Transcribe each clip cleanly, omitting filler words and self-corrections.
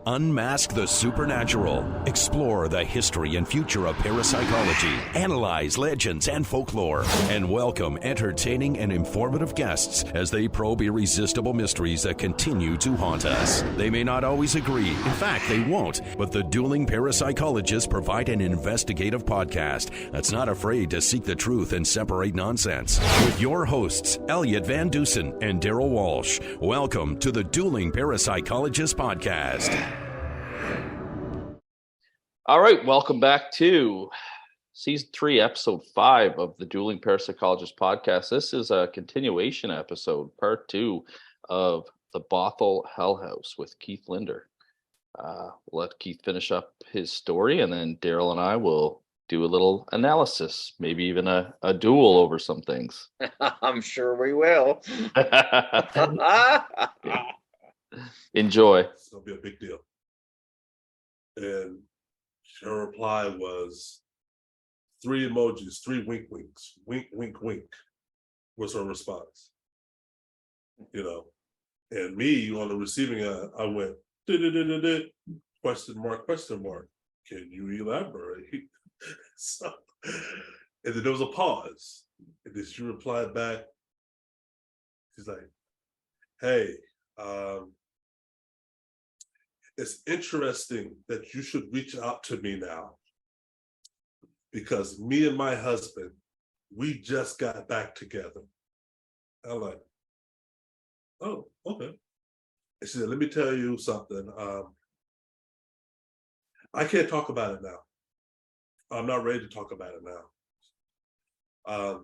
Unmask the supernatural. Explore the history and future of parapsychology. Analyze legends and folklore. And welcome entertaining and informative guests as they probe irresistible mysteries that continue to haunt us. They may not always agree. In fact, they won't. But the dueling parapsychologists provide an investigative podcast that's not afraid to seek the truth and separate nonsense. With your hosts, Elliott Van Dusen and Darryll Walsh. Welcome to the Dueling Parapsychologist Podcast. All right, welcome back to Season 3, Episode 5 of the Dueling Parapsychologist Podcast. This is a continuation episode, Part 2 of the Bothell Hell House with Keith Linder. We'll let Keith finish up his story, and then Darryll and I will do a little analysis, maybe even a duel over some things. I'm sure we will. Enjoy. It's going to be a big deal. And her reply was 3 emojis, 3 wink winks. Wink, wink, wink was her response. You know, and me on the receiving end, I went, question mark, question mark. Can you elaborate? So, and then there was a pause. And then she replied back. She's like, hey, it's interesting that you should reach out to me now because me and my husband, we just got back together. I'm like, oh, okay. And she said, let me tell you something. I can't talk about it now. I'm not ready to talk about it now.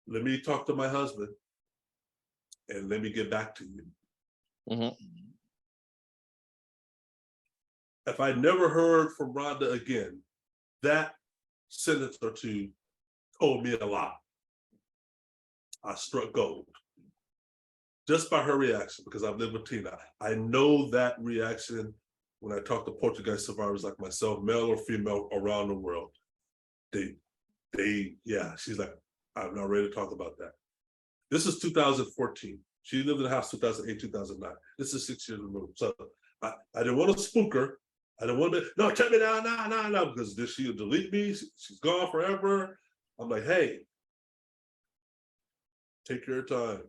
Let me talk to my husband and let me get back to you. Mm-hmm. If I never heard from Rhonda again, that sentence or two told me a lot. I struck gold just by her reaction because I've lived with Tina. I know that reaction when I talk to Portuguese survivors like myself, male or female around the world. She's like, I'm not ready to talk about that. This is 2014. She lived in the house 2008, 2009. This is 6 years removed. So I didn't want to spook her. I didn't want to, no, check me down, no, because she'll delete me. She's gone forever. I'm like, hey, take your time.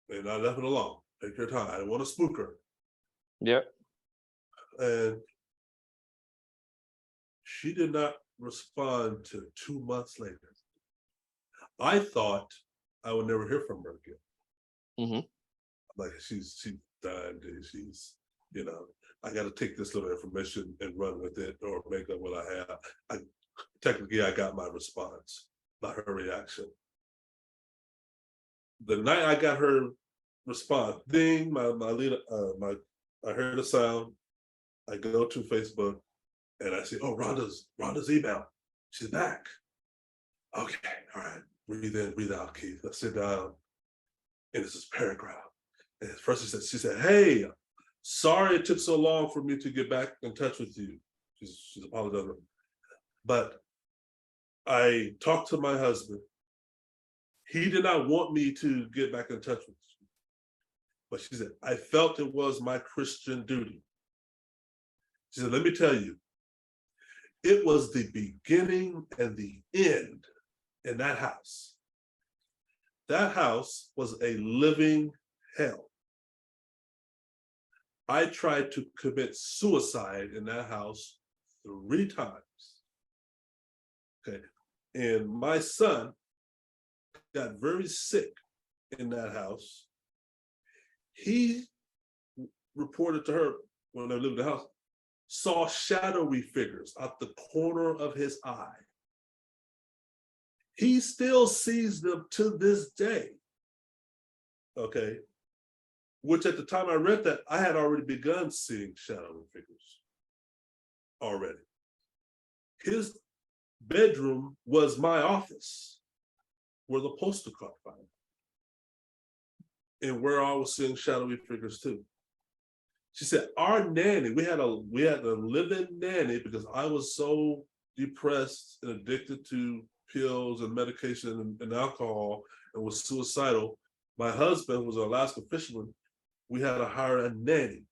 And I left it alone. Take your time. I didn't want to spook her. Yep. And she did not respond to 2 months later. I thought I would never hear from her again. Mm-hmm. Like she's done. She's, you know, I got to take this little information and run with it or make up what I have. I got my response by her reaction. The night I got her response, ding, I heard a sound. I go to Facebook and I see, oh, Rhonda's email. She's back. Okay, all right. Breathe in, breathe out, Keith. I sit down and it's this paragraph. And at first she said, hey, sorry it took so long for me to get back in touch with you. She's apologizing. But I talked to my husband. He did not want me to get back in touch with you. But she said, I felt it was my Christian duty. She said, let me tell you, it was the beginning and the end in that house. That house was a living hell. I tried to commit suicide in that house 3 times. Okay. And my son got very sick in that house. He reported to her when they lived in the house, saw shadowy figures out the corner of his eye. He still sees them to this day. Okay. Which at the time I read that, I had already begun seeing shadowy figures already. His bedroom was my office, where the postal card found, and where I was seeing shadowy figures too. She said, our nanny, we had a live-in nanny because I was so depressed and addicted to pills and medication and alcohol and was suicidal. My husband was an Alaska fisherman. we had to hire a nanny.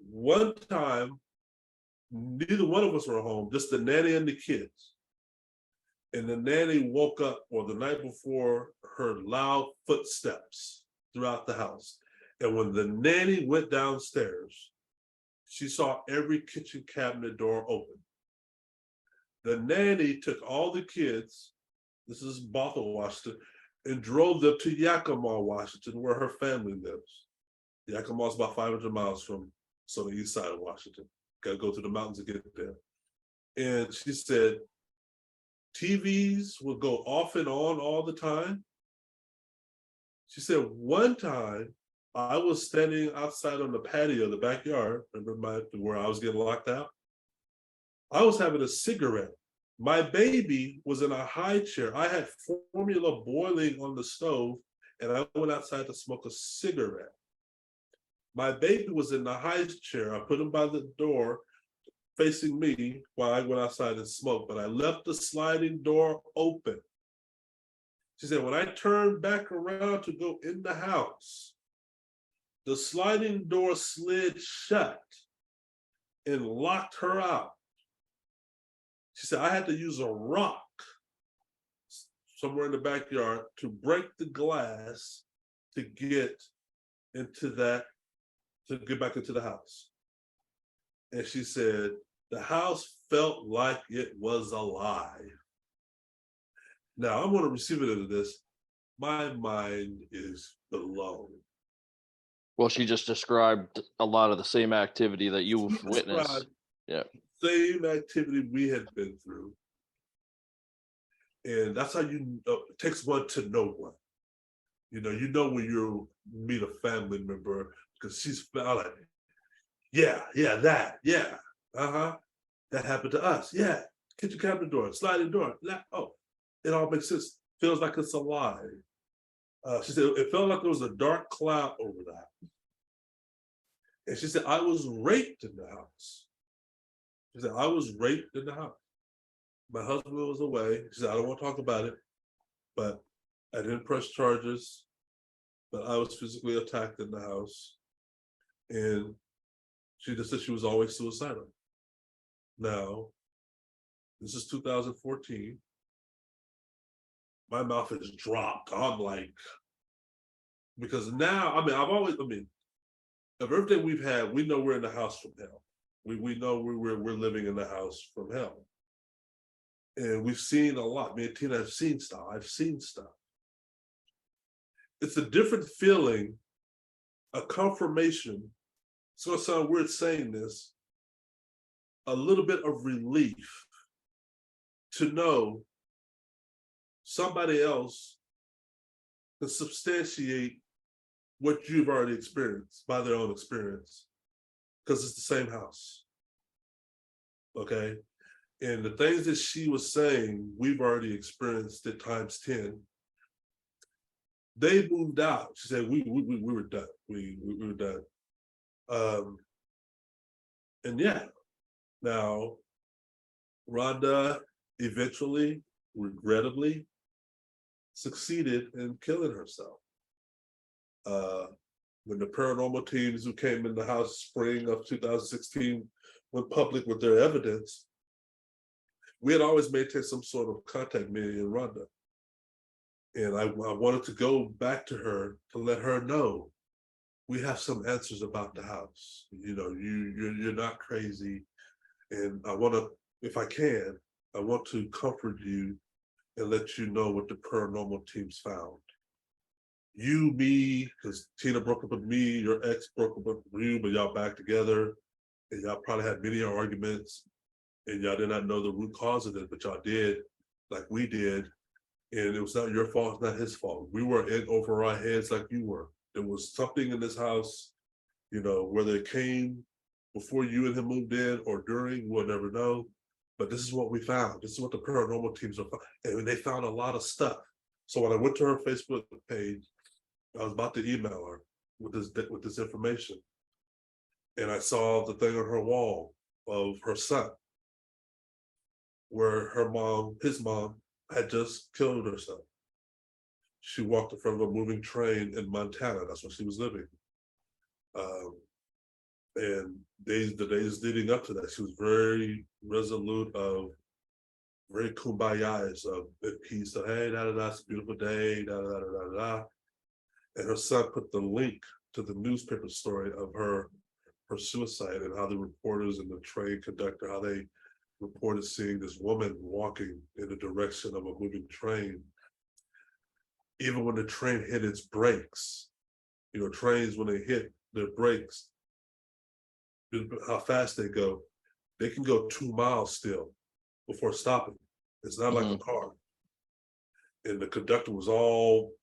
One time, neither one of us were home, just the nanny and the kids. And the nanny woke up, or the night before, heard loud footsteps throughout the house. And when the nanny went downstairs, she saw every kitchen cabinet door open. The nanny took all the kids, this is Bothell, Washington, and drove them to Yakima, Washington, where her family lives. Yakima is about 500 miles from the east side of Washington. Got to go to the mountains to get there. And she said, TVs would go off and on all the time. She said, one time I was standing outside on the patio, the backyard, remember where I was getting locked out? I was having a cigarette. My baby was in a high chair. I had formula boiling on the stove, and I went outside to smoke a cigarette. My baby was in the high chair. I put him by the door facing me while I went outside and smoked, but I left the sliding door open. She said, when I turned back around to go in the house, the sliding door slid shut and locked her out. She said, I had to use a rock somewhere in the backyard to break the glass to get back into the house. And she said, the house felt like it was alive. Now, I'm going to receive it into this. My mind is blown. Well, she just described a lot of the same activity that you've witnessed. Yeah. Same activity we had been through. And that's how you know, it takes one to know one. You know when you meet a family member, because she's like, that happened to us. Yeah, kitchen cabinet door, sliding door. Oh, it all makes sense. Feels like it's alive. She said it felt like there was a dark cloud over that. And she said, I was raped in the house. She said, I was raped in the house. My husband was away. She said, I don't want to talk about it, but I didn't press charges, but I was physically attacked in the house. And she just said she was always suicidal. Now, this is 2014. My mouth has dropped. I'm like, because now, of everything we've had, we know we're in the house from hell. We know we're living in the house from hell. And we've seen a lot. Me and Tina have seen stuff. I've seen stuff. It's a different feeling, a confirmation. It's going to sound weird saying this, a little bit of relief to know somebody else can substantiate what you've already experienced by their own experience, because it's the same house. Okay? And the things that she was saying, we've already experienced at times 10. They moved out. She said, we were done. We were done. And yeah, now Rhonda eventually, regrettably, succeeded in killing herself. When the paranormal teams who came in the house spring of 2016 went public with their evidence, we had always maintained some sort of contact, me and Rhonda. And I wanted to go back to her to let her know we have some answers about the house. You know, you're not crazy. And I want to, if I can, I want to comfort you and let you know what the paranormal teams found. You, me, because Tina broke up with me, your ex broke up with you, but y'all back together. And y'all probably had many arguments. And y'all did not know the root cause of it, but y'all did, like we did. And it was not your fault, it's not his fault. We were in over our heads like you were. There was something in this house, you know, whether it came before you and him moved in or during, we'll never know. But this is what we found. This is what the paranormal teams are finding. And they found a lot of stuff. So when I went to her Facebook page, I was about to email her with this information. And I saw the thing on her wall of her son, where his mom had just killed herself. She walked in front of a moving train in Montana. That's where she was living. And the days leading up to that, she was very resolute of very kumbaya-ish of peace. So, hey, it's a beautiful day, And her son put the link to the newspaper story of her suicide and how the reporters and the train conductor, how they reported seeing this woman walking in the direction of a moving train. Even when the train hit its brakes, trains, when they hit their brakes, how fast they go, they can go 2 miles still before stopping. It's not like a car. And the conductor was all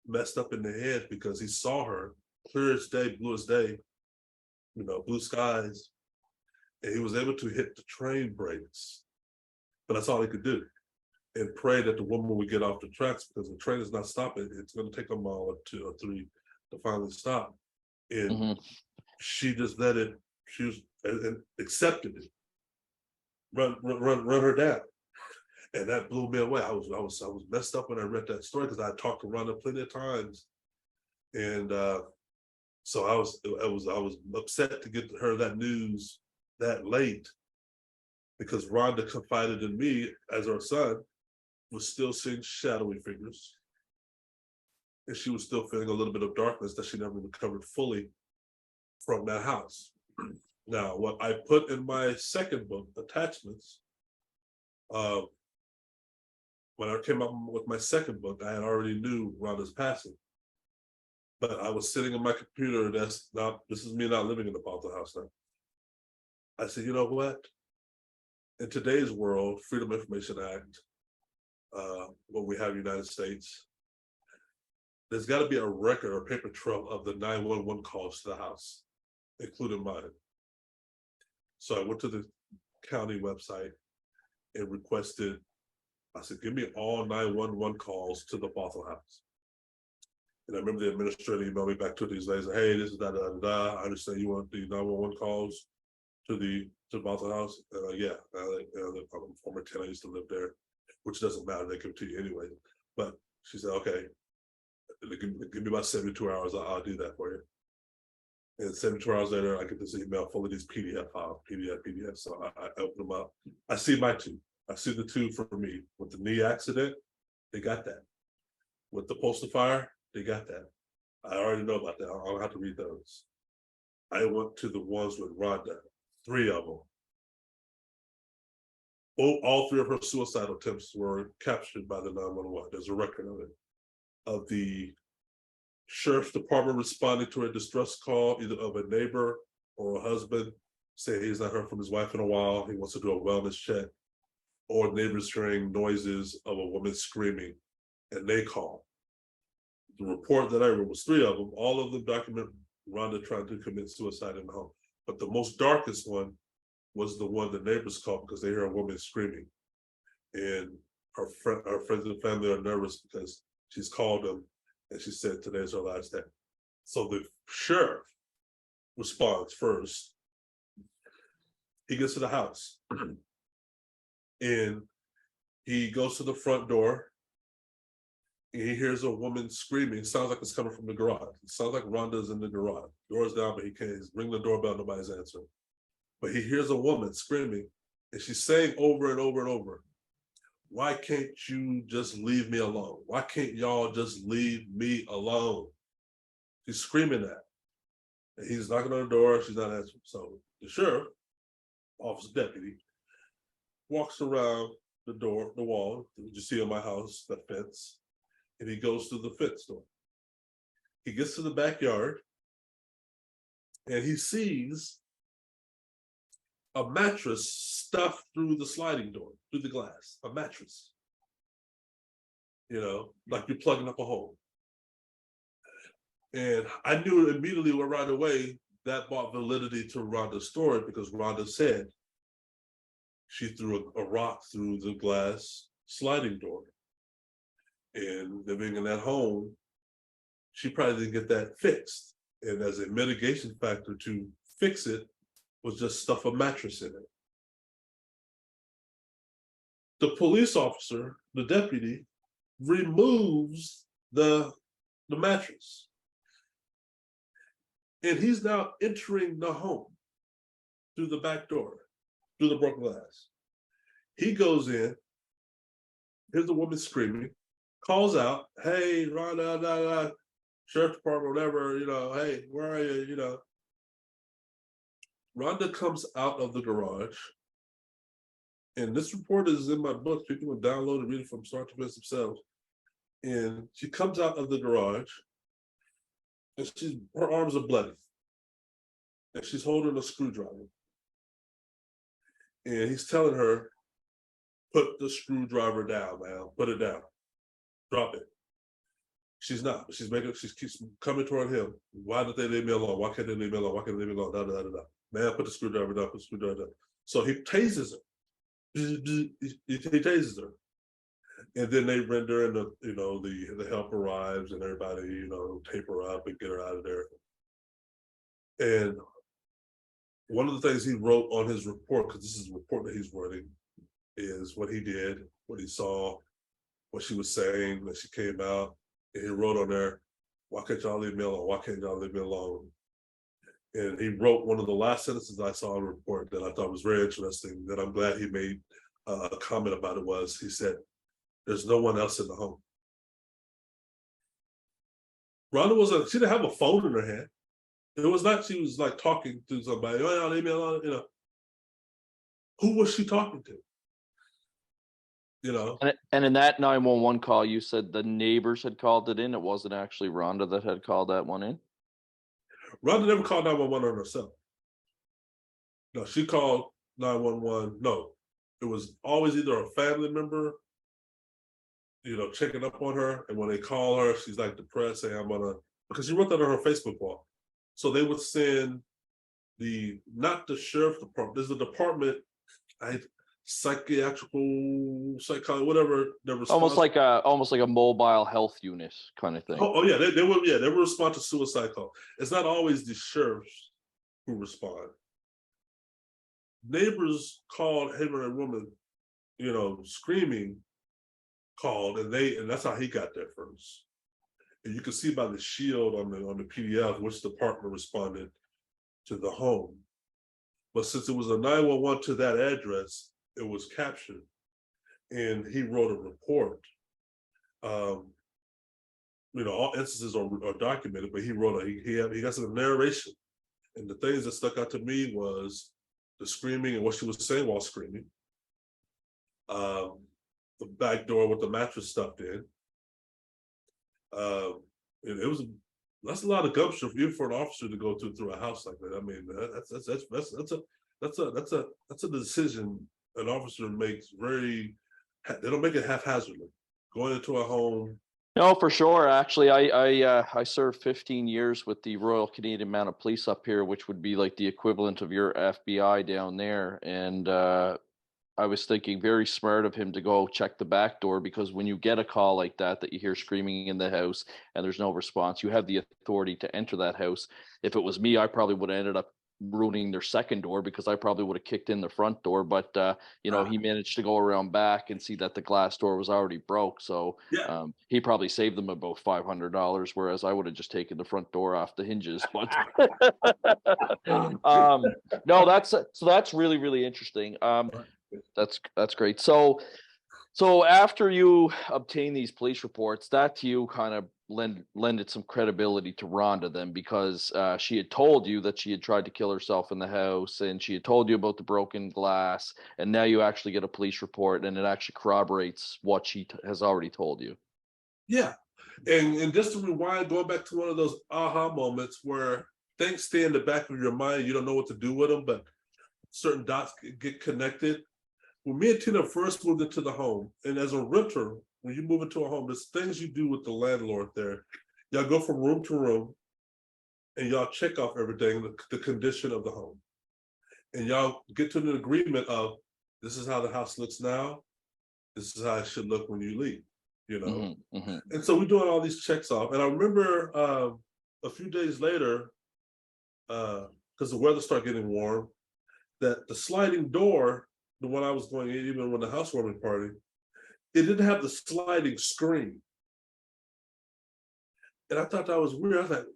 messed up in the head because he saw her clear as day, blue as day, blue skies, and he was able to hit the train brakes. But that's all he could do, and pray that the woman would get off the tracks, because the train is not stopping. It's going to take a mile or 2 or 3 to finally stop. And she just let it. She was and accepted it. Run her down, and that blew me away. I was messed up when I read that story, because I talked to Rhonda plenty of times, and so I was upset to get her that news that late, because Rhonda confided in me as her son was still seeing shadowy figures, and she was still feeling a little bit of darkness that she never recovered fully from that house. Now, what I put in my second book, Attachments, when I came up with my second book, I had already knew Rhonda's passing. But I was sitting on my computer, this is me not living in the Bothell House now. I said, you know what? In today's world, Freedom of Information Act, what we have in the United States, there's got to be a record or paper trail of the 911 calls to the house, including mine. So I went to the county website and requested, I said, give me all 911 calls to the Bothell House. And I remember the administrator emailed me back 2 days later, hey, this is I understand you want the 911 calls to the Bothell House. Yeah, I'm a former tenant, I used to live there, which doesn't matter, they give it to you anyway. But she said, okay, give me about 72 hours, I'll do that for you. And 72 hours later, I get this email full of these PDF files, PDF. So I open them up. I see my 2. I see the 2 for me. With the knee accident, they got that. With the postal fire, they got that. I already know about that. I don't have to read those. I went to the ones with Rhonda, 3 of them. All 3 of her suicide attempts were captured by the 911. There's a record of it. Of the sheriff's department responding to a distress call, either of a neighbor or a husband, saying he's not heard from his wife in a while, he wants to do a wellness check, or neighbors hearing noises of a woman screaming, and they call. The report that I read was 3 of them. All of them document Rhonda trying to commit suicide in the home. But the most darkest one was the one the neighbors called because they hear a woman screaming. And her friends and family are nervous because she's called them and she said today's her last day. So the sheriff responds first. He gets to the house and he goes to the front door. And he hears a woman screaming. It sounds like it's coming from the garage. It sounds like Rhonda's in the garage. Door's down, but he can't. He's ringing the doorbell, nobody's answering. But he hears a woman screaming, and she's saying over and over and over, why can't you just leave me alone? Why can't y'all just leave me alone? She's screaming that. And he's knocking on the door, she's not answering. So the sheriff, officer deputy, walks around the door, the wall, that you see in my house, that fence, and he goes to the fence door. He gets to the backyard and he sees a mattress stuffed through the sliding door, through the glass, a mattress. Like you're plugging up a hole. And I knew immediately right away that brought validity to Rhonda's story, because Rhonda said she threw a rock through the glass sliding door. And living in that home, she probably didn't get that fixed. And as a mitigation factor to fix it was just stuff a mattress in it. The police officer, the deputy, removes the mattress. And he's now entering the home through the back door, through the broken glass. He goes in, here's the woman screaming, calls out, hey, Rhonda, sheriff department, whatever, hey, where are you, Rhonda comes out of the garage, and this report is in my book. You can download and read it from start to finish themselves. And she comes out of the garage, and her arms are bloody, and she's holding a screwdriver. And he's telling her, put the screwdriver down, man. Put it down. Drop it. She's not. She keeps coming toward him. Why did they leave me alone? Why can't they leave me alone? Why can't they leave me alone? Da, da, da, da. Man, put the screwdriver down. Put the screwdriver down. So he tases her. He tases her. And then they render, and the help arrives, and everybody, tape her up and get her out of there. And one of the things he wrote on his report, because this is a report that he's writing, is what he did, what he saw, what she was saying, that she came out, and he wrote on there, why can't y'all leave me alone? Why can't y'all leave me alone? And he wrote one of the last sentences I saw in the report that I thought was very interesting, that I'm glad he made a comment about it, was he said, there's no one else in the home. Rhonda she didn't have a phone in her hand. It was not she was like talking to somebody, oh, leave me alone, Who was she talking to? And in that 911 call, you said the neighbors had called it in. It wasn't actually Rhonda that had called that one in? Rhonda never called 911 on herself. No, she called 911. No, it was always either a family member, checking up on her. And when they call her, she's like depressed, saying, because she wrote that on her Facebook wall. So they would send not the sheriff department, there's a department, psychiatrical, psychology, whatever. Almost like a mobile health unit kind of thing. Oh yeah, they will respond to suicide call. It's not always the sheriffs who respond. Neighbors called him and a woman, screaming, called, and that's how he got there first. And you can see by the shield on the PDF which department responded to the home. But since it was a 911 to that address, it was captured, and he wrote a report. All instances are documented, but he wrote he got some narration, and the things that stuck out to me was the screaming and what she was saying while screaming. The back door with the mattress stuffed in. And that's a lot of gumption for an officer to go through a house like that. I mean, that's a decision an officer makes they don't make it haphazardly. Going into a home. No, for sure. Actually, I served 15 years with the Royal Canadian Mounted Police up here, which would be like the equivalent of your FBI down there. And I was thinking very smart of him to go check the back door, because when you get a call like that you hear screaming in the house and there's no response, you have the authority to enter that house. If it was me, I probably would have ended up ruining their second door, because I probably would have kicked in the front door. But he managed to go around back and see that the glass door was already broke. So yeah. He probably saved them about $500, whereas I would have just taken the front door off the hinges. But no, that's really, really interesting. That's great. So after you obtain these police reports, that to you kind of lended some credibility to Rhonda then, because she had told you that she had tried to kill herself in the house, and she had told you about the broken glass, and now you actually get a police report, and it actually corroborates what she has already told you. Yeah, and just to rewind, going back to one of those aha moments where things stay in the back of your mind, you don't know what to do with them, but certain dots get connected. When me and Tina first moved into the home, and as a renter, when you move into a home, there's things you do with the landlord there. Y'all go from room to room, and y'all check off everything, the condition of the home. And y'all get to an agreement of, this is how the house looks now, this is how it should look when you leave, Mm-hmm, mm-hmm. And so we're doing all these checks off. And I remember a few days later, because the weather started getting warm, that the sliding door, the one I was going in, even when the housewarming party, it didn't have the sliding screen. And I thought that was weird. I was like,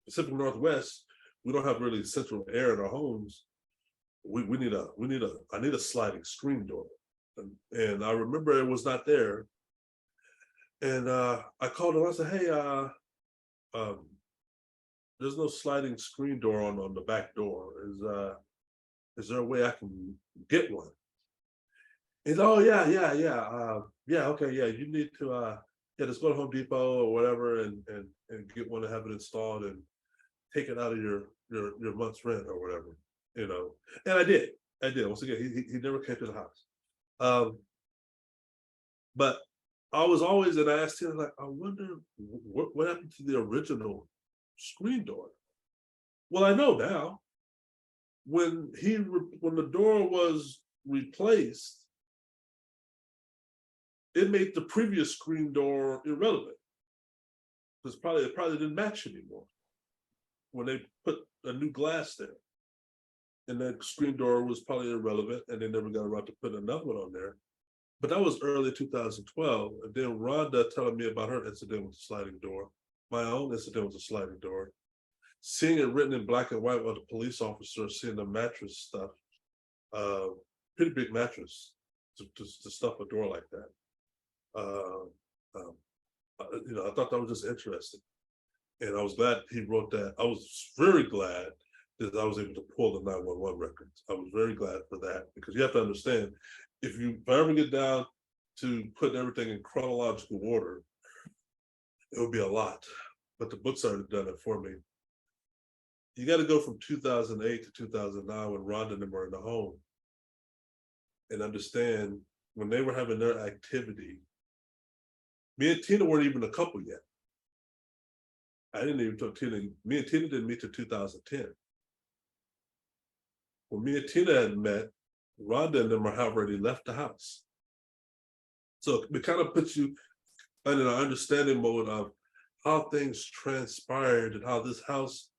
Pacific Northwest, we don't have really central air in our homes. I need a sliding screen door. And I remember it was not there. And I called him, I said, hey, there's no sliding screen door on the back door. Is there a way I can get one? He's, oh yeah, okay, yeah. You need to just go to Home Depot or whatever and get one and have it installed and take it out of your month's rent or whatever, you know. And I did. Once again, he never came to the house. But I was always, and I asked him, like, I wonder what happened to the original screen door. Well, I know now. When the door was replaced, it made the previous screen door irrelevant. Because it probably didn't match anymore when they put a new glass there. And that screen door was probably irrelevant, and they never got around to putting another one on there. But that was early 2012. And then Rhonda telling me about her incident with the sliding door. My own incident with the sliding door. Seeing it written in black and white with the police officer, seeing the mattress stuff, pretty big mattress to stuff a door like that. I thought that was just interesting. And I was glad he wrote that. I was very glad that I was able to pull the 911 records. I was very glad for that, because you have to understand, if I ever get down to putting everything in chronological order, it would be a lot. But the book's already done it for me. You got to go from 2008 to 2009 when Rhonda and them were in the home, and understand when they were having their activity. Me and Tina weren't even a couple yet. I didn't even talk to Tina. Me and Tina didn't meet till 2010. When me and Tina had met, Rhonda and them had already left the house. So it kind of puts you in an understanding mode of how things transpired and how this house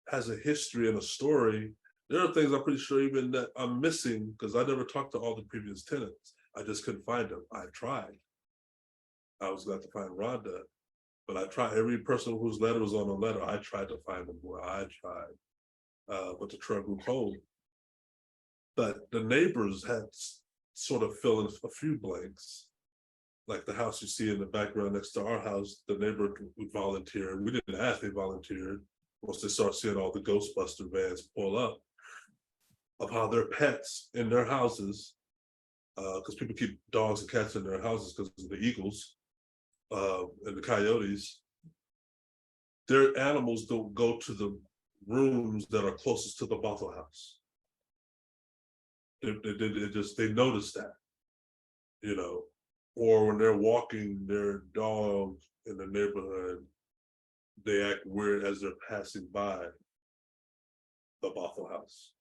has a history and a story. There are things I'm pretty sure even that I'm missing, because I never talked to all the previous tenants. I just couldn't find them. I tried. I was glad to find Rhonda, but I tried. Every person whose letter was on the letter, I tried to find them where I tried, but the trail grew cold. But the neighbors had sort of fill in a few blanks. Like the house you see in the background next to our house, the neighbor would volunteer. We didn't ask, they volunteered. Once they start seeing all the Ghostbuster vans pull up, of how their pets in their houses, because people keep dogs and cats in their houses because of the eagles and the coyotes, their animals don't go to the rooms that are closest to the Bothell house. They notice that, or when they're walking their dog in the neighborhood, they act weird as they're passing by the Bothell house.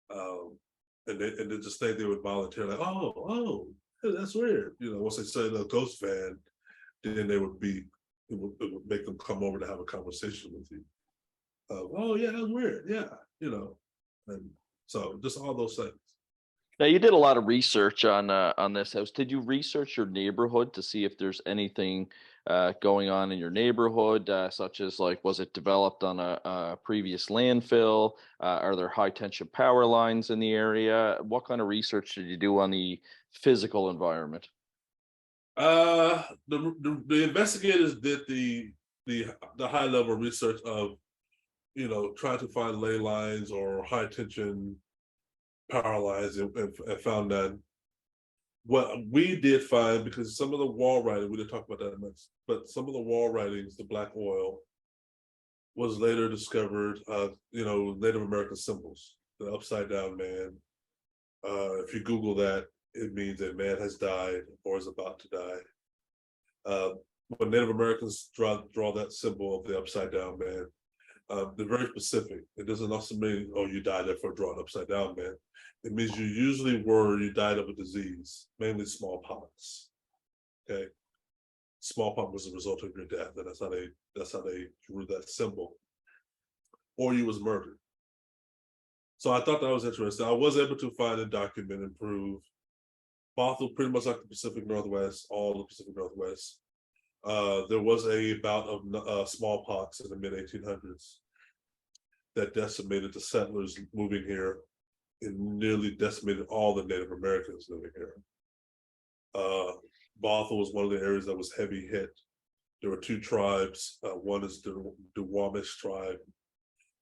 And they just think they would volunteer, like, oh, that's weird. Once they say the ghost van, then it would make them come over to have a conversation with you. Oh yeah, that's weird. Yeah, and so just all those things. Now, you did a lot of research on this house. Did you research your neighborhood to see if there's anything going on in your neighborhood, such as, like, was it developed on a previous landfill? Are there high tension power lines in the area? What kind of research did you do on the physical environment? The investigators did the high level research of, trying to find ley lines or high tension power lines, and found that what we did find, because some of the wall writing, we didn't talk about that much, but some of the wall writings, the black oil, was later discovered, Native American symbols, the upside down man. If you Google that, it means a man has died or is about to die. When Native Americans draw that symbol of the upside down man, they're very specific. It doesn't also mean, oh, you died therefore draw an upside down man. It means you died of a disease, mainly smallpox. Okay, smallpox was a result of your death, and that's how they drew that symbol. Or you was murdered. So I thought that was interesting. I was able to find and document and prove Bothell, pretty much like the Pacific Northwest, all the Pacific Northwest, There was a bout of smallpox in the mid 1800s that decimated the settlers moving here and nearly decimated all the Native Americans living here. Bothell was one of the areas that was heavy hit. There were two tribes. One is the Duwamish tribe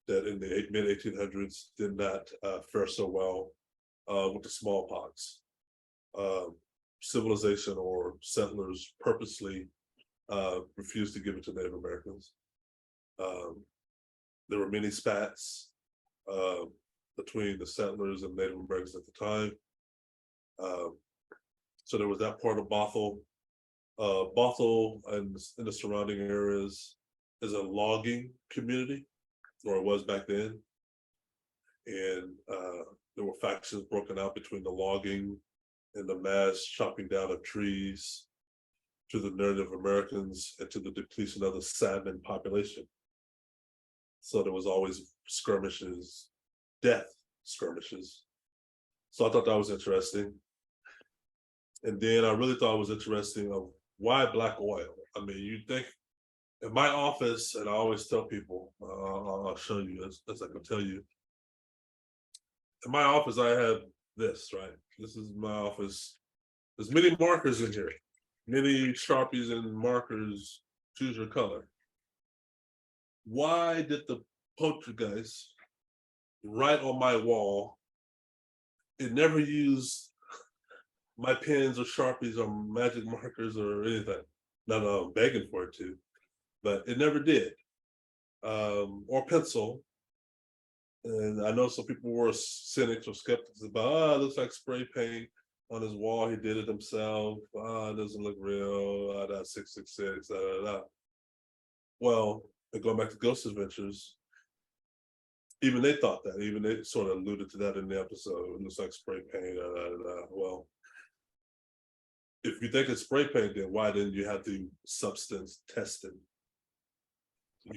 that in the mid 1800s did not fare so well with the smallpox. Civilization or settlers purposely refused to give it to Native Americans. There were many spats between the settlers and Native Americans at the time. So there was that part of Bothell. Bothell and in the surrounding areas is a logging community, or it was back then. And there were factions broken out between the logging and the mass chopping down of trees to the Native Americans and to the depletion of the salmon population. So there was always skirmishes, death skirmishes. So I thought that was interesting. And then I really thought it was interesting of why black oil. I mean, you think in my office, and I always tell people, I'll show you as I can tell you. In my office, I have this, right? This is my office. There's many markers in here, many Sharpies and markers, choose your color. Why did the Poltergeist write on my wall? It never used my pens or Sharpies or magic markers or anything. Not that I'm begging for it to, but it never did. Or pencil. And I know some people were cynics or skeptics about, it looks like spray paint on his wall. He did it himself. It doesn't look real. That's 666. Well, and going back to Ghost Adventures, even they thought that. Even they sort of alluded to that in the episode. It looks like spray paint. Well, if you think it's spray paint, then why didn't you have the substance tested?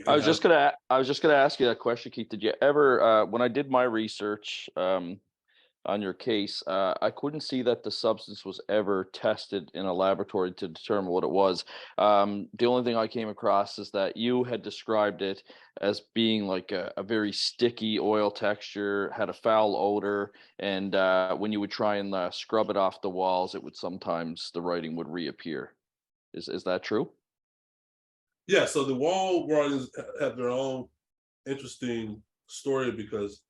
I was just gonna ask you that question, Keith. Did you ever, when I did my research on your case, I couldn't see that the substance was ever tested in a laboratory to determine what it was. The only thing I came across is that you had described it as being like a very sticky oil texture, had a foul odor, and when you would try and scrub it off the walls, it would sometimes, the writing would reappear. Is that true? Yeah, so the wall writings have their own interesting story because,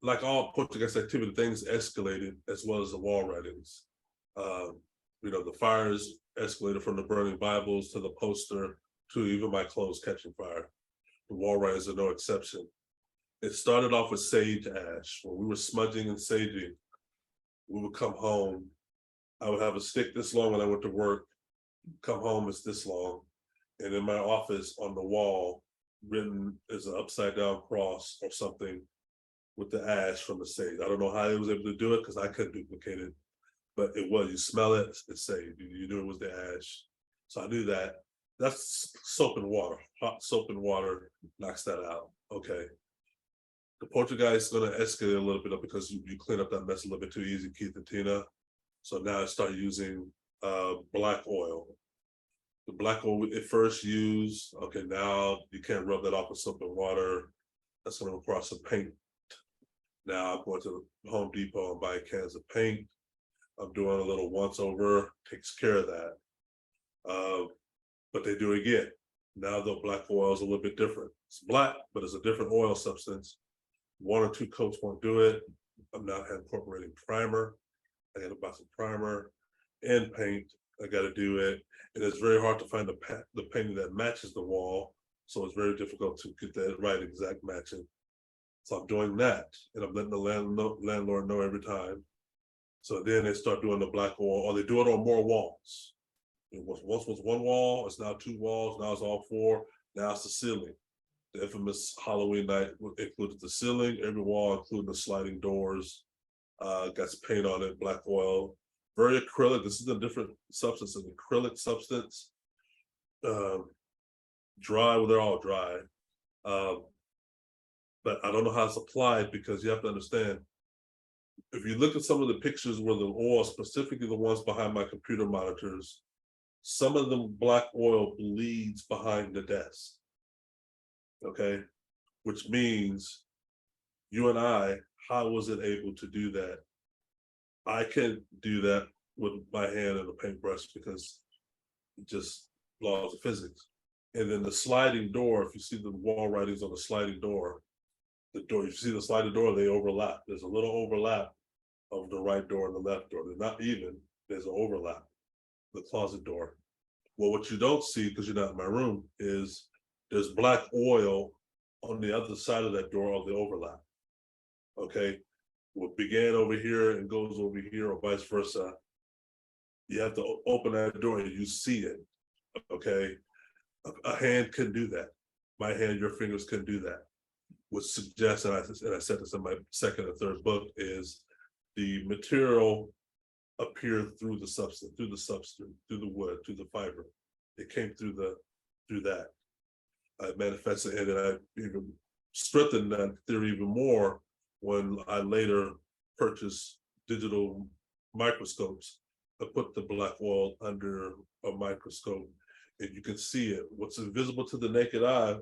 like all Poltergeist activity, things escalated as well as the wall writings. The fires escalated from the burning Bibles to the poster to even my clothes catching fire. The wall writings are no exception. It started off with sage ash. When we were smudging and saging, we would come home. I would have a stick this long when I went to work. Come home, it's this long. And in my office on the wall, written is an upside down cross or something with the ash from the sage. I don't know how he was able to do it because I couldn't duplicate it, but it was, you smell it, it's sage. You knew it was the ash. So I knew that. That's soap and water. Hot soap and water knocks that out. Okay. The Poltergeist is going to escalate a little bit up because you clean up that mess a little bit too easy, Keith and Tina. So now I start using black oil. The black oil it first used, okay, now you can't rub that off with soap and water. That's going to require some paint. Now I'm going to Home Depot and buy cans of paint. I'm doing a little once over, takes care of that. But they do it again. Now the black oil is a little bit different. It's black, but it's a different oil substance. One or two coats won't do it. I'm now incorporating primer. I got to buy some primer and paint. I got to do it. And it's very hard to find the painting that matches the wall. So it's very difficult to get that right, exact matching. So I'm doing that. And I'm letting the landlord know every time. So then they start doing the black wall, or they do it on more walls. It once was one wall, it's now two walls, now it's all four, now it's the ceiling. The infamous Halloween night included the ceiling, every wall, including the sliding doors, got some paint on it, black oil. Very acrylic. This is a different substance, an acrylic substance. Dry, well, they're all dry. But I don't know how it's applied because you have to understand, if you look at some of the pictures where the oil, specifically the ones behind my computer monitors, some of the black oil bleeds behind the desk. Okay, which means you and I, how was it able to do that? I can do that with my hand and a paintbrush because just laws of physics. And then the sliding door, if you see the wall writings on the sliding door, you see the sliding door, they overlap. There's a little overlap of the right door and the left door. They're not even, there's an overlap, the closet door. Well, what you don't see, because you're not in my room, is there's black oil on the other side of that door of the overlap. Okay, what began over here and goes over here or vice versa. You have to open that door and you see it. Okay, a hand can do that. My hand, your fingers can do that. Which suggests, and I said this in my second and third book, is the material appeared through the substance, through the wood, through the fiber. It came through that. I manifested, and then I even strengthened that theory even more when I later purchased digital microscopes. I put the black oil under a microscope, and you can see it. What's invisible to the naked eye,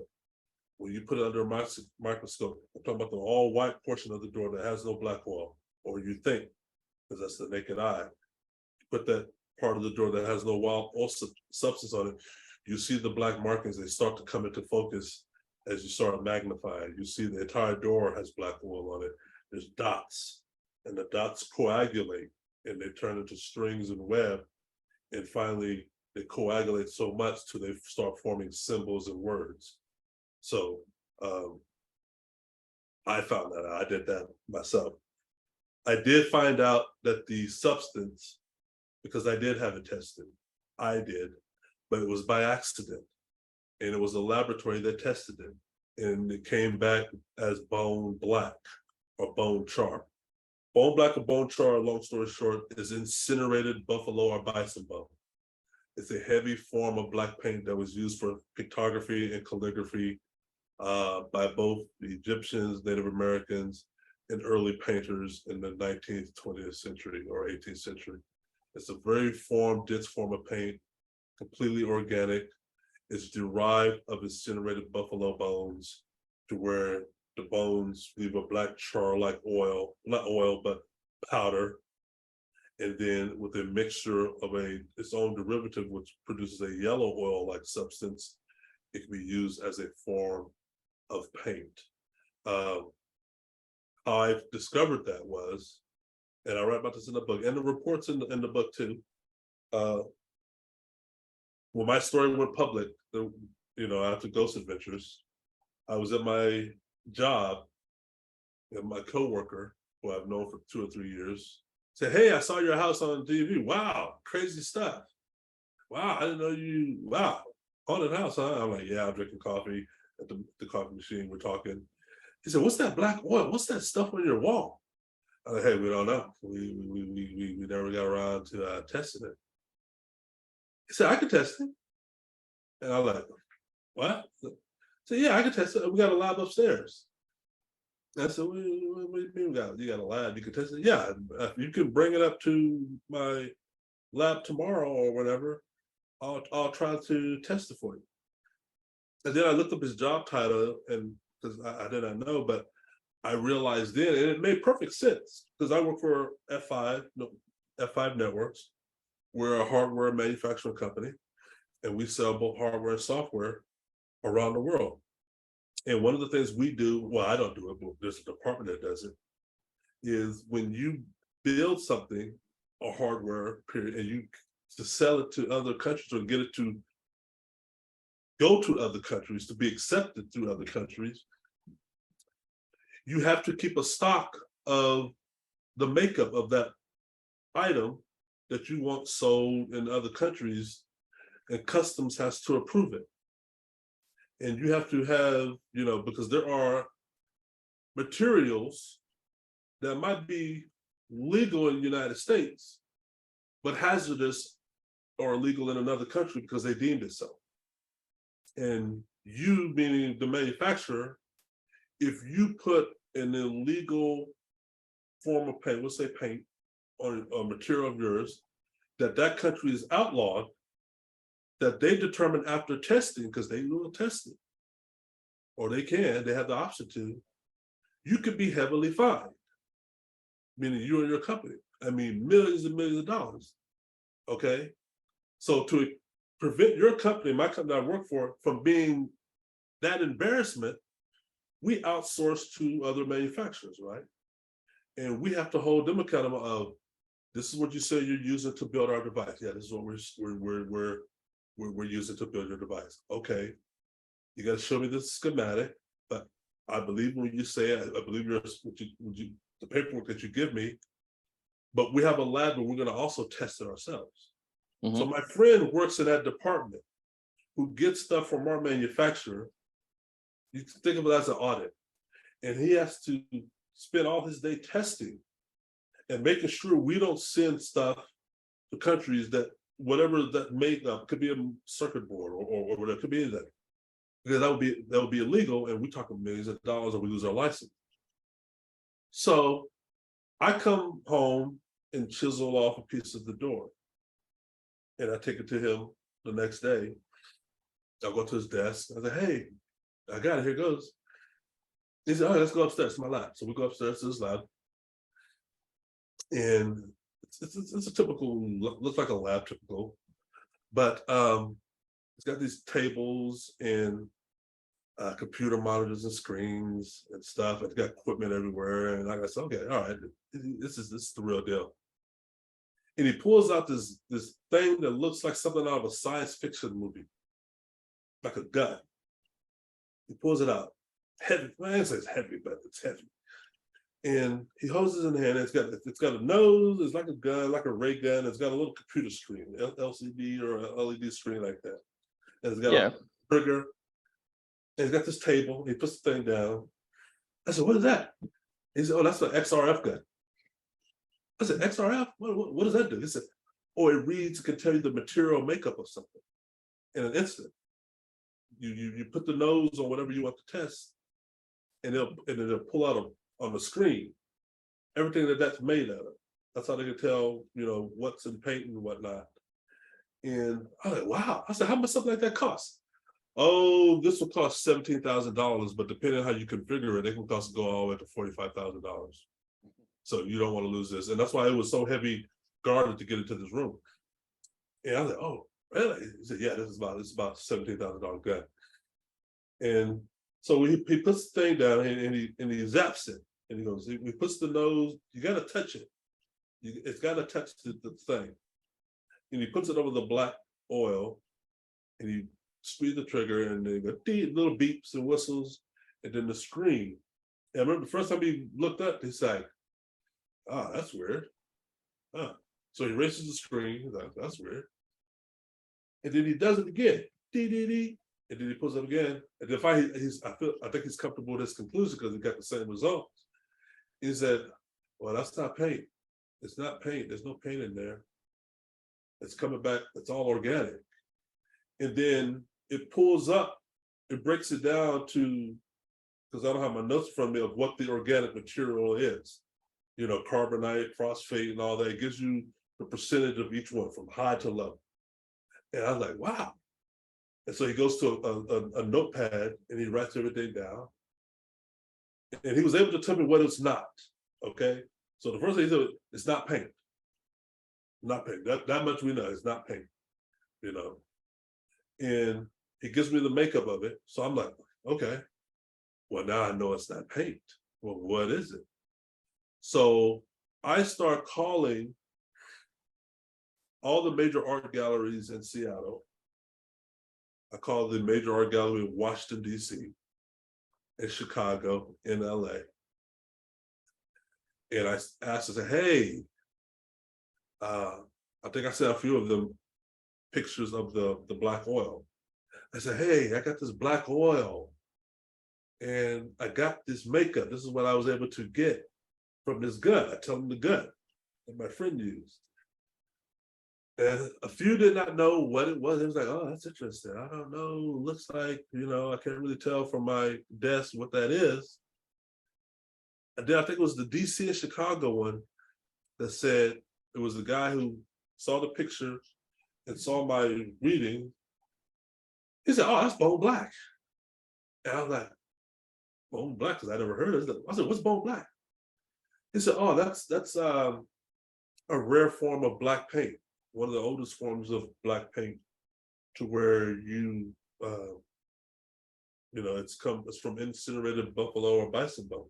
when you put it under a microscope, I'm talking about the all white portion of the door that has no black oil, or you think, because that's the naked eye. You put that part of the door that has no wild oil substance on it, you see the black markings, they start to come into focus as you start magnifying. You see the entire door has black oil on it. There's dots, and the dots coagulate, and they turn into strings and web, and finally they coagulate so much till they start forming symbols and words. So I found that out. I did that myself. I did find out that the substance, because I did have it tested, I did, but it was by accident. And it was a laboratory that tested it. And it came back as bone black or bone char. Bone black or bone char, long story short, is incinerated buffalo or bison bone. It's a heavy form of black paint that was used for pictography and calligraphy by both the Egyptians, Native Americans, and early painters in the 19th, 20th century or 18th century. It's a very dense form of paint, completely organic. It's derived of incinerated buffalo bones, to where the bones leave a black char-like oil, not oil, but powder. And then with a mixture of its own derivative, which produces a yellow oil-like substance, it can be used as a form of paint. How I discovered that was, and I write about this in the book, and the reports in the book too. When my story went public, after Ghost Adventures, I was at my job, and my coworker, who I've known for 2 or 3 years, said, "Hey, I saw your house on TV. Wow, crazy stuff. Wow, I didn't know you. Wow, haunted house, huh?" I'm like, "Yeah, I'm drinking coffee at the coffee machine. We're talking." He said, "What's that black oil? What's that stuff on your wall?" I'm like, "Hey, we don't know. We never got around to testing it." He said, "I can test it." And I'm like, "What?" So yeah, I can test it. We got a lab upstairs. I said, "What do you mean you got a lab? You can test it?" "Yeah, if you can bring it up to my lab tomorrow or whatever, I'll try to test it for you." And then I looked up his job title, and because I did not know, but I realized then, and it made perfect sense, because I work for F5 Networks. We're a hardware manufacturing company, and we sell both hardware and software around the world. And one of the things we do, well, I don't do it, but there's a department that does it, is when you build something, a hardware period, and you to sell it to other countries or get it to go to other countries, to be accepted through other countries, you have to keep a stock of the makeup of that item that you want sold in other countries, and customs has to approve it. And you have to have, because there are materials that might be legal in the United States, but hazardous or illegal in another country because they deemed it so. And you, meaning the manufacturer, if you put an illegal form of paint, let's say paint, on a material of yours, that country is outlawed, that they determine after testing, because they will test it, or they have the option to, you could be heavily fined, meaning you and your company. I mean, millions and millions of dollars. Okay. So to prevent your company, my company I work for, from being that embarrassment, we outsource to other manufacturers, right? And we have to hold them accountable of, this is what you say you're using to build our device. Yeah, this is what we're using to build your device. Okay, you got to show me the schematic, but I believe when you say it, I believe the paperwork that you give me, but we have a lab and we're going to also test it ourselves. Mm-hmm. So my friend works in that department who gets stuff from our manufacturer. You can think of it as an audit, and he has to spend all his day testing and making sure we don't send stuff to countries that whatever that made up could be a circuit board or whatever, could be anything, because that would be illegal, and we talk about millions of dollars and we lose our license. So I come home and chisel off a piece of the door, and I take it to him the next day. I'll go to his desk. I say, "Hey, I got it. Here it goes." He said, "All right, let's go upstairs to my lab." So we go upstairs to his lab, and it's a typical, looks like a lab typical, but it's got these tables and computer monitors and screens and stuff. It's got equipment everywhere, and I said, "Okay, all right, this is the real deal." And he pulls out this thing that looks like something out of a science fiction movie, like a gun. He pulls it out. Heavy. I didn't say it's heavy, but it's heavy. And he holds it in the hand. It's got a nose. It's like a gun, like a ray gun. It's got a little computer screen, LCD or an LED screen like that. And it's got a trigger. And it's got this table. He puts the thing down. I said, "What is that?" He said, "Oh, that's an XRF gun." I said, "XRF? What does that do?" He said, "Oh, it reads, it can tell you the material makeup of something in an instant. You put the nose on whatever you want to test, and it'll pull out on the screen everything that's made out of. That's how they can tell, what's in paint and whatnot." And I was like, "Wow." I said, "How much something like that cost?" "Oh, this will cost $17,000, but depending on how you configure it, it can go all the way to $45,000. So you don't want to lose this." And that's why it was so heavy guarded to get into this room. And I was like, "Oh, really?" He said, "Yeah, this is about $17,000 gun." And so he puts the thing down and he zaps it. And he goes, he puts the nose, you got to touch it. It's got to touch the thing. And he puts it over the black oil, and he squeeze the trigger, and then you go little beeps and whistles, and then the screen. And I remember the first time he looked up, he's like, "Oh, that's weird." So he erases the screen. He's like, "That's weird." And then he does it again. Dee. And then he pulls it up again. And then I think he's comfortable with his conclusion because he got the same results. He said, "Well, that's not paint. It's not paint. There's no paint in there. It's coming back. It's all organic." And then it pulls up, it breaks it down to, because I don't have my notes from me of what the organic material is. Carbonate, phosphate, and all that. It gives you the percentage of each one from high to low. And I was like, wow. And so he goes to a notepad and he writes everything down. And he was able to tell me what it's not. Okay. So the first thing he said, it's not paint. Not paint. That much we know. It's not paint. And he gives me the makeup of it. So I'm like, okay, well, now I know it's not paint. Well, what is it? So I start calling all the major art galleries in Seattle. I call the major art gallery in Washington, D.C., in Chicago, in LA. And I asked, I said, "Hey, I think I sent a few of them pictures of the black oil." I said, "Hey, I got this black oil and I got this makeup. This is what I was able to get from this gun." I tell them the gun that my friend used. And a few did not know what it was. It was like, "Oh, that's interesting. I don't know. Looks like, I can't really tell from my desk what that is." And then I think it was the DC and Chicago one that said it was the guy who saw the picture and saw my reading He said, "Oh, that's Bone Black." And I was like, "Bone Black?" Because I never heard of it. I said, "What's Bone Black?" He said, "Oh, that's a rare form of black paint, one of the oldest forms of black paint, to where it's from incinerated buffalo or bison bone."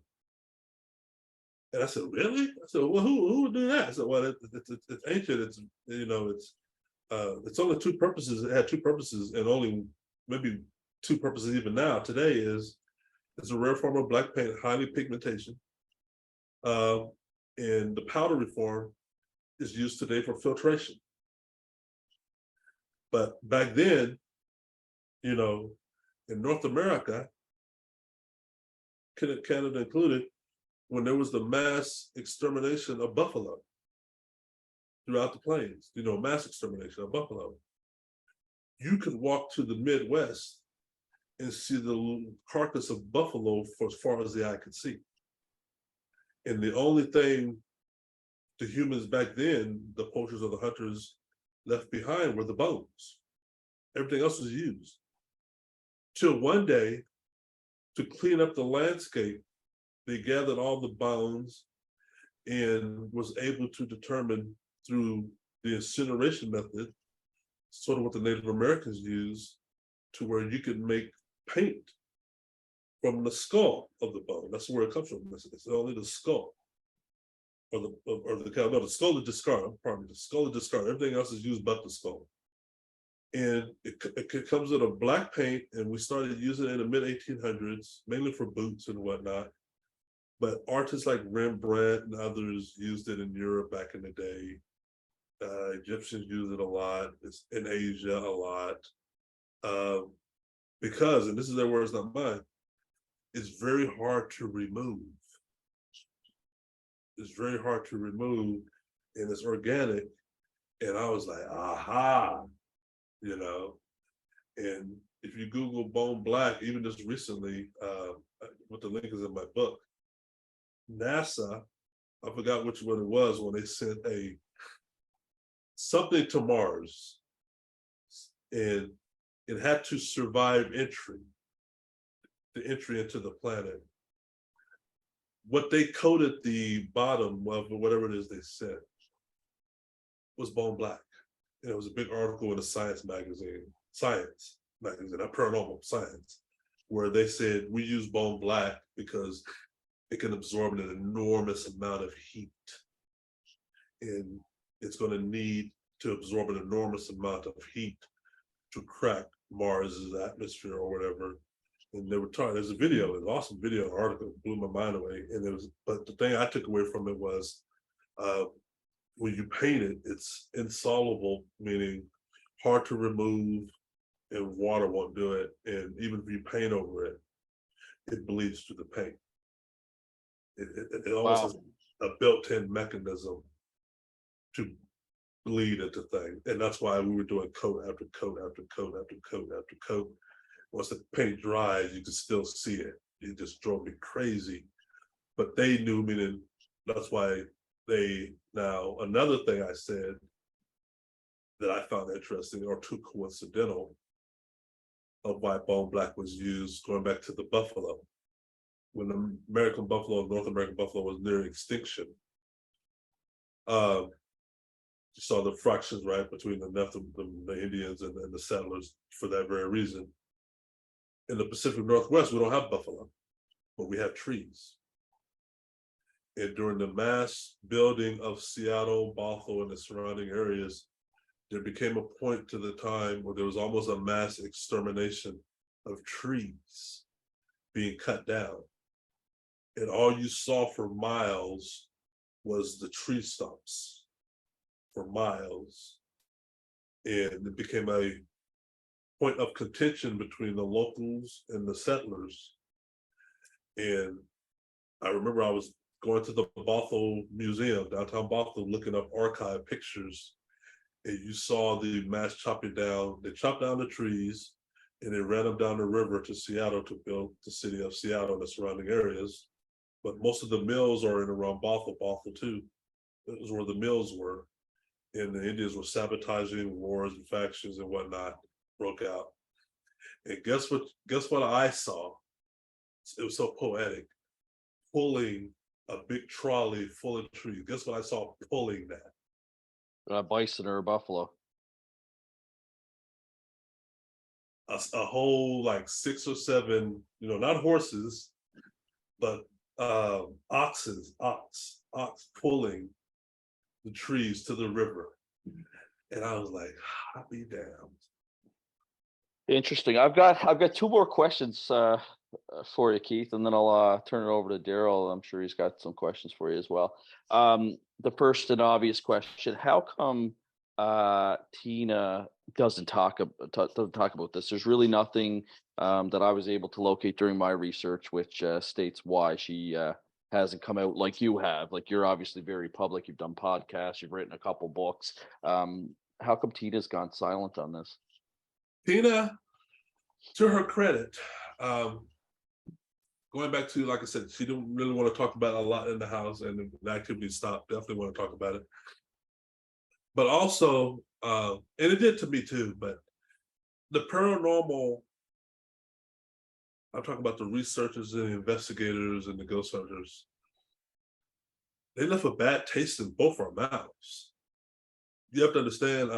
And I said, "Really?" I said, "Well, who would do that?" I said, "Well, it's ancient. It's only two purposes. It had two purposes, and only maybe two purposes even now. Today it's a rare form of black paint, highly pigmentation, and the powdery form is used today for filtration. But back then, in North America, Canada included, when there was the mass extermination of buffalo throughout the plains, mass extermination of buffalo, you could walk to the Midwest and see the carcass of buffalo for as far as the eye could see. And the only thing the humans back then, the poachers or the hunters, left behind were the bones. Everything else was used. Till one day, to clean up the landscape, they gathered all the bones and was able to determine through the incineration method, sort of what the Native Americans used, to where you could make paint from the skull of the bone. That's where it comes from. It's only the skull. The skull is discarded. Pardon me, the skull is discarded. Everything else is used but the skull. And it comes in a black paint, and we started using it in the mid-1800s, mainly for boots and whatnot. But artists like Rembrandt and others used it in Europe back in the day. Egyptians use it a lot. It's in Asia a lot. Because, and this is their words, not mine, it's very hard to remove. It's very hard to remove, and it's organic. And I was like, aha, And if you Google Bone Black, even just recently, what the link is in my book, NASA, I forgot which one it was, when they sent something to Mars, and it had to survive the entry into the planet. What they coated the bottom of, whatever it is they sent, was Bone Black. And it was a big article in a science magazine, not Paranormal Science, where they said, we use Bone Black because it can absorb an enormous amount of heat. And it's going to need to absorb an enormous amount of heat to crack Mars's atmosphere or whatever. And they were talking, there's a video, an awesome video, an article, blew my mind away. But the thing I took away from it was, when you paint it, it's insoluble, meaning hard to remove, and water won't do it. And even if you paint over it, it bleeds through the paint. It almost has a built-in mechanism to bleed into things. And that's why we were doing coat after coat after coat after coat after coat. Once the paint dries, you can still see it. It just drove me crazy. But they knew, meaning that's why now another thing I said that I found interesting or too coincidental of why Bone Black was used, going back to the buffalo. When the American buffalo, North American buffalo, was near extinction, you saw the fractions, right, between the Indians and the settlers for that very reason. In the Pacific Northwest, we don't have buffalo, but we have trees. And during the mass building of Seattle, Bothell, and the surrounding areas, there became a point to the time where there was almost a mass extermination of trees being cut down. And all you saw for miles was the tree stumps for miles. And it became a point of contention between the locals and the settlers. And I remember I was going to the Bothell Museum, downtown Bothell, looking up archive pictures, and you saw the mass chopping down. They chopped down the trees, and they ran them down the river to Seattle to build the city of Seattle and the surrounding areas. But most of the mills are in around Bothell too. It was where the mills were. And the Indians were sabotaging, wars and factions and whatnot broke out. And guess what? Guess what I saw? It was so poetic. Pulling a big trolley full of trees. Guess what I saw pulling that? A bison or a buffalo. A whole like 6 or 7, not horses, but ox pulling the trees to the river. And I was like, I'll be damned. Interesting. I've got 2 more questions for you, Keith, and then I'll turn it over to Darryll. I'm sure he's got some questions for you as well. The first and obvious question: how come Tina doesn't talk about this? There's really nothing that I was able to locate during my research which states why she hasn't come out like you have. Like, you're obviously very public. You've done podcasts. You've written a couple books. How come Tina's gone silent on this? Tina, to her credit, going back to, like I said, she didn't really want to talk about it a lot in the house, and the activity stopped. Definitely want to talk about it. But also, and it did to me too, but the paranormal, I'm talking about the researchers and the investigators and the ghost hunters, they left a bad taste in both our mouths. You have to understand,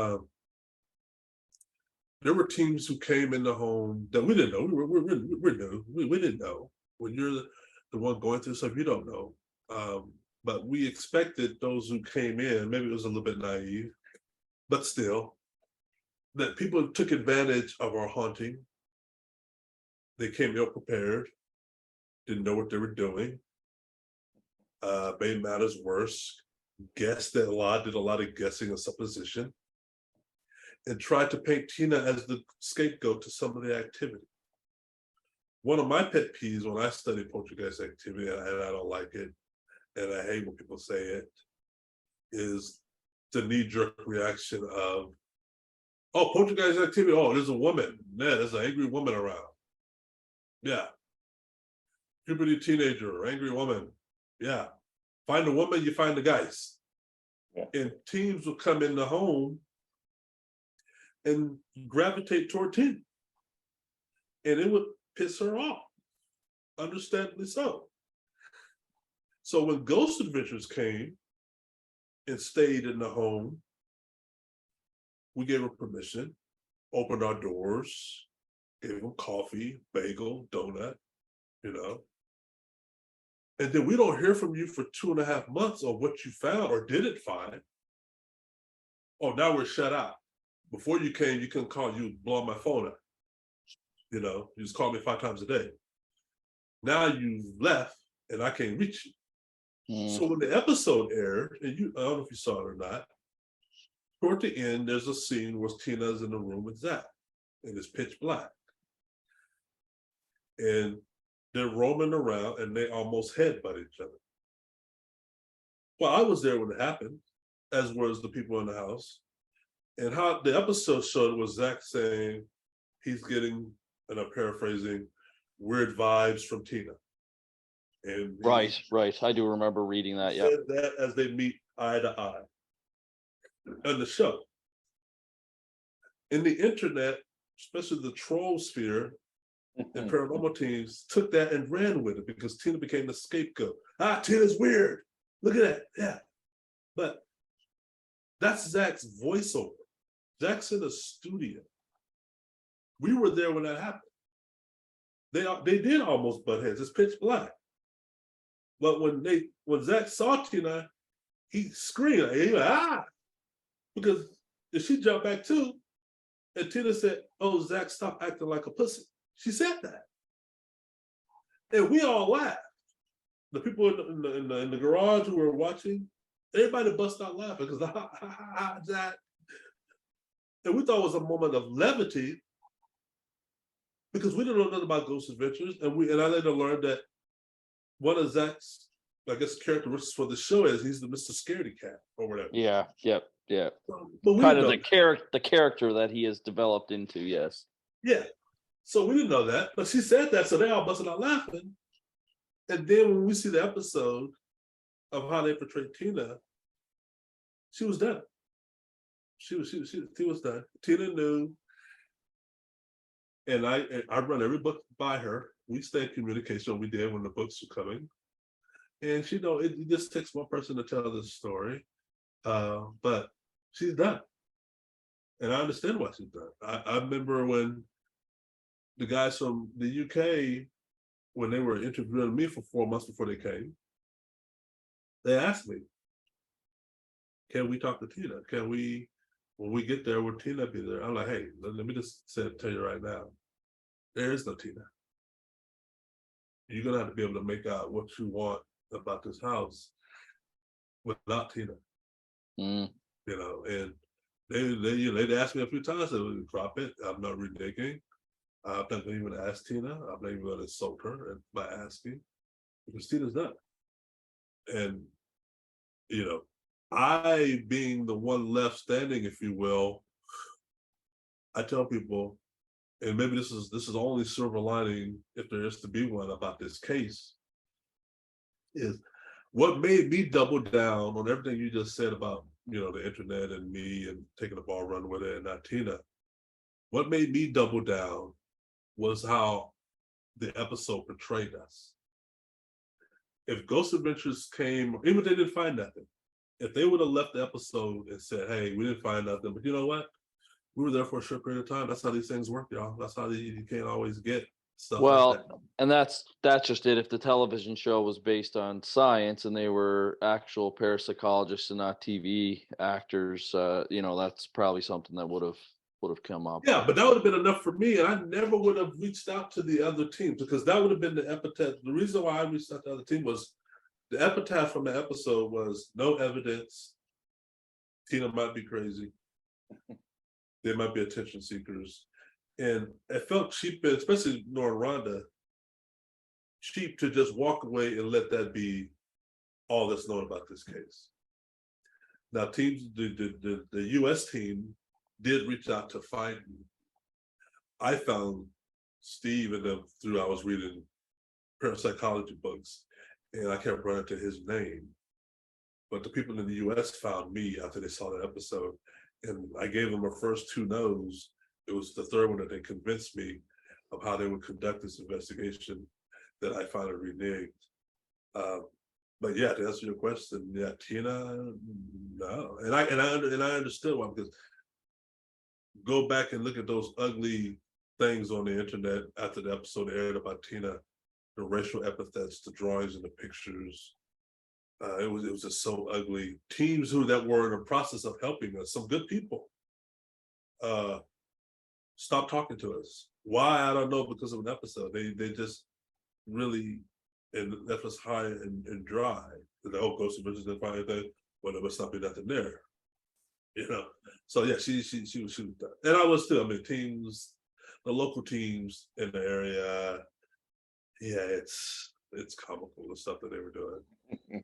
there were teams who came in the home that we didn't know. We're new. We didn't know. When you're the one going through stuff, you don't know. But we expected those who came in, maybe it was a little bit naive, but still, that people took advantage of our haunting. They came ill prepared, didn't know what they were doing, made matters worse, guessed a lot, did a lot of guessing and supposition, and tried to paint Tina as the scapegoat to some of the activity. One of my pet peeves when I study poltergeist activity, and I don't like it, and I hate when people say it, is the knee-jerk reaction of, oh, poltergeist activity, oh, there's a woman. Yeah, there's an angry woman around. Yeah. Puberty teenager, angry woman. Yeah. Find the woman, you find the guys. Yeah. And teams will come in the home and gravitate toward Tina. And it would piss her off, understandably so. So when Ghost Adventures came and stayed in the home, we gave her permission, opened our doors, gave them coffee, bagel, donut, And then we don't hear from you for 2.5 months on what you found or didn't find. Oh, now we're shut out. Before you came, you couldn't call, you blow my phone up. You just call me 5 times a day. Now you've left and I can't reach you. So when the episode aired, and I don't know if you saw it or not, toward the end, there's a scene where Tina's in the room with Zach, and it's pitch black. And they're roaming around and they almost headbutt each other. Well, I was there when it happened, as was the people in the house. And how the episode showed was Zach saying he's getting, and I'm paraphrasing, weird vibes from Tina. And Right. I do remember reading that. Yeah. Said that as they meet eye to eye on the show. In the internet, especially the troll sphere and paranormal teams, took that and ran with it because Tina became the scapegoat. Tina's weird. Look at that. Yeah. But that's Zach's voiceover. Zach's in a studio. We were there when that happened. They did almost butt heads. It's pitch black. But when Zach saw Tina, he screamed, he went, because if she jumped back too, and Tina said, oh, Zach, stop acting like a pussy. She said that. And we all laughed. The people in the garage who were watching, everybody bust out laughing because Zach. And we thought it was a moment of levity because we didn't know nothing about Ghost Adventures. And I later learned that one of Zach's, I guess, characteristics for the show is he's the Mr. Scaredy Cat or whatever. Yeah. But Kind of the character that he has developed into, yes. Yeah. So we didn't know that, but she said that, so they all busted out laughing. And then when we see the episode of how they portrayed Tina, she was done. She was done. Tina knew And I run every book by her. We stay in communication. We did when the books were coming. And it just takes one person to tell this story. But she's done. And I understand why she's done. I remember when the guys from the UK, when they were interviewing me for 4 months before they came, they asked me, can we talk to Tina? When we get there, will Tina be there? I'm like, hey, let me just tell you right now, there is no Tina. You're gonna have to be able to make out what you want about this house without Tina. Mm. And they asked me a few times, they would drop it. I'm not reneging. I'm not going to even ask Tina. I'm not even going to insult her by asking, because Tina's done. And I, being the one left standing, if you will, I tell people, and maybe this is the only silver lining, if there is to be one, about this case, is what made me double down on everything you just said about the internet and me and taking the ball, run with it, and not Tina. What made me double down was how the episode portrayed us. If Ghost Adventures came, even if they didn't find nothing, if they would have left the episode and said, hey, we didn't find nothing, but you know what? We were there for a short period of time. That's how these things work, y'all. That's how you can't always get stuff like that. And that's just it. If the television show was based on science and they were actual parapsychologists and not TV actors, that's probably something that would have come up. Yeah, but that would have been enough for me, and I never would have reached out to the other teams, because that would have been the epitaph. The reason why I reached out to the other team was the epitaph from the episode was no evidence. Tina might be crazy. They might be attention seekers. And it felt cheap, especially knowing Rhonda, cheap to just walk away and let that be all that's known about this case. Now, teams, the US team did reach out to find me. I found Steve and them through, I was reading parapsychology books, and I kept running to his name. But the people in the US found me after they saw the episode, and I gave them my first 2 no's. It was the third one that they convinced me of how they would conduct this investigation that I finally reneged. But yeah, to answer your question, yeah, Tina, no, and I understood why, because go back and look at those ugly things on the internet after the episode aired about Tina, the racial epithets, the drawings and the pictures. It was just so ugly. Teams that were in the process of helping us, some good people, stopped talking to us. Why? I don't know, because of an episode. They just really, and that was high and dry. The old Ghost Adventures didn't find anything. Well, there must not be nothing there. So yeah, she was done. And I was too. I mean, teams, the local teams in the area, yeah, it's comical, the stuff that they were doing.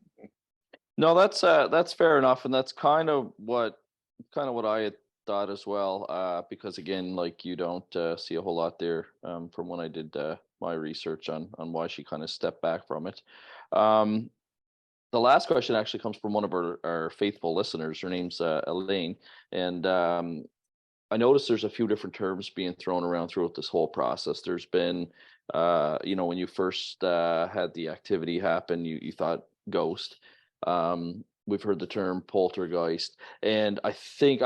No, that's fair enough, and that's kind of what I had thought as well. Because again, like, you don't see a whole lot there from when I did my research on why she kind of stepped back from it. The last question actually comes from one of our faithful listeners. Her name's Elaine, and I noticed there's a few different terms being thrown around throughout this whole process. There's been, when you first had the activity happen, you thought ghost. We've heard the term poltergeist, and I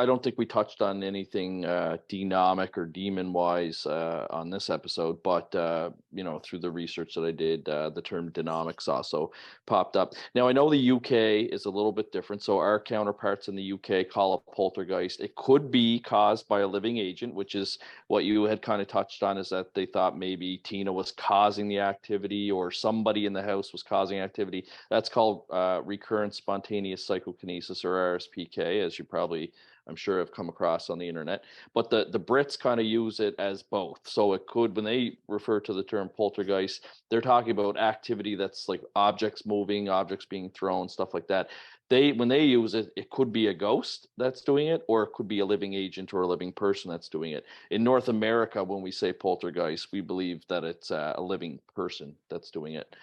don't think we touched on anything demonic or demon wise on this episode, but through the research that I did, the term demonics also popped up. Now, I know the UK is a little bit different, so our counterparts in the UK call it poltergeist. It could be caused by a living agent, which is what you had kind of touched on, is that they thought maybe Tina was causing the activity, or somebody in the house was causing activity. That's called recurrent spontaneous psychokinesis, or RSPK, as you probably, I'm sure, have come across on the internet. But the Brits kind of use it as both. So it could, when they refer to the term poltergeist, they're talking about activity that's like objects moving, objects being thrown, stuff like that. When they use it, it could be a ghost that's doing it, or it could be a living agent or a living person that's doing it. In North America, when we say poltergeist, we believe that it's a living person that's doing it.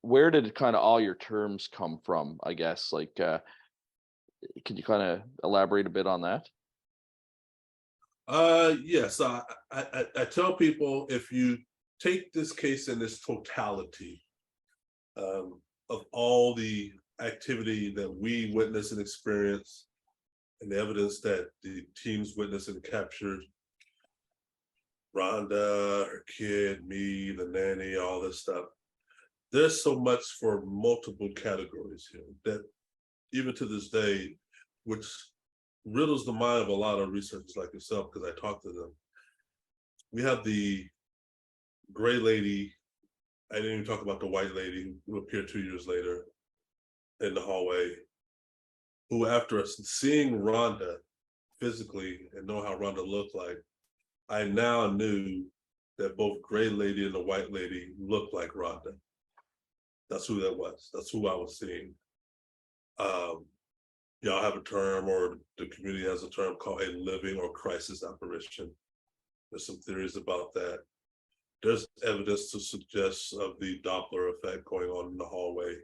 Where did kind of all your terms come from, I guess? Like, can you kind of elaborate a bit on that? Yes, I tell people, if you take this case in its totality, of all the activity that we witnessed and experienced, and the evidence that the teams witnessed and captured, Rhonda, her kid, me, the nanny, all this stuff, there's so much for multiple categories here that even to this day, which riddles the mind of a lot of researchers like yourself, because I talk to them. We have the gray lady. I didn't even talk about the white lady who appeared 2 years later in the hallway, who, after seeing Rhonda physically and know how Rhonda looked like, I now knew that both gray lady and the white lady looked like Rhonda. That's who that was. That's who I was seeing. Y'all have a term, or the community has a term called a living or crisis apparition. There's some theories about that. There's evidence to suggest of the Doppler effect going on in the hallway.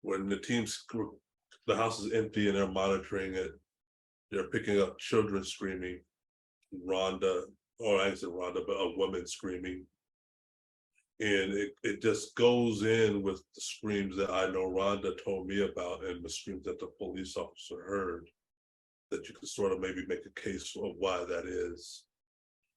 When the house is empty and they're monitoring it, they're picking up children screaming, Rhonda, or I didn't say Rhonda, but a woman screaming. And it just goes in with the screams that I know Rhonda told me about, and the screams that the police officer heard, that you can sort of maybe make a case of why that is.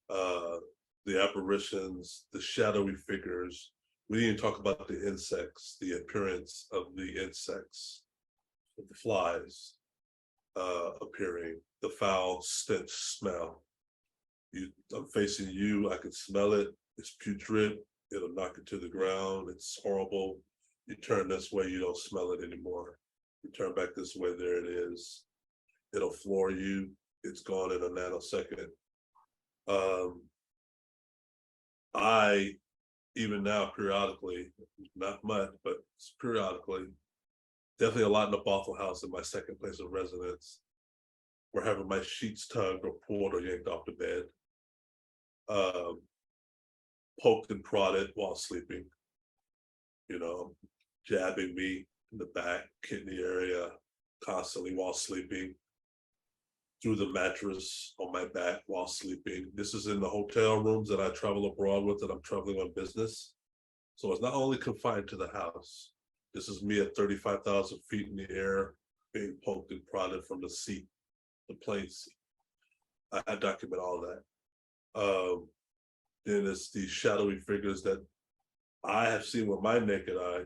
The apparitions, the shadowy figures. We didn't talk about the insects, the appearance of the insects, the flies appearing, the foul stench smell. I'm facing you, I can smell it. It's putrid. It'll knock it to the ground. It's horrible. You turn this way, you don't smell it anymore. You turn back this way, there it is. It'll floor you. It's gone in a nanosecond. I, even now, periodically, not much, but periodically, definitely a lot in the Bothell House, in my second place of residence, we're having my sheets tugged or pulled or yanked off the bed. Poked and prodded while sleeping, jabbing me in the back, kidney area, constantly while sleeping, through the mattress on my back while sleeping. This is in the hotel rooms that I travel abroad with, that I'm traveling on business. So it's not only confined to the house. This is me at 35,000 feet in the air, being poked and prodded from the seat, the plane seat. I document all that. Then it's these shadowy figures that I have seen with my naked eye,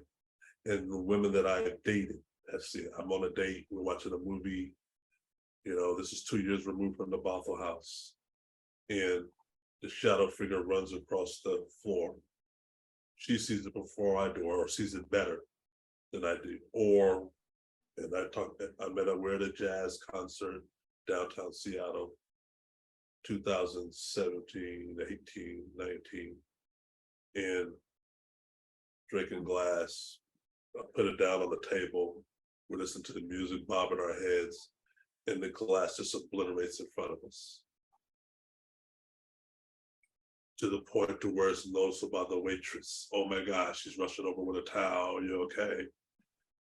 and the women that I have dated have seen. I'm on a date, we're watching a movie. This is 2 years removed from the Bothell House, and the shadow figure runs across the floor. She sees it before I do, or sees it better than I do. I met her at a jazz concert downtown Seattle, 2017, 18, 19, and drinking glass. I put it down on the table. We listen to the music, bobbing our heads, and the glass just obliterates in front of us, to the point to where it's noticeable by the waitress. Oh my gosh, she's rushing over with a towel. Are you okay?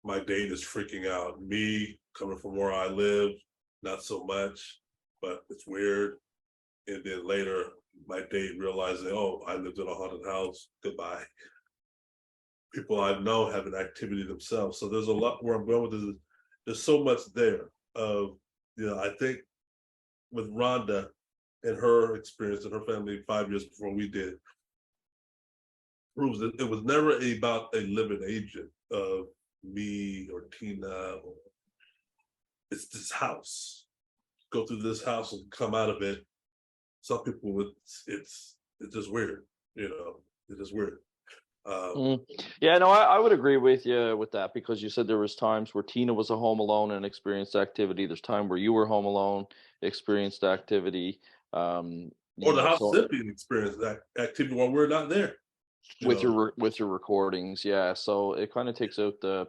My date is freaking out. Me, coming from where I live, not so much, but it's weird. And then later, my date realizing, oh, I lived in a haunted house. Goodbye. People I know have an activity themselves. So there's a lot where I'm going with this. There's so much there of, I think with Rhonda and her experience and her family 5 years before we did, proves that it was never about a living agent of me or Tina. It's this house. Go through this house and come out of it. Some people, it's just weird, it's just weird. Yeah, no, I would agree with you with that, because you said there was times where Tina was at home alone and experienced activity. There's time where you were home alone, experienced activity. Or the house is empty and experienced that activity while we're not there. With your recordings, yeah. So it kind of takes out the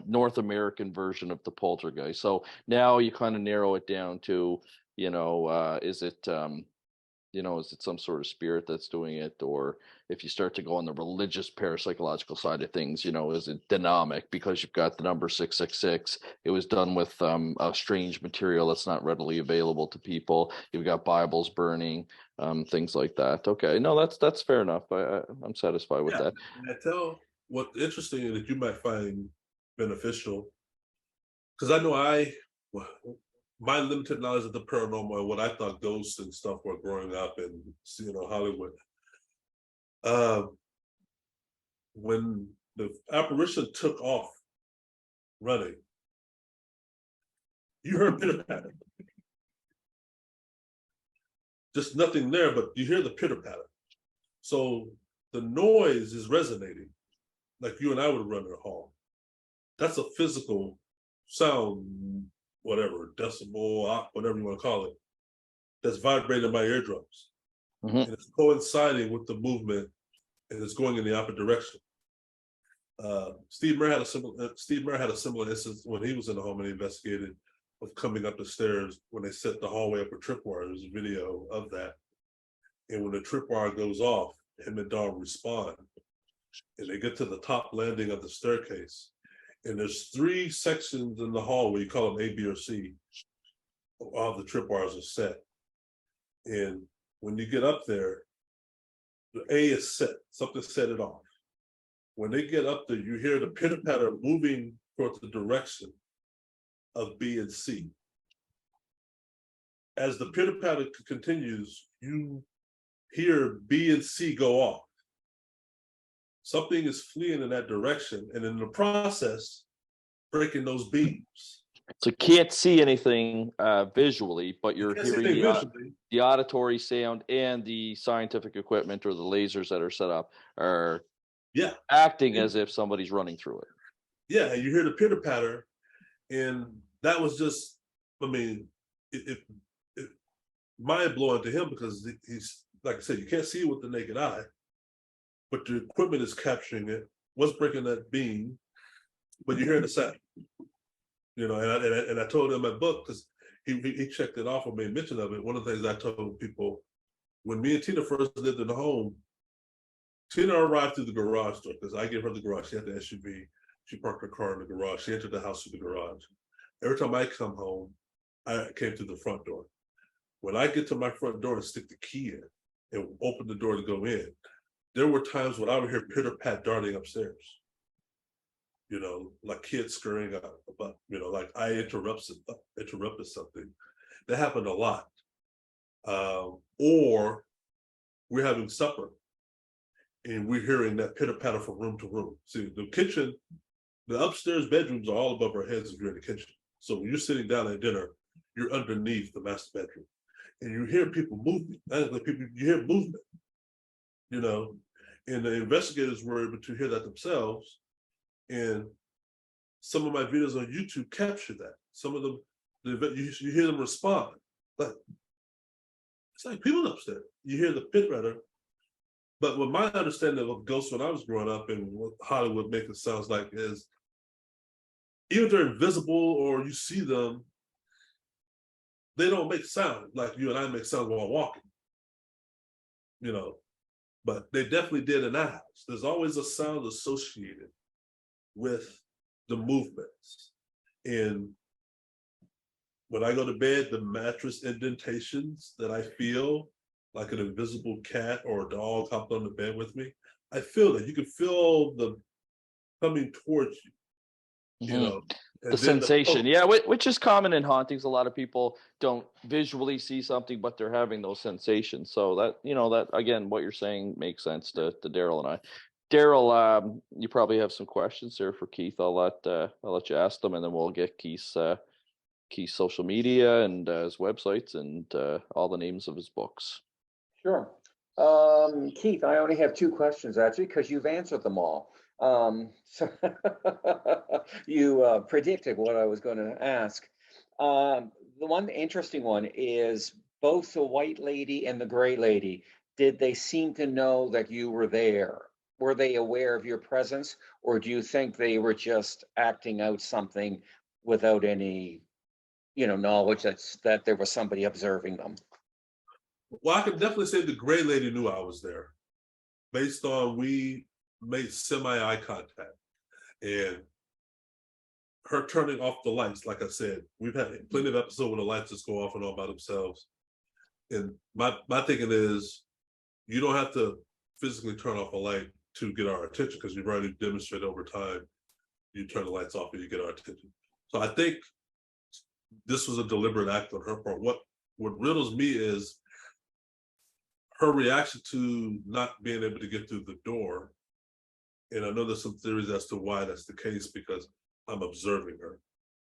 North American version of the poltergeist. So now you kind of narrow it down to, is it Is it some sort of spirit that's doing it? Or if you start to go on the religious parapsychological side of things, is it dynamic because you've got the number 666? It was done with a strange material that's not readily available to people. You've got Bibles burning, things like that. Okay, no, that's fair enough. I'm satisfied with that. And I tell what's interesting that you might find beneficial, because I know my limited knowledge of the paranormal and what I thought ghosts and stuff were growing up in Hollywood. When the apparition took off running, you heard pitter patter. Just nothing there, but you hear the pitter patter. So the noise is resonating, like you and I would run in a hall. That's a physical sound, whatever, decibel, whatever you want to call it, that's vibrating in my eardrums. Mm-hmm. And it's coinciding with the movement, and it's going in the opposite direction. Steve Murray had a similar instance when he was in the home and he investigated of coming up the stairs when they set the hallway up with tripwire. There's a video of that. And when the tripwire goes off, him and Dawn respond. And they get to the top landing of the staircase. And there's 3 sections in the hallway, you call them A, B, or C. All the tripwires are set. And when you get up there, the A is set, something set it off. When they get up there, you hear the pitter patter moving towards the direction of B and C. As the pitter patter continues, you hear B and C go off. Something is fleeing in that direction, and in the process, breaking those beams. So you can't see anything visually, but you're hearing the auditory sound and the scientific equipment or the lasers that are set up are acting as if somebody's running through it. Yeah, and you hear the pitter patter, and that was just, it mind blowing to him because he's, like I said, you can't see it with the naked eye, but the equipment is capturing it. What's breaking that beam? But you hear the sound. And I told him in my book, because he checked it off or made mention of it. One of the things I told people, when me and Tina first lived in the home, Tina arrived through the garage door because I gave her the garage. She had the SUV. She parked her car in the garage. She entered the house through the garage. Every time I come home, I came through the front door. When I get to my front door and stick the key in and open the door to go in, there were times when I would hear pitter-pat darting upstairs. Like kids scurrying up, but like I interrupted something. That happened a lot. Or we're having supper and we're hearing that pitter patter from room to room. See, the kitchen, the upstairs bedrooms are all above our heads if you're in the kitchen. So when you're sitting down at dinner, you're underneath the master bedroom, and you hear people moving. You hear movement. And the investigators were able to hear that themselves. And some of my videos on YouTube capture that. Some of them, you hear them respond. Like, it's like people upstairs. You hear the pit patter. But what my understanding of ghosts when I was growing up and what Hollywood makes it sounds like is, even if they're invisible or you see them, they don't make sound like you and I make sound while walking. But they definitely did in that house. There's always a sound associated with the movements. And when I go to bed, the mattress indentations that I feel, like an invisible cat or a dog hopped on the bed with me, I feel that. You can feel the coming towards you, The sensation, which is common in hauntings. A lot of people don't visually see something, but they're having those sensations. So that, that again, what you're saying makes sense to Darryll and I. Darryll, you probably have some questions there for Keith. I'll let you ask them, and then we'll get Keith's social media and his websites and all the names of his books. Sure. Keith, I only have 2 questions actually, because you've answered them all. So you predicted what I was going to ask. The one interesting one is both the white lady and the gray lady. Did they seem to know that you were there? Were they aware of your presence, or do you think they were just acting out something without any, knowledge that there was somebody observing them? Well, I can definitely say the gray lady knew I was there, based on we made semi-eye contact, and her turning off the lights. Like I said, we've had plenty of episodes where the lights just go off and on by themselves. And my thinking is, you don't have to physically turn off a light to get our attention, because you've already demonstrated over time you turn the lights off and you get our attention. So I think this was a deliberate act on her part. What riddles me is her reaction to not being able to get through the door. And I know there's some theories as to why that's the case, because I'm observing her.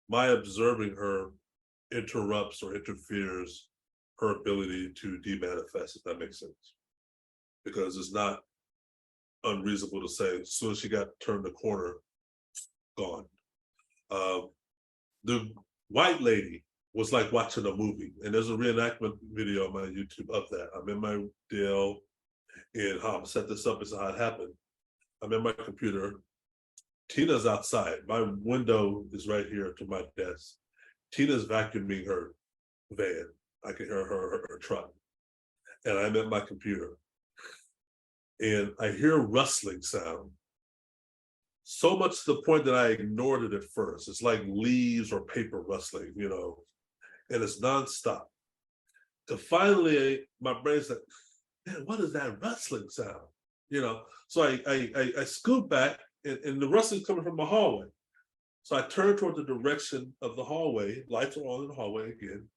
My observing her interrupts or interferes her ability to demanifest, if that makes sense. Because it's not unreasonable to say, as soon as she got turned the corner, gone. The white lady was like watching a movie, and there's a reenactment video on my YouTube of that. I'm in my deal, and how I'm set this up is how it happened. I'm in my computer. Tina's outside. My window is right here to my desk. Tina's vacuuming her van. I can hear her truck. And I'm at my computer. And I hear a rustling sound. So much to the point that I ignored it at first. It's like leaves or paper rustling, you know, and it's nonstop. To finally, my brain's like, man, what is that rustling sound? You know, so I scoot back, and the rustling's coming from the hallway. So I turn toward the direction of the hallway. Lights are on in the hallway again.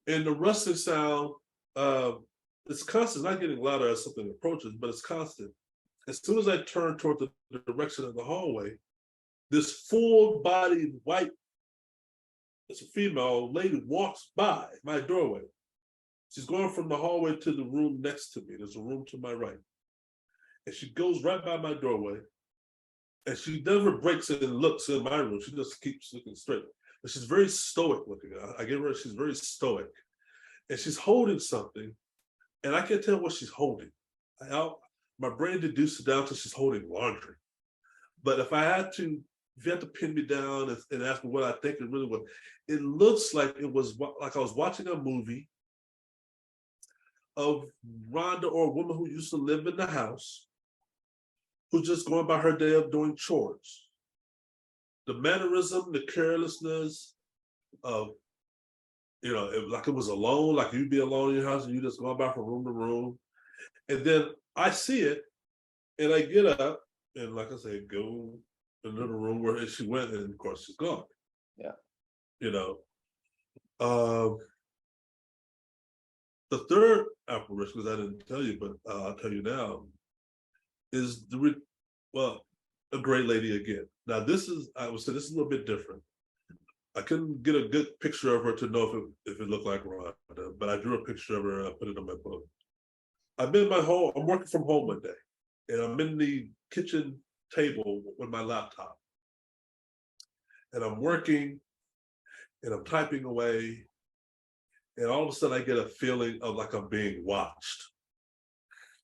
And the rustling sound, it's constant, not getting louder as something approaches, but it's constant. As soon as I turn toward the direction of the hallway, this full-bodied white, it's a female lady, walks by my doorway. She's going from the hallway to the room next to me. There's a room to my right. And she goes right by my doorway, and she never breaks it and looks in my room. She just keeps looking straight. But she's very stoic looking. I get her, she's very stoic. And she's holding something, and I can't tell what she's holding. My brain deduced it down to she's holding laundry. But if you had to pin me down and ask me what I think it really was, it looks like it was like I was watching a movie of Rhonda, or a woman who used to live in the house, who's just going by her day of doing chores. The mannerism, the carelessness of, you know, like it was alone, like you'd be alone in your house and you just going by from room to room. And then I see it, and I get up, and like I say, go into the room where she went, and of course she's gone. Yeah. You know. The third apparition, because I didn't tell you, but I'll tell you now, is a great lady again. Now I would say this is a little bit different. I couldn't get a good picture of her to know if it looked like Rhonda, but I drew a picture of her and I put it on my book. I'm working from home one day, and I'm in the kitchen table with my laptop. And I'm working, and I'm typing away, and all of a sudden I get a feeling of like I'm being watched.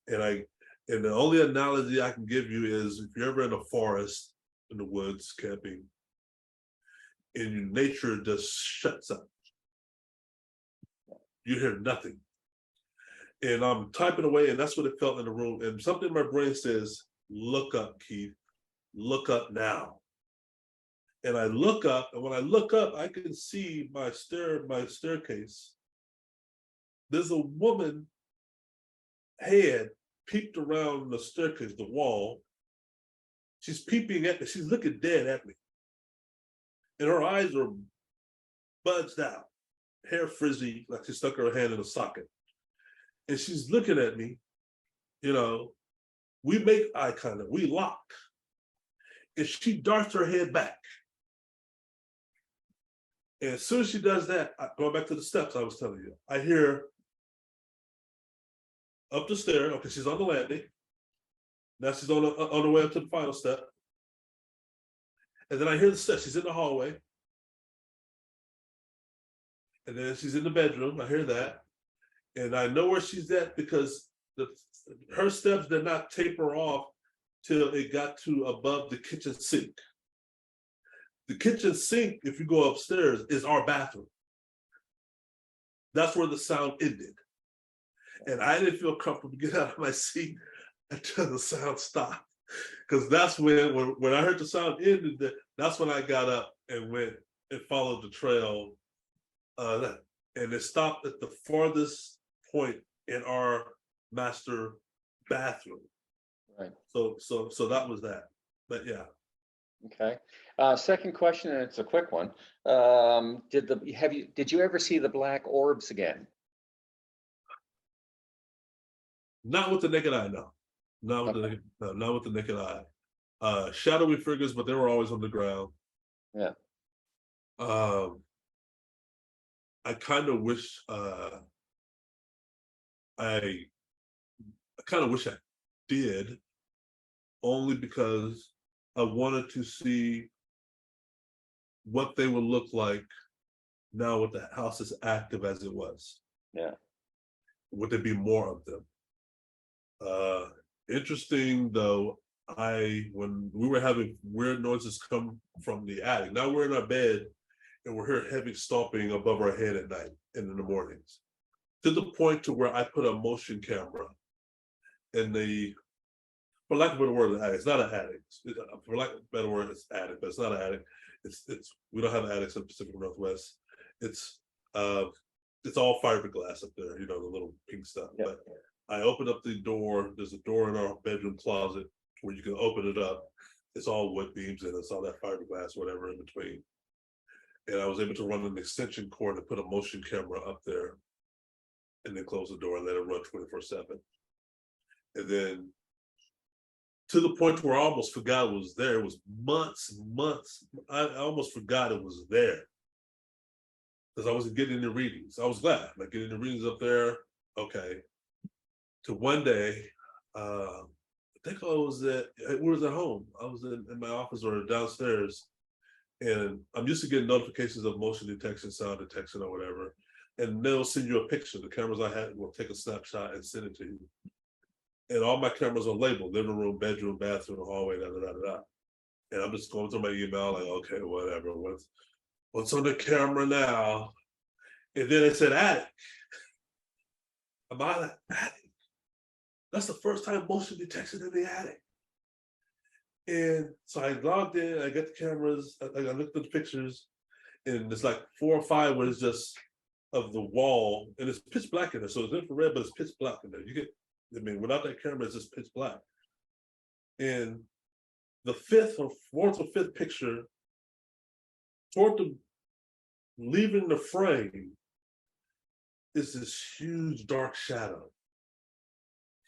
And the only analogy I can give you is, if you're ever in a forest, in the woods, camping, and your nature just shuts up. You hear nothing. And I'm typing away, and that's what it felt in the room. And something in my brain says, look up, Keith, look up now. And I look up, and when I look up, I can see my staircase. There's a woman head peeped around the staircase, the wall. She's peeping at me, she's looking dead at me. And her eyes are buzzed out, hair frizzy, like she stuck her hand in a socket. And she's looking at me, you know, we make eye contact, we lock. And she darts her head back. And as soon as she does that, going back to the steps I was telling you, I hear up the stair, okay, she's on the landing. Now she's on the way up to the final step. And then I hear the steps, she's in the hallway. And then she's in the bedroom, I hear that. And I know where she's at because her steps did not taper off till it got to above the kitchen sink. The kitchen sink, if you go upstairs, is our bathroom. That's where the sound ended. And I didn't feel comfortable to get out of my seat until the sound stopped. Because that's when I heard the sound ended, that's when I got up and went and followed the trail. And it stopped at the farthest point in our master bathroom. Right. So that was that. But yeah. Okay. Second question, and it's a quick one. Did you ever see the black orbs again? Not with the naked eye, no. Not with the naked eye. Shadowy figures, but they were always on the ground. Yeah. I kind of wish I kind of wish I did, only because I wanted to see what they would look like now with the house as active as it was. Yeah. Would there be more of them? Interesting though, when we were having weird noises come from the attic, now we're in our bed and we're hearing heavy stomping above our head at night and in the mornings, to the point to where I put a motion camera in the, for lack of a better word, it's not an attic. For lack of a better word, it's attic, but it's not an attic. It's we don't have attics in the Pacific Northwest. It's all fiberglass up there, the little pink stuff. Yeah. But I opened up the door. There's a door in our bedroom closet where you can open it up. It's all wood beams and it's all that fiberglass, whatever in between. And I was able to run an extension cord and put a motion camera up there, and then close the door and let it run 24/7. And then to the point where I almost forgot it was there. It was months. I almost forgot it was there because I wasn't getting the readings. I was glad, like getting the readings up there. Okay. To one day, I think we was at home. I was in my office or downstairs, and I'm used to getting notifications of motion detection, sound detection, or whatever. And they'll send you a picture. The cameras I had will take a snapshot and send it to you. And all my cameras are labeled: living room, bedroom, bathroom, hallway, da da da da. And I'm just going through my email, like, okay, whatever. What's on the camera now? And then it said attic. I'm out of attic. That's the first time motion detection in the attic. And so I logged in, I got the cameras, I looked at the pictures, and it's like 4 or 5 where it's just of the wall, and it's pitch black in there. So it's infrared, but it's pitch black in there. Without that camera, it's just pitch black. And the 4th or 5th picture, toward the leaving the frame, is this huge dark shadow.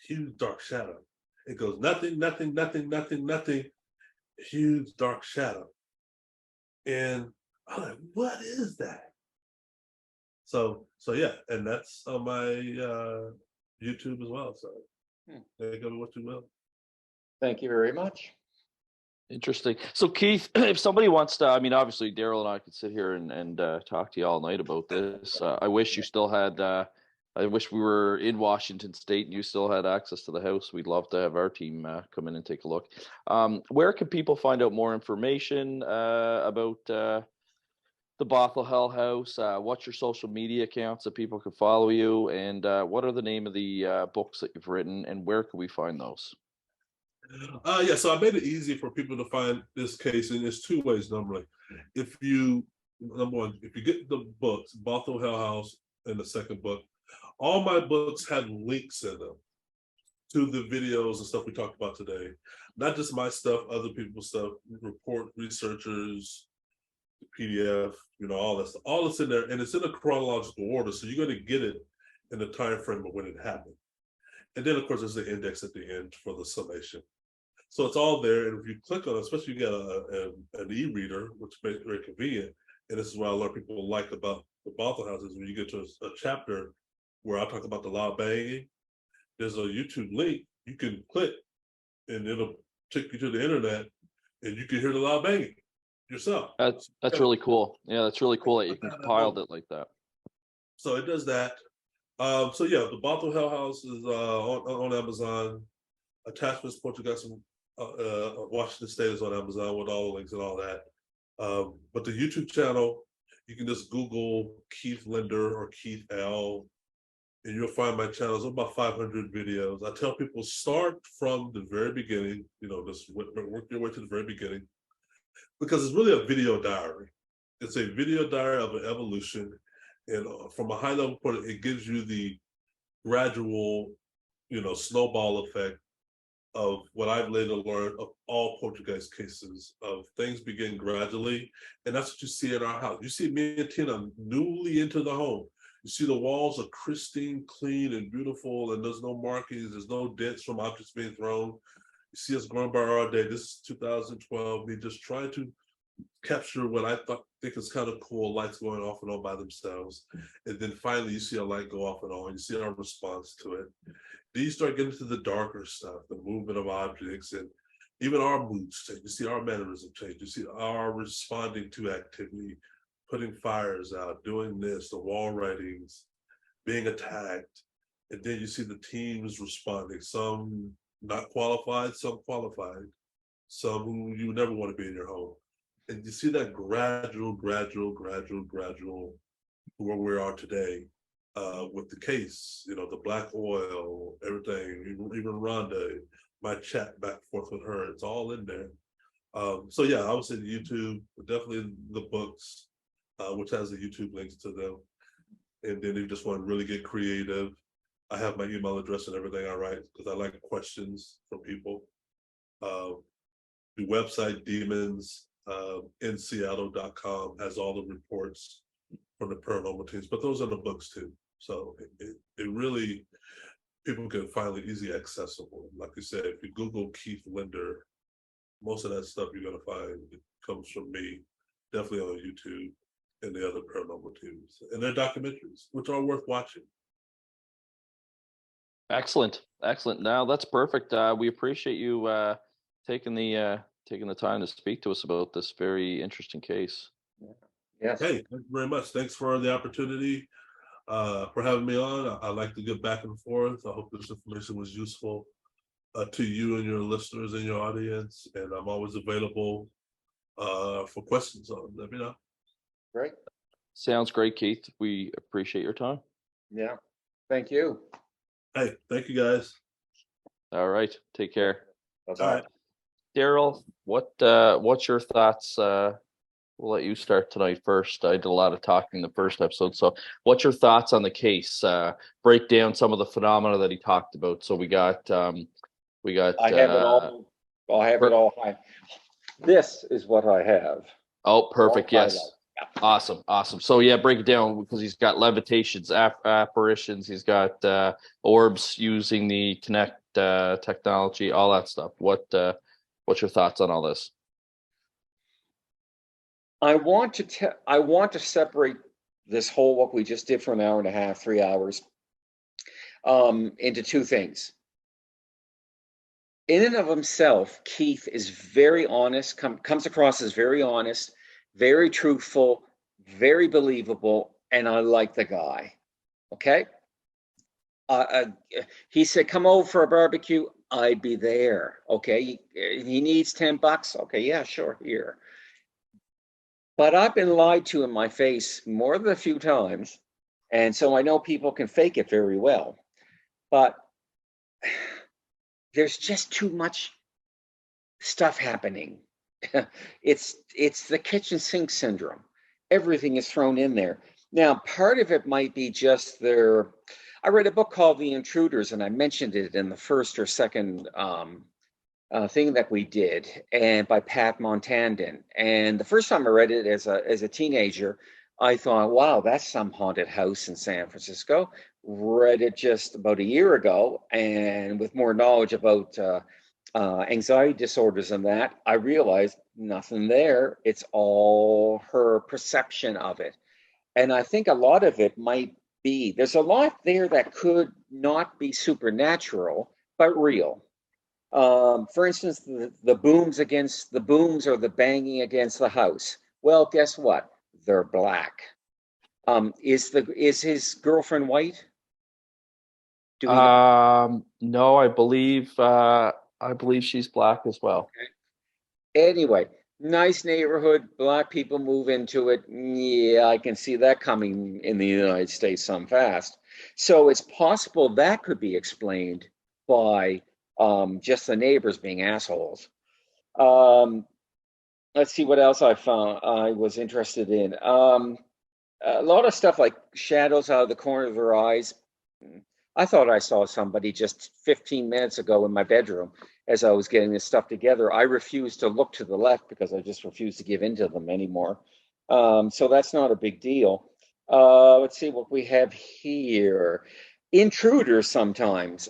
Huge dark shadow. It goes nothing, huge dark shadow. And I'm like, what is that? So yeah, and that's on my YouTube as well. So there you go, what you will. Thank you very much. Interesting. So Keith, if somebody wants to, obviously Darryll and I could sit here and talk to you all night about this. I wish you still had, I wish we were in Washington State and you still had access to the house. We'd love to have our team come in and take a look. Where can people find out more information about the Bothell Hell House? What's your social media accounts that people can follow you? And what are the name of the books that you've written, and where can we find those? Yeah, so I made it easy for people to find this case, and it's 2 ways normally. Number one, if you get the books, Bothell Hell House and the second book, all my books had links in them to the videos and stuff we talked about today. Not just my stuff, other people's stuff, researchers, PDF, all that stuff. All that's in there, and it's in a chronological order, so you're going to get it in the time frame of when it happened. And then, of course, there's the index at the end for the summation. So it's all there, and if you click on it, especially if you get an e-reader, which is very convenient, and this is what a lot of people like about the Bothell House, is when you get to a chapter where I talk about the loud banging, there's a YouTube link you can click, and it'll take you to the internet, and you can hear the loud banging yourself. That's really cool. Yeah, that's really cool that you can compile it like that. So it does that. So yeah, the Bothell Hell House is on Amazon. Attachments Portuguese, Washington State is on Amazon with all the links and all that. But the YouTube channel, you can just Google Keith Linder or Keith L, and you'll find my channels about 500 videos. I tell people start from the very beginning, just work your way to the very beginning, because it's really a video diary. It's a video diary of an evolution. And from a high level point, it gives you the gradual, snowball effect of what I've later learned of all poltergeist cases, of things begin gradually. And that's what you see in our house. You see me and Tina newly into the home. You see the walls are pristine, clean, and beautiful, and there's no markings, there's no dents from objects being thrown. You see us going by our day. This is 2012, me just trying to capture what I think is kind of cool, lights going off and on by themselves. And then finally you see a light go off and on, you see our response to it. Then you start getting to the darker stuff, the movement of objects, and even our moods change. You see our mannerism change. You see our responding to activity, putting fires out, doing this, the wall writings, being attacked. And then you see the teams responding, some not qualified, some qualified, some who you never want to be in your home. And you see that gradual where we are today with the case, the black oil, everything, even Rhonda, my chat back and forth with her, it's all in there. So yeah, I would say the YouTube, definitely the books, which has the YouTube links to them. And then if you just want to really get creative, I have my email address and everything I write, because I like questions from people. The website, demonsinseattle.com, has all the reports from the paranormal teams, but those are the books too. So it really, people can find it easily accessible. Like you said, if you Google Keith Linder, most of that stuff you're going to find, it comes from me, definitely on YouTube and the other paranormal teams. And their documentaries, which are worth watching. Excellent. Now that's perfect. We appreciate you taking the time to speak to us about this very interesting case. Yes. Hey, thank you very much. Thanks for the opportunity, for having me on. I like to get back and forth. I hope this information was useful to you and your listeners and your audience. And I'm always available for questions. So let me know. Great. Sounds great, Keith. We appreciate your time. Yeah. Thank you. Hey, thank you guys. All right. Take care. Bye-bye. All right. Darryll, what's your thoughts? We'll let you start tonight first. I did a lot of talking in the first episode. So what's your thoughts on the case? Break down some of the phenomena that he talked about. So we got I have it all. I have it all. This is what I have. Oh, perfect. All Yes. highlight. Awesome. So yeah, break it down, because he's got levitations, apparitions. He's got orbs using the Connect technology, all that stuff. What's your thoughts on all this? I want to separate this whole, what we just did for an hour and a half, 3 hours, into two things. In and of himself, Keith is very honest, comes across as very honest, very truthful, very believable, and I like the guy. Okay. He said, come over for a barbecue. I'd be there. Okay. He needs $10. Okay. Yeah, sure. Here. But I've been lied to in my face more than a few times. And so I know people can fake it very well. But there's just too much stuff happening. It's the kitchen sink syndrome. Everything is thrown in there. Now, part of it might be just I read a book called The Intruders, and I mentioned it in the first or second thing that we did, and by Pat Montandon. And the first time I read it as a teenager, I thought, wow, that's some haunted house in San Francisco. Read it just about a year ago, and with more knowledge about anxiety disorders and that, I realized nothing there. It's all her perception of it. And I think a lot of it might be, there's a lot there that could not be supernatural, but real. For instance, the booms or the banging against the house. Well, guess what? They're black. Is his girlfriend white? No, I believe she's black as well. Okay. Anyway, nice neighborhood, black people move into it. Yeah, I can see that coming in the United States some fast. So it's possible that could be explained by just the neighbors being assholes. Let's see what else I found. I was interested in a lot of stuff like shadows out of the corner of their eyes. I thought I saw somebody just 15 minutes ago in my bedroom as I was getting this stuff together. I refused to look to the left because I just refused to give in to them anymore. So that's not a big deal. Let's see what we have here. Intruders sometimes.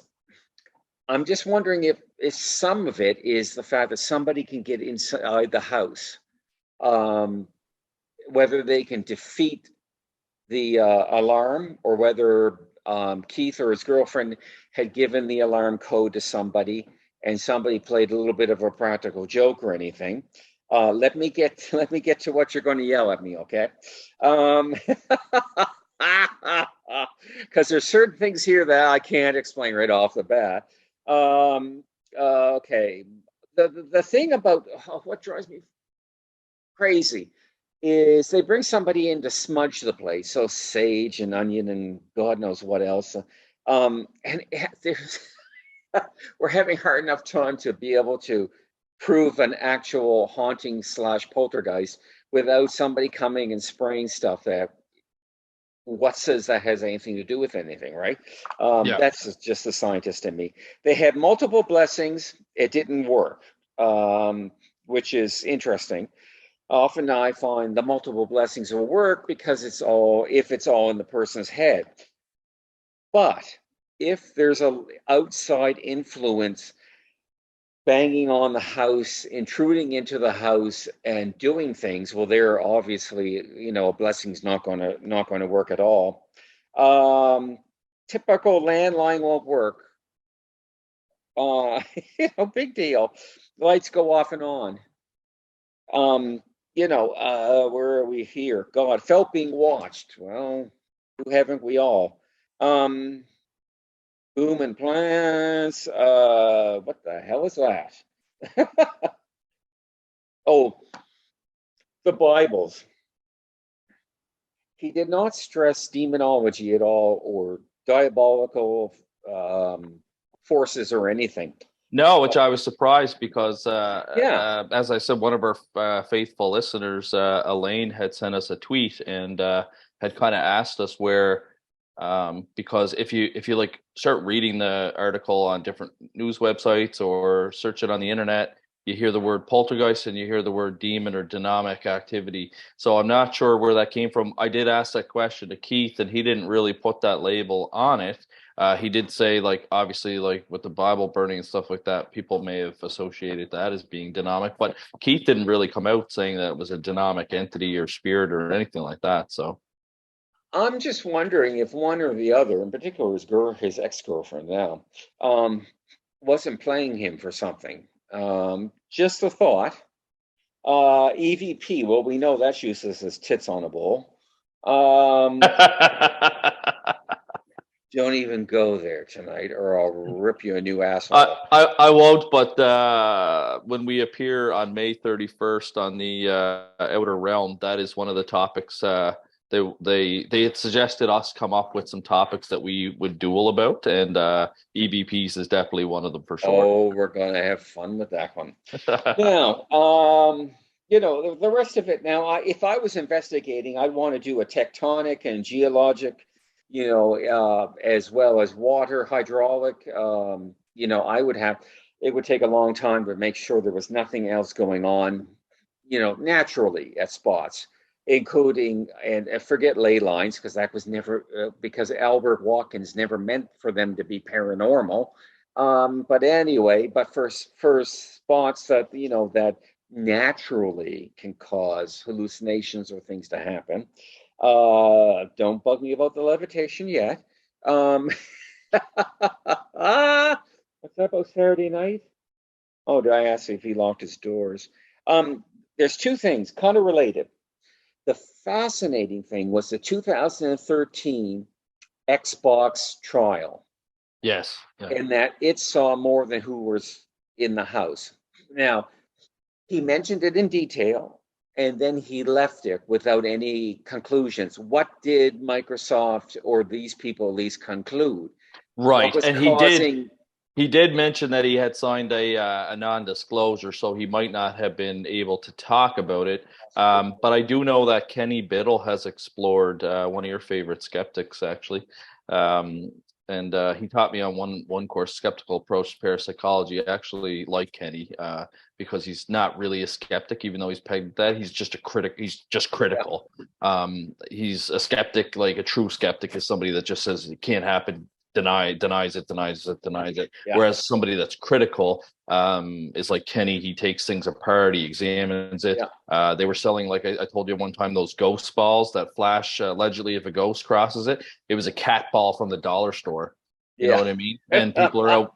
I'm just wondering if some of it is the fact that somebody can get inside the house, whether they can defeat the alarm or whether Keith or his girlfriend had given the alarm code to somebody and somebody played a little bit of a practical joke or anything. Let me get to what you're going to yell at me, okay? Because there's certain things here that I can't explain right off the bat. Okay. The thing about what drives me crazy is they bring somebody in to smudge the place, so sage and onion and God knows what else. And there's we're having hard enough time to be able to prove an actual haunting / poltergeist without somebody coming and spraying stuff that what says that has anything to do with anything, right? That's just the scientist in me. They had multiple blessings. It didn't work, which is interesting. Often I find the multiple blessings will work because it's all in the person's head. But if there's an outside influence banging on the house, intruding into the house and doing things, well, they're obviously, a blessing's not going to work at all. Typical landline won't work. Big deal. Lights go off and on. Where are we here? God, felt being watched. Well, who haven't we all? Boom and plants. What the hell is that? Oh, the Bibles. He did not stress demonology at all or diabolical forces or anything. No, which I was surprised because, as I said, one of our faithful listeners, Elaine, had sent us a tweet and had kind of asked us where, because if you like start reading the article on different news websites or search it on the internet, you hear the word poltergeist and you hear the word demon or demonic activity. So I'm not sure where that came from. I did ask that question to Keith, and he didn't really put that label on it. He did say, obviously, with the Bible burning and stuff like that, people may have associated that as being demonic, but Keith didn't really come out saying that it was a demonic entity or spirit or anything like that. So I'm just wondering if one or the other, in particular his ex-girlfriend now, wasn't playing him for something. Just a thought. EVP, well, we know that's useless as tits on a bowl. Don't even go there tonight or I'll rip you a new asshole. I won't, but when we appear on May 31st on the Outer Realm, that is one of the topics. They had suggested us come up with some topics that we would duel about, and EVPs is definitely one of them for sure. Oh, we're going to have fun with that one. Now, the rest of it now, if I was investigating, I'd want to do a tectonic and geologic, as well as water, hydraulic. It would take a long time to make sure there was nothing else going on, naturally at spots, including, and forget ley lines, because that was never, because Albert Watkins never meant for them to be paranormal. But anyway, but for spots that, that naturally can cause hallucinations or things to happen. Don't bug me about the levitation yet. What's that about Saturday night? Oh, did I ask if he locked his doors? There's two things kind of related. The fascinating thing was the 2013 Xbox trial. Yes. Yeah. And that it saw more than who was in the house. Now, he mentioned it in detail, and then he left it without any conclusions. What did Microsoft or these people at least conclude? What Right, was and causing? he did mention that he had signed a non-disclosure, so he might not have been able to talk about it. But I do know that Kenny Biddle has explored one of your favorite skeptics, actually. Um, and he taught me on one course, Skeptical Approach to Parapsychology. I actually like Kenny because he's not really a skeptic, even though he's pegged that. He's just a critic. He's just critical. He's a skeptic, like a true skeptic is somebody that just says it can't happen, denies it. Yeah. Whereas somebody that's critical is like Kenny. He takes things apart, he examines it. They were selling, like I told you one time, those ghost balls that flash allegedly if a ghost crosses it. It was a cat ball from the dollar store. You know what I mean? And people are out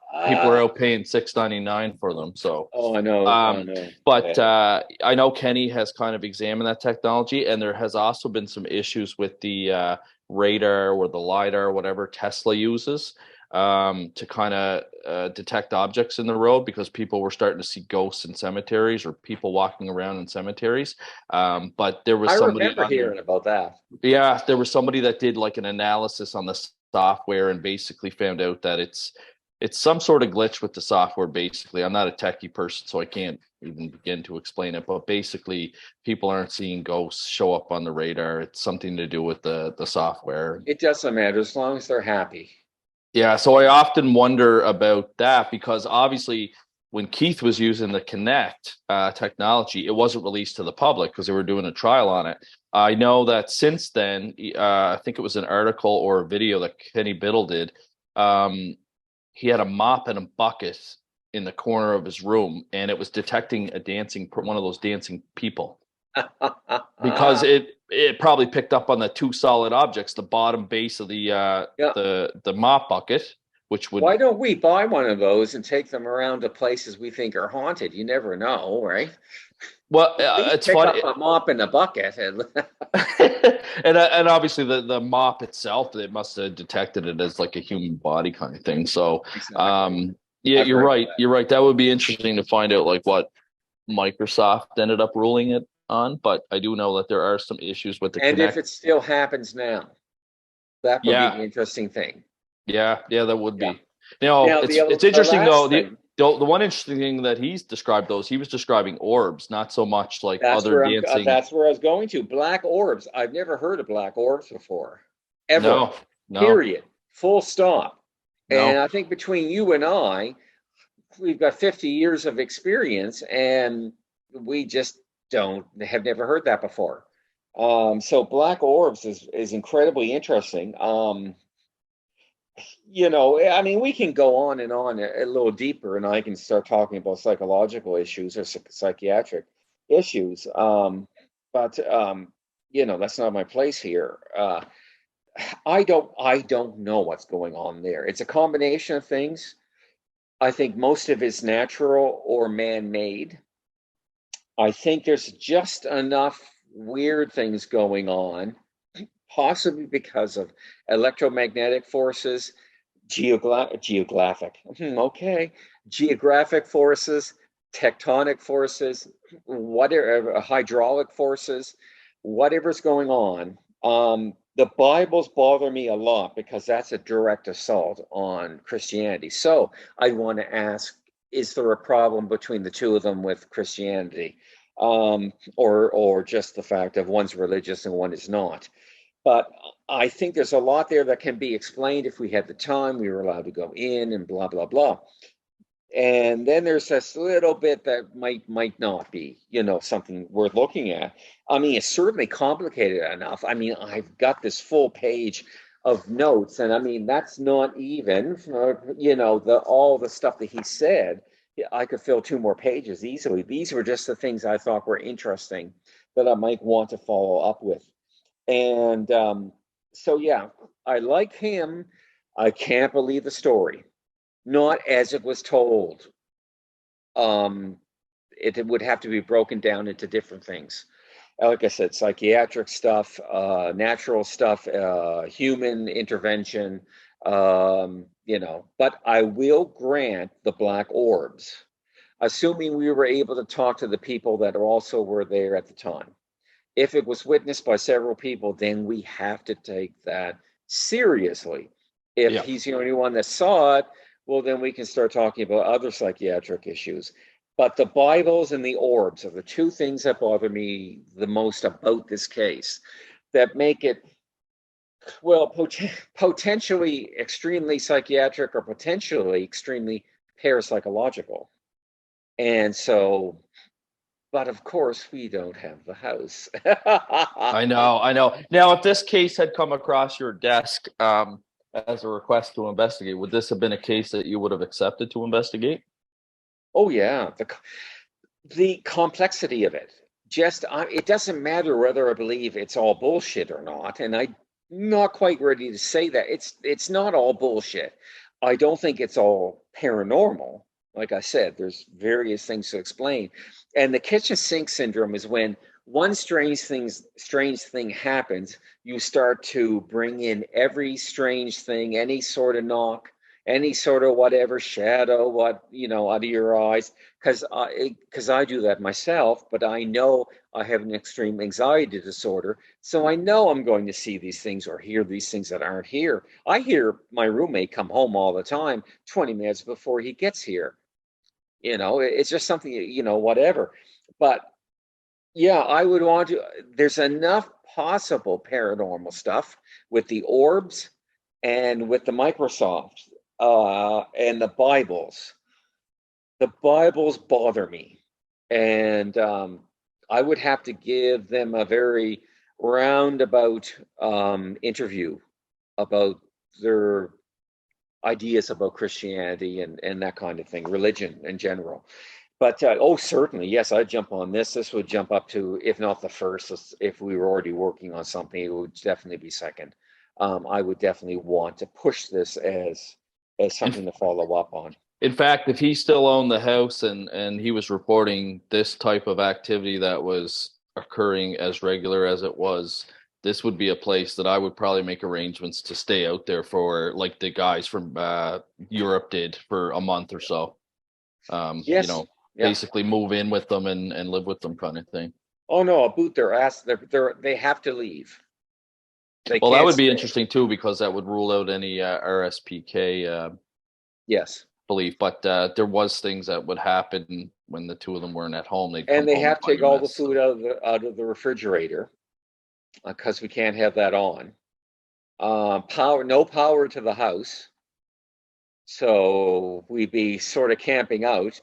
paying $6.99 for them. So Oh, I know. But I know Kenny has kind of examined that technology, and there has also been some issues with the radar or the LiDAR, whatever Tesla uses, to kind of detect objects in the road, because people were starting to see ghosts in cemeteries or people walking around in cemeteries. But there was somebody remember hearing about that. Yeah, there was somebody that did like an analysis on the software and basically found out that it's some sort of glitch with the software. Basically, I'm not a techie person, so I can't even begin to explain it. But basically, people aren't seeing ghosts show up on the radar. It's something to do with the software. It doesn't matter as long as they're happy. Yeah, so I often wonder about that, because obviously when Keith was using the Kinect technology, it wasn't released to the public because they were doing a trial on it. I know that since then, I think it was an article or a video that Kenny Biddle did. He had a mop and a bucket in the corner of his room, and it was detecting one of those dancing people. Because it probably picked up on the two solid objects, the bottom base of the mop bucket, which would. Why don't we buy one of those and take them around to places we think are haunted? You never know, right? Well, it's funny. Pick up a mop and a bucket, and obviously the mop itself, it must have detected it as like a human body kind of thing. So, exactly. Yeah, you're right. You're right. That would be interesting to find out, like what Microsoft ended up ruling it on. But I do know that there are some issues with the and Kinect. If it still happens now, that would be the interesting thing. Yeah, that would be. Now, it's interesting though. The one interesting thing that he's described, he was describing orbs, not so much like other dancing. That's where I was going to. Black orbs. I've never heard of black orbs before, ever. No. Period. Full stop. No. And I think between you and I, we've got 50 years of experience, and we just have never heard that before. So black orbs is incredibly interesting. I mean, we can go on and on a little deeper, and I can start talking about psychological issues or psychiatric issues. But that's not my place here. I don't know what's going on there. It's a combination of things. I think most of it's natural or man-made. I think there's just enough weird things going on, possibly because of electromagnetic forces, geographic forces, tectonic forces, whatever, hydraulic forces, whatever's going on. The Bibles bother me a lot because that's a direct assault on Christianity. So I want to ask, is there a problem between the two of them with Christianity? Or just the fact of one's religious and one is not? But I think there's a lot there that can be explained if we had the time, we were allowed to go in and blah, blah, blah. And then there's this little bit that might not be, something worth looking at. I mean, it's certainly complicated enough. I mean, I've got this full page of notes, and I mean, that's not even, all the stuff that he said. I could fill 2 more pages easily. These were just the things I thought were interesting that I might want to follow up with. And so, yeah, I like him. I can't believe the story. Not as it was told. It would have to be broken down into different things. Like I said, psychiatric stuff, natural stuff, human intervention, but I will grant the black orbs. assuming we were able to talk to the people that also were there at the time. If it was witnessed by several people, then we have to take that seriously. If Yeah. he's the only one that saw it, well, then we can start talking about other psychiatric issues. But the Bibles and the orbs are the two things that bother me the most about this case, that make it, well, potentially extremely psychiatric or potentially extremely parapsychological. And so, but of course, we don't have the house. I know, I know. Now, if this case had come across your desk as a request to investigate, would this have been a case that you would have accepted to investigate? Oh yeah, the complexity of it. Just it doesn't matter whether I believe it's all bullshit or not, and I'm not quite ready to say that it's not all bullshit. I don't think it's all paranormal. Like I said, there's various things to explain, and the kitchen sink syndrome is when one strange thing happens, you start to bring in every strange thing, any sort of knock, any sort of whatever shadow, what out of your eyes, because I do that myself, but I know I have an extreme anxiety disorder, so I know I'm going to see these things or hear these things that aren't here. I hear my roommate come home all the time 20 minutes before he gets here. It's just something, whatever. But yeah, I would want to. There's enough possible paranormal stuff with the orbs and with the Microsoft and the Bibles. The Bibles bother me, and I would have to give them a very roundabout interview about their ideas about Christianity and that kind of thing, religion in general. But oh, certainly, yes, I'd jump on this. This would jump up to, if not the first, if we were already working on something, it would definitely be second. I would definitely want to push this as something to follow up on. In fact, if he still owned the house and he was reporting this type of activity that was occurring as regular as it was, this would be a place that I would probably make arrangements to stay out there for, like the guys from Europe did, for a month or so. Yes. Yeah. Basically move in with them and live with them, kind of thing. Oh no, I'll boot their ass. They have to leave. Well, that would be interesting too, because that would rule out any RSPK yes. belief. But there was things that would happen when the two of them weren't at home. And they have to take all the food out of the refrigerator because we can't have that on. No power to the house, so we'd be sort of camping out.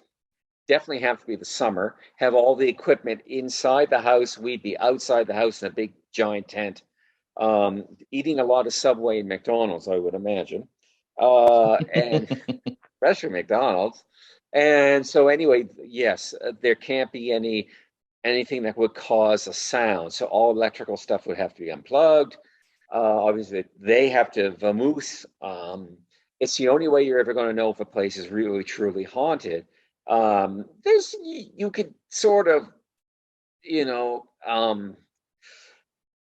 Definitely have to be the summer. Have all the equipment inside the house. We'd be outside the house in a big giant tent, eating a lot of Subway and McDonald's, I would imagine, and especially McDonald's. And so anyway, yes, there can't be anything that would cause a sound. So all electrical stuff would have to be unplugged. Obviously, they have to vamoose. It's the only way you're ever going to know if a place is really truly haunted. You could sort of,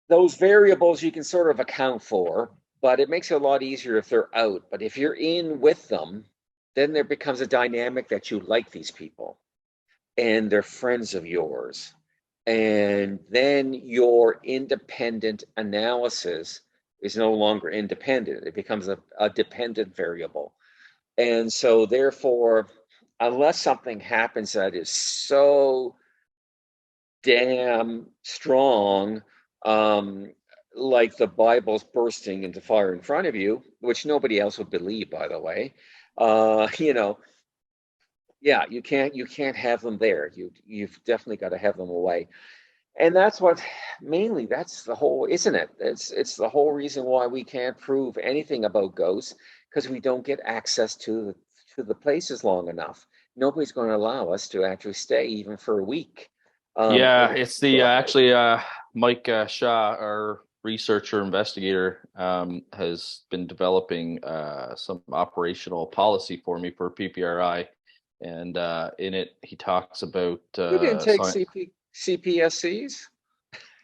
those variables you can sort of account for, but it makes it a lot easier if they're out. But if you're in with them, then there becomes a dynamic that you like these people and they're friends of yours. And then your independent analysis is no longer independent. It becomes a dependent variable. And so therefore, unless something happens that is so damn strong, like the Bible's bursting into fire in front of you, which nobody else would believe, by the way, yeah, you can't have them there. You've definitely got to have them away. And that's the whole, isn't it? It's the whole reason why we can't prove anything about ghosts, because we don't get access to the places long enough. Nobody's going to allow us to actually stay even for a week. Yeah, it's the actually Mike Shaw, our researcher investigator, has been developing some operational policy for me for PPRI, and in it he talks about you didn't take CPSCs.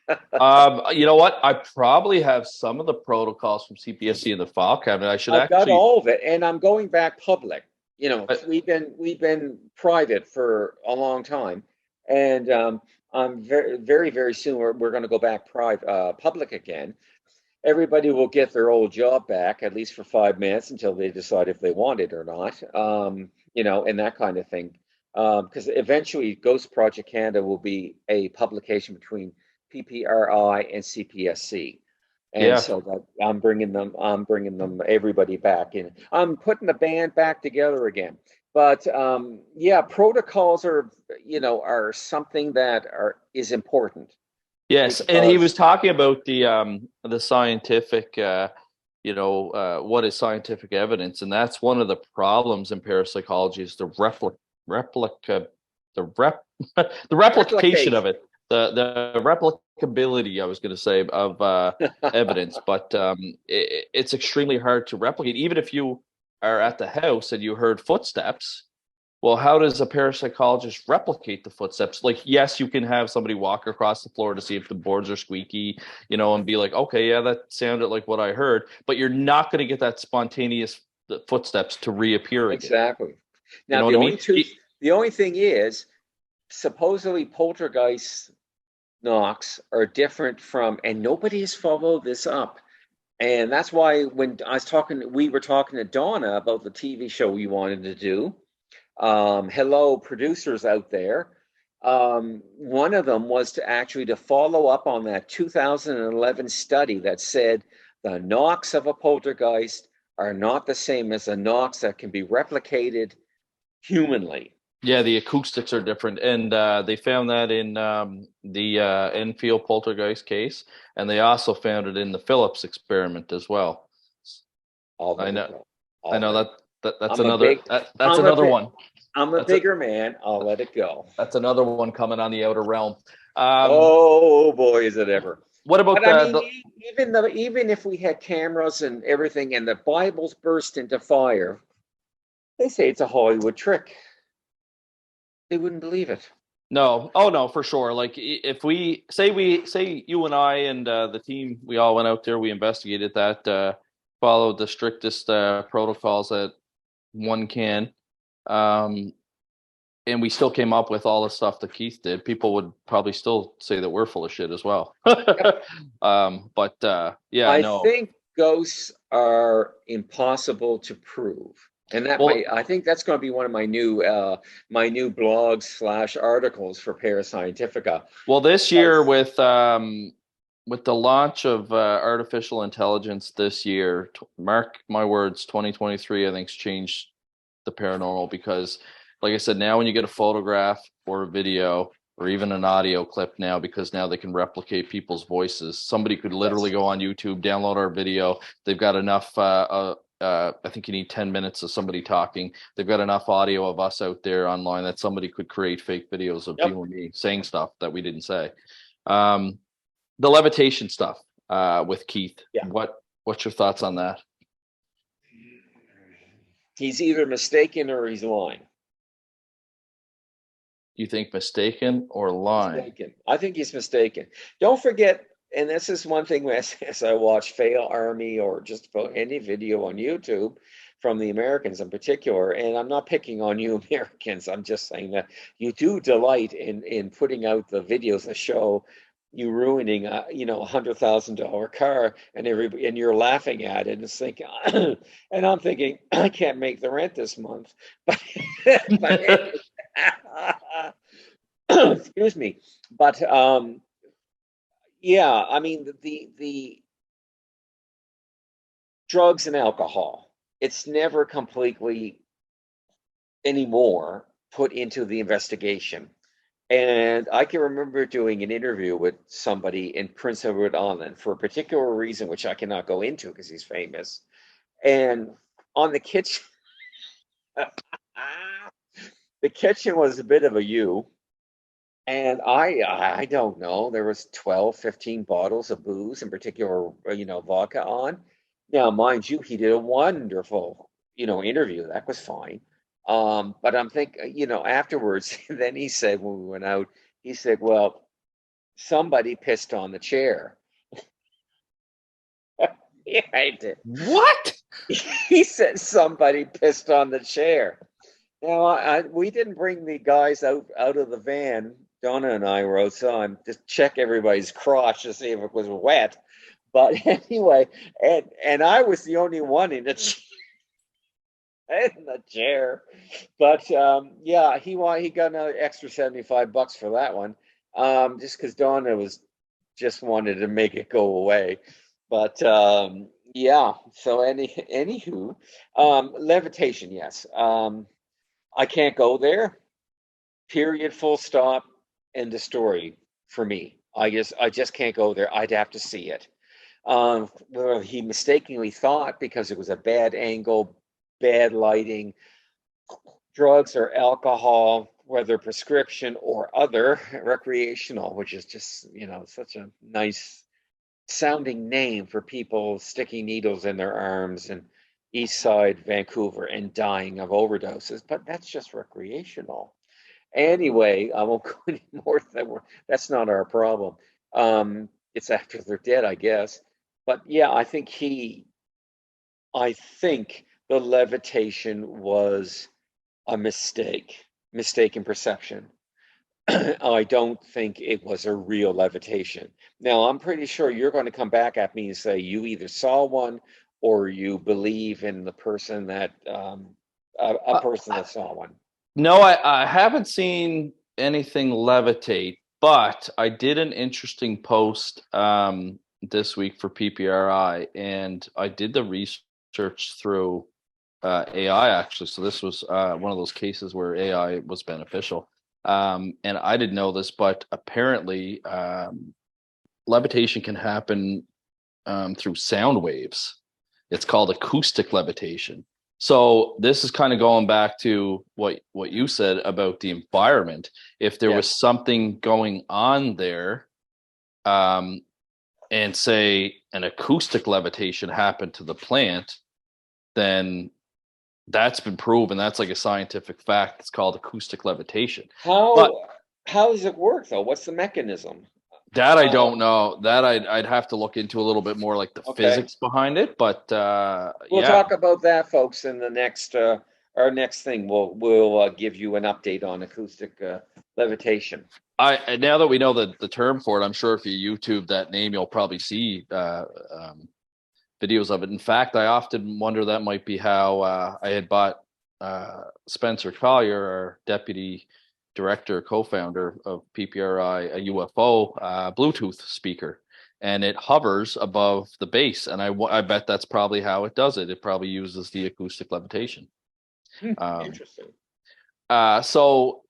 You know what? I probably have some of the protocols from CPSC in the file cabinet. I've got all of it, and I'm going back public. You know, we've been private for a long time, and I'm very soon we're going to go back public again. Everybody will get their old job back, at least for 5 minutes until they decide if they want it or not. You know, and that kind of thing. Because eventually, Ghost Project Canada will be a publication between PPRI and CPSC. And Yeah. so that I'm bringing them, everybody back in. I'm putting the band back together again. But yeah, protocols are, you know, are something that is important Yes, and he was because talking about the scientific, what is scientific evidence, and that's one of the problems in parapsychology is the replica, the rep, the replication of it, the replicability. I was going to say of evidence, but it's extremely hard to replicate. Even if you are at the house and you heard footsteps, well, how does a parapsychologist replicate the footsteps? Like, yes, you can have somebody walk across the floor to see if the boards are squeaky, and be like, okay, yeah, that sounded like what I heard, but you're not going to get that spontaneous footsteps to reappear again. exactly. You Now know what I mean? the only thing is, supposedly poltergeist knocks are different from, and nobody has followed this up. And that's why when we were talking to Donna about the TV show we wanted to do. Hello, producers out there. One of them was to follow up on that 2011 study that said the knocks of a poltergeist are not the same as the knocks that can be replicated humanly. Yeah, the acoustics are different, and they found that in the Enfield poltergeist case, and they also found it in the Phillips experiment as well. I know that's another one. I'm a bigger man. I'll let it go. That's another one coming on the outer realm. Oh boy, is it ever! What about even if we had cameras and everything, and the Bibles burst into fire, they say it's a Hollywood trick. They wouldn't believe it. No, oh no, for sure. Like if we say you and I and the team, we all went out there, we investigated that, followed the strictest protocols that one can. And we still came up with all the stuff that Keith did, people would probably still say that we're full of shit as well. I think ghosts are impossible to prove, and I think that's going to be one of my new blogs / articles for Parascientifica. Well, this year with the launch of artificial intelligence this year, mark my words, 2023, I think's changed the paranormal, because like I said, now when you get a photograph or a video or even an audio clip now, because now they can replicate people's voices, somebody could literally go on YouTube, download our video. They've got enough, I think you need 10 minutes of somebody talking. They've got enough audio of us out there online that somebody could create fake videos of you and me saying stuff that we didn't say. The levitation stuff with Keith. Yeah. What's your thoughts on that? He's either mistaken or he's lying. You think mistaken or lying? Mistaken. I think he's mistaken. Don't forget, and this is one thing as I watch Fail Army or just about any video on YouTube from the Americans in particular, and I'm not picking on you Americans, I'm just saying that you do delight in putting out the videos that show you ruining a $100,000 car, and you're laughing at it and thinking, and I'm thinking, I can't make the rent this month, but excuse me, but yeah, I mean the drugs and alcohol, it's never completely anymore put into the investigation. And I can remember doing an interview with somebody in Prince Edward Island for a particular reason, which I cannot go into because he's famous. And on the kitchen, the kitchen was a bit of a U. And I don't know, there was 12, 15 bottles of booze, in particular, vodka on. Now, mind you, he did a wonderful, interview. That was fine. But I'm thinking, afterwards, then he said, when we went out, he said, well, somebody pissed on the chair. Yeah, I did. What? He said somebody pissed on the chair. Now, we didn't bring the guys out of the van. Donna and I were outside to check everybody's crotch to see if it was wet. But anyway, and I was the only one in in the chair. But yeah, he got an extra $75 for that one. Just because Donna was just wanted to make it go away. But yeah, so anywho, levitation, yes. I can't go there. Period. Full stop. End of story for me. I just can't go there. I'd have to see it. Well, he mistakenly thought because it was a bad angle, bad lighting, drugs or alcohol, whether prescription or other recreational, which is just, such a nice sounding name for people sticking needles in their arms in East Side Vancouver and dying of overdoses, but that's just recreational. Anyway, I won't go any more. That's not our problem. It's after they're dead, I guess. But yeah, I think the levitation was a mistaken perception. I don't think it was a real levitation. Now, I'm pretty sure you're going to come back at me and say you either saw one or you believe in the person that a person that saw one. No, I haven't seen anything levitate, but I did an interesting post this week for PPRI, and I did the research through AI actually. So this was one of those cases where AI was beneficial. And I didn't know this, but apparently levitation can happen through sound waves. It's called acoustic levitation. So this is kind of going back to what you said about the environment. If there was something going on there, and say an acoustic levitation happened to the plant, then that's been proven. That's like a scientific fact. It's called acoustic levitation. But How does it work though? What's the mechanism? that I don't know. That I'd have to look into a little bit more, like the Okay. physics behind it. But We'll yeah, talk about that, folks, in the next our next thing. We'll give you an update on acoustic levitation. now that we know the term for it, I'm sure if you YouTube that name, you'll probably see videos of it. In fact, I often wonder that might be how I had bought Spencer Collier, our deputy director, co-founder of PPRI, a UFO Bluetooth speaker, and it hovers above the base. And I bet that's probably how it does it. It probably uses the acoustic levitation. Interesting. So,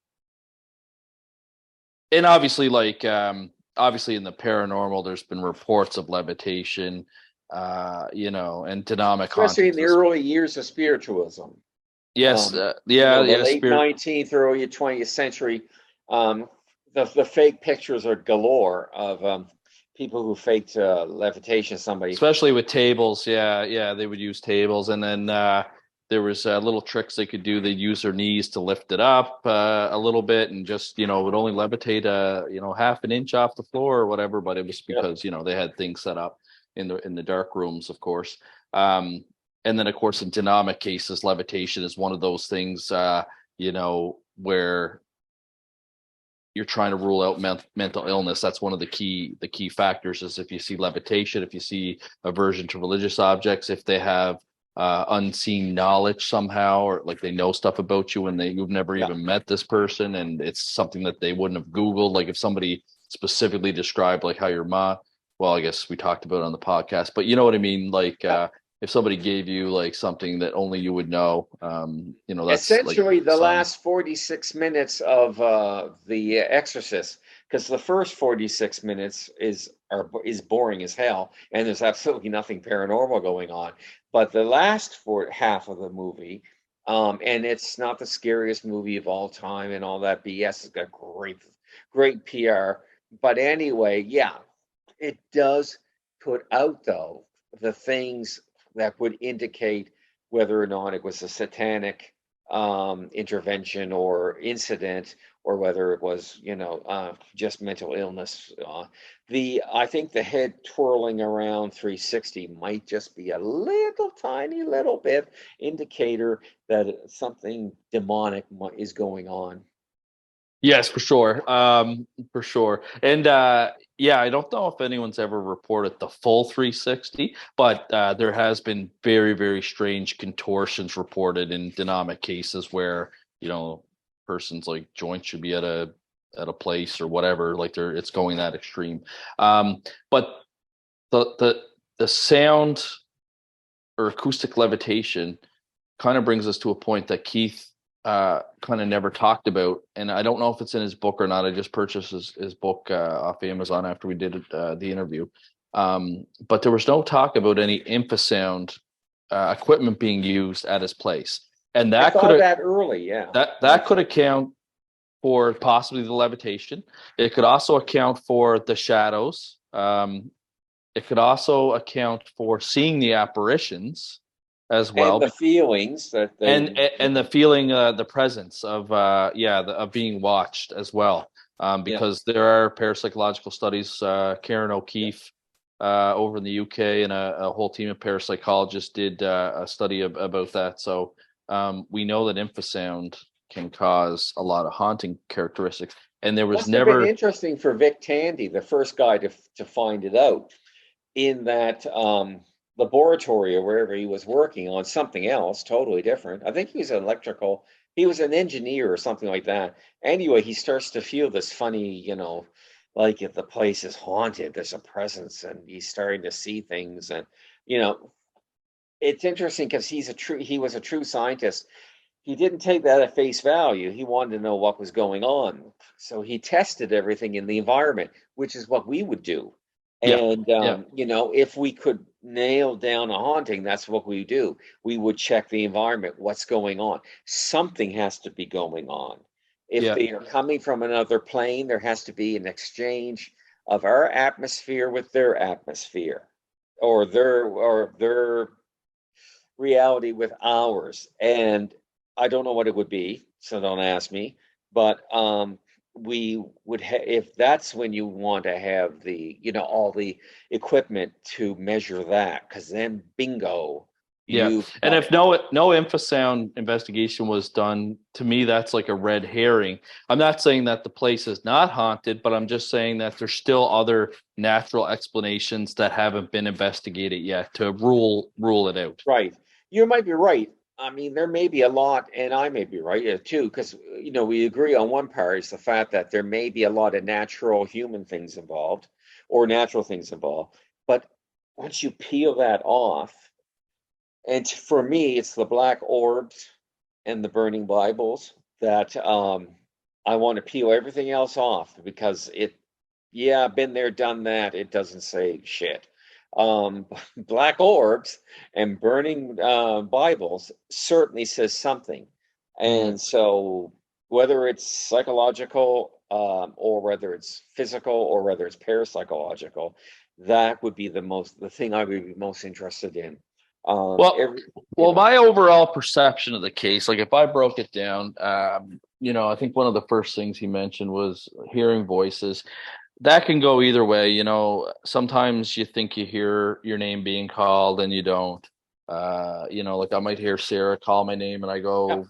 and obviously, obviously in the paranormal, there's been reports of levitation, and dynamic, especially in the early years of spiritualism. Yes, the late 19th, early 20th century. The fake pictures are galore of people who faked levitation. Somebody, especially with tables. Yeah, they would use tables, and then there was little tricks they could do. They'd use their knees to lift it up a little bit, and just would only levitate half an inch off the floor or whatever. But it was because they had things set up in the dark rooms, of course. And then, of course, in dynamic cases, levitation is one of those things, where you're trying to rule out mental illness. That's one of the key factors. Is if you see levitation, if you see aversion to religious objects, if they have unseen knowledge somehow, or like they know stuff about you and you've never even met this person, and it's something that they wouldn't have Googled. Like if somebody specifically described like how your mom, well, I guess we talked about it on the podcast, but you know what I mean? Like, if somebody gave you like something that only you would know, that's essentially like the last 46 minutes of The Exorcist, because the first 46 minutes is boring as hell, and there's absolutely nothing paranormal going on. But the last half of the movie, and it's not the scariest movie of all time and all that BS. It's got great PR. But anyway, yeah, it does put out though the things that would indicate whether or not it was a satanic intervention or incident, or whether it was, just mental illness. I think the head twirling around 360 might just be a little tiny little bit indicator that something demonic is going on. Yes, for sure. For sure. And yeah, I don't know if anyone's ever reported the full 360, but there has been very, very strange contortions reported in dynamic cases where, persons like joints should be at a place or whatever, like it's going that extreme. But the sound or acoustic levitation kind of brings us to a point that Keith kind of never talked about, and I don't know if it's in his book or not. I just purchased his book off Amazon after we did the interview, but there was no talk about any infrasound equipment being used at his place, and I that thought could that early, yeah. that could account for possibly the levitation. It could also account for the shadows. It could also account for seeing the apparitions as And well, the feelings that they, and the feeling, the presence of of being watched as well, yeah, because there are parapsychological studies. Karen O'Keefe over in the UK and a whole team of parapsychologists did a study about that. So we know that infrasound can cause a lot of haunting characteristics, and there was must have been never. interesting for Vic Tandy, the first guy to find it out, in that laboratory or wherever he was working on something else totally different. I think he was he was an engineer or something like that. Anyway, he starts to feel this funny, like if the place is haunted, there's a presence, and he's starting to see things. And, you know, it's interesting because he was a true scientist. He didn't take that at face value. He wanted to know what was going on. So he tested everything in the environment, which is what we would do. Yeah, And, yeah, if we could nail down a haunting, that's what we do. We would check the environment, what's going on. Something has to be going on. If yeah, they are coming from another plane, there has to be an exchange of our atmosphere with their atmosphere, or their reality with ours. And I don't know what it would be, so don't ask me. But we would if that's when you want to have all the equipment to measure that, because then bingo, yeah. you've And got if it. no infrasound investigation was done, to me that's like a red herring. I'm not saying that the place is not haunted, but I'm just saying that there's still other natural explanations that haven't been investigated yet to rule it out. Right. You might be right. I mean, there may be a lot, and I may be right too, because we agree on one part is the fact that there may be a lot of natural human things involved, or natural things involved. But once you peel that off, and for me, it's the black orbs and the burning Bibles that I want to peel everything else off, because yeah, been there, done that. It doesn't say shit. Um, Black orbs and burning Bibles certainly says something. Mm. And so, whether it's psychological, or whether it's physical, or whether it's parapsychological, that would be the thing I would be most interested in. Well, Every, you well, know, my overall perception of the case, like if I broke it down, I think one of the first things he mentioned was hearing voices. That can go either way. Sometimes you think you hear your name being called and you don't. Like I might hear Sarah call my name and I yeah. go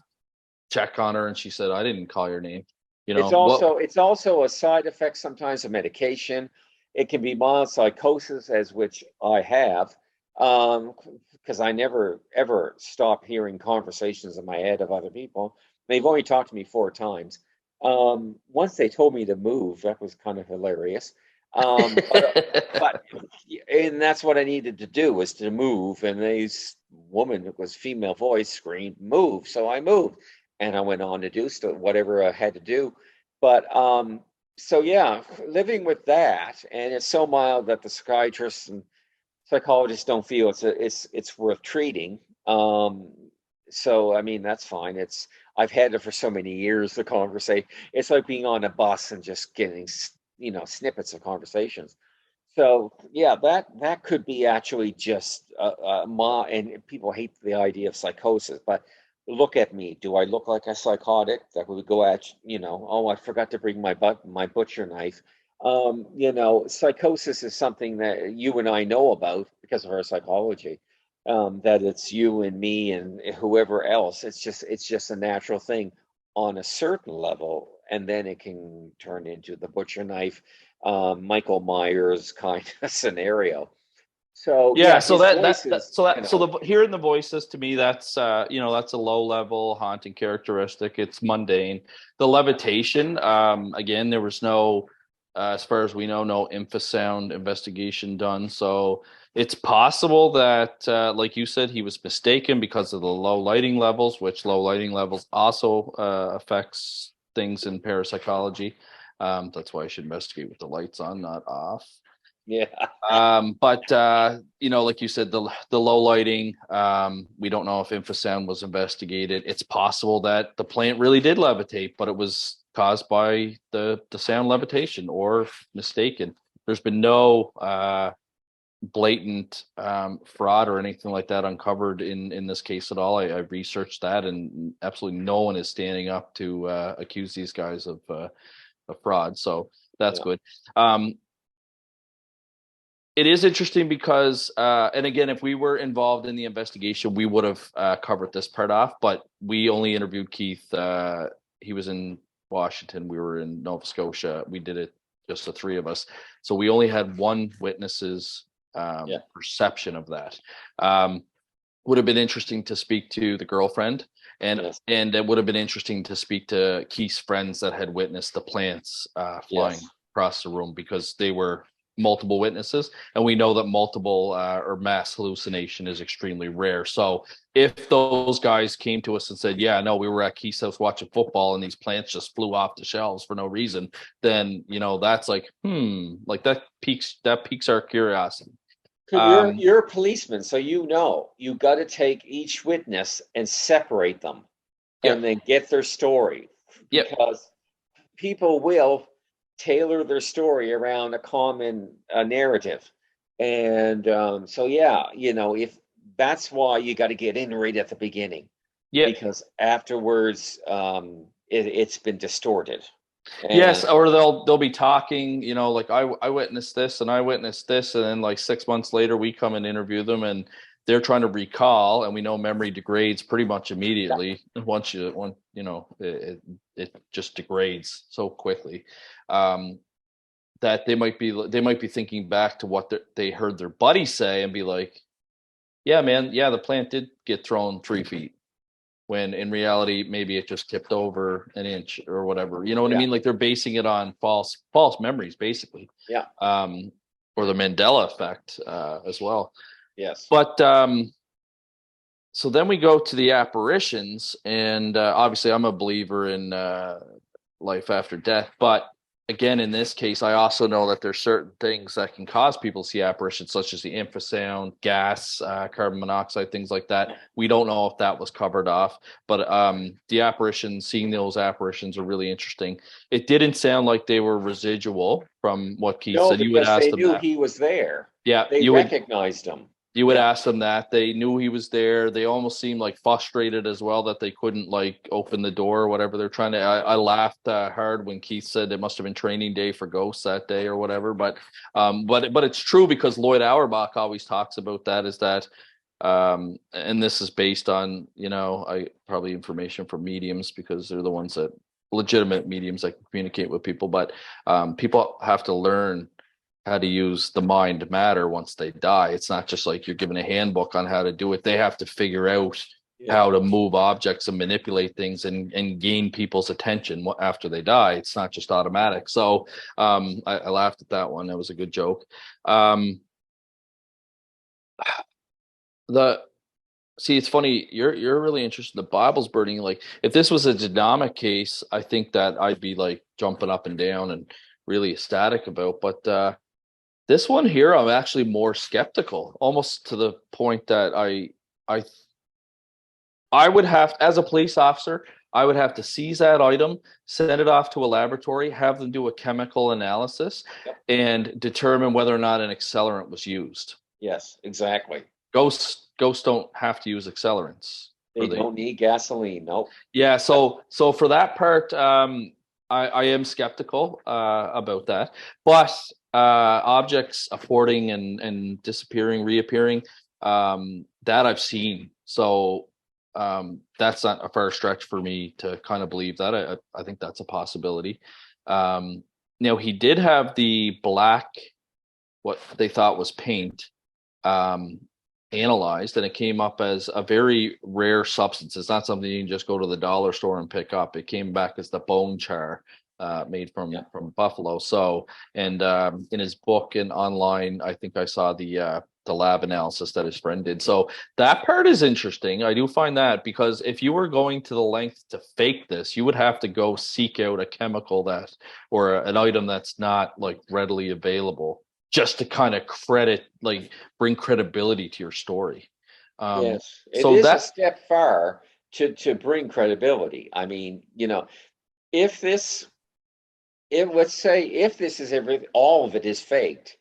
check on her and she said, I didn't call your name. It's What? also it's also a side effect sometimes of medication. It can be mild psychosis, as which I have, because I never ever stop hearing conversations in my head of other people. They've only talked to me 4 times. Once they told me to move, that was kind of hilarious. But and that's what I needed to do, was to move. And this woman, it was female voice, screamed, "Move!" So I moved, and I went on to do whatever I had to do. But so yeah, living with that, and it's so mild that the psychiatrists and psychologists don't feel it's worth treating. So I mean, that's fine. I've had it for so many years. The conversation, it's like being on a bus and just getting snippets of conversations. So yeah, that could be actually just and people hate the idea of psychosis, but look at me. Do I look like a psychotic that would go at, oh, I forgot to bring my butcher knife. Psychosis is something that you and I know about because of our psychology. That it's you and me and whoever else. It's just a natural thing on a certain level, and then it can turn into the butcher knife, Michael Myers kind of scenario. So Yeah, yeah, so his that voice that that is, so that so the hearing the voices to me, that's that's a low level haunting characteristic. It's mundane. The levitation, again, there was no, as far as we know, no infrasound investigation done. So it's possible that, like you said, he was mistaken because of the low lighting levels, which low lighting levels also affects things in parapsychology. That's why I should investigate with the lights on, not off. yeah. But like you said, the low lighting, we don't know if infrasound was investigated. It's possible that the plant really did levitate, but it was caused by the sound levitation or mistaken. There's been no blatant fraud or anything like that uncovered in this case at all. I researched that, and absolutely no one is standing up to accuse these guys of fraud. So that's Yeah. good. It is interesting because, and again, if we were involved in the investigation, we would have covered this part off, but we only interviewed Keith. He was in Washington. We were in Nova Scotia. We did it just the three of us. So we only had one witness's Yeah. perception of that. Would have been interesting to speak to the girlfriend, and Yes. and it would have been interesting to speak to Keith's friends that had witnessed the plants flying Yes. across the room, because they were multiple witnesses, and we know that multiple or mass hallucination is extremely rare. So if those guys came to us and said, yeah, no, we were at Keith's house watching football and these plants just flew off the shelves for no reason, then that's like like that piques our curiosity. You're a policeman, so you got to take each witness and separate them, Yeah. and then get their story, Yep. because people will tailor their story around a common narrative, and so yeah, if that's why you got to get in right at the beginning, Yep. because afterwards it's been distorted. Yes, And or they'll be talking, like I witnessed this and I witnessed this, and then like 6 months later we come and interview them, and they're trying to recall, and we know memory degrades pretty much immediately once it just degrades so quickly, that they might be thinking back to what they heard their buddy say and be like, yeah, man, yeah, the plant did get thrown 3 feet, when in reality maybe it just tipped over an inch or whatever. You know what I yeah, mean? Like they're basing it on false memories, basically, yeah, or the Mandela effect as well. yes, But so then we go to the apparitions, and obviously I'm a believer in life after death, but again, in this case, I also know that there's certain things that can cause people to see apparitions, such as the infrasound, gas, carbon monoxide, things like that. We don't know if that was covered off, but the apparitions, seeing those apparitions, are really interesting. It didn't sound like they were residual from what Keith no, said. You would because ask they them knew that. he was there. Yeah, They recognized him. you would Yeah, ask them that. They knew he was there. They almost seemed like frustrated as well that they couldn't like open the door or whatever they're trying to. I laughed hard when Keith said it must have been training day for ghosts that day or whatever. But it's true, because Lloyd Auerbach always talks about that. Is that and this is based on I probably information from mediums, because they're the ones that legitimate mediums that can communicate with people. But people have to learn how to use the mind matter once they die. It's not just like you're given a handbook on how to do it. They have to figure out yeah. how to move objects and manipulate things and gain people's attention after they die. It's not just automatic. So I laughed at that one. That was a good joke. The See, it's funny. You're really interested in the Bible's burning. Like, if this was a Jadama case, I think that I'd be like jumping up and down and really ecstatic about. But this one here, I'm actually more skeptical, almost to the point that I would have, as a police officer, I would have to seize that item, send it off to a laboratory, have them do a chemical analysis, Yep. and determine whether or not an accelerant was used. Yes, exactly. Ghosts don't have to use accelerants. They don't need gasoline. Nope. Yeah, so for that part, I am skeptical about that. But objects affording and disappearing, reappearing, that I've seen. So that's not a far stretch for me to kind of believe that. I think that's a possibility. Now he did have the black, what they thought was paint, analyzed, and it came up as a very rare substance. It's not something you can just go to the dollar store and pick up. It came back as the bone char, made from buffalo. So, and in his book and online, I think I saw the lab analysis that his friend did. So that part is interesting. I do find that, because if you were going to the length to fake this, you would have to go seek out a chemical that, or an item that's not like readily available, just to kind of bring credibility to your story. Yes, it So is a that, step far to bring credibility. I mean, if this, let's say if this is all of it is faked,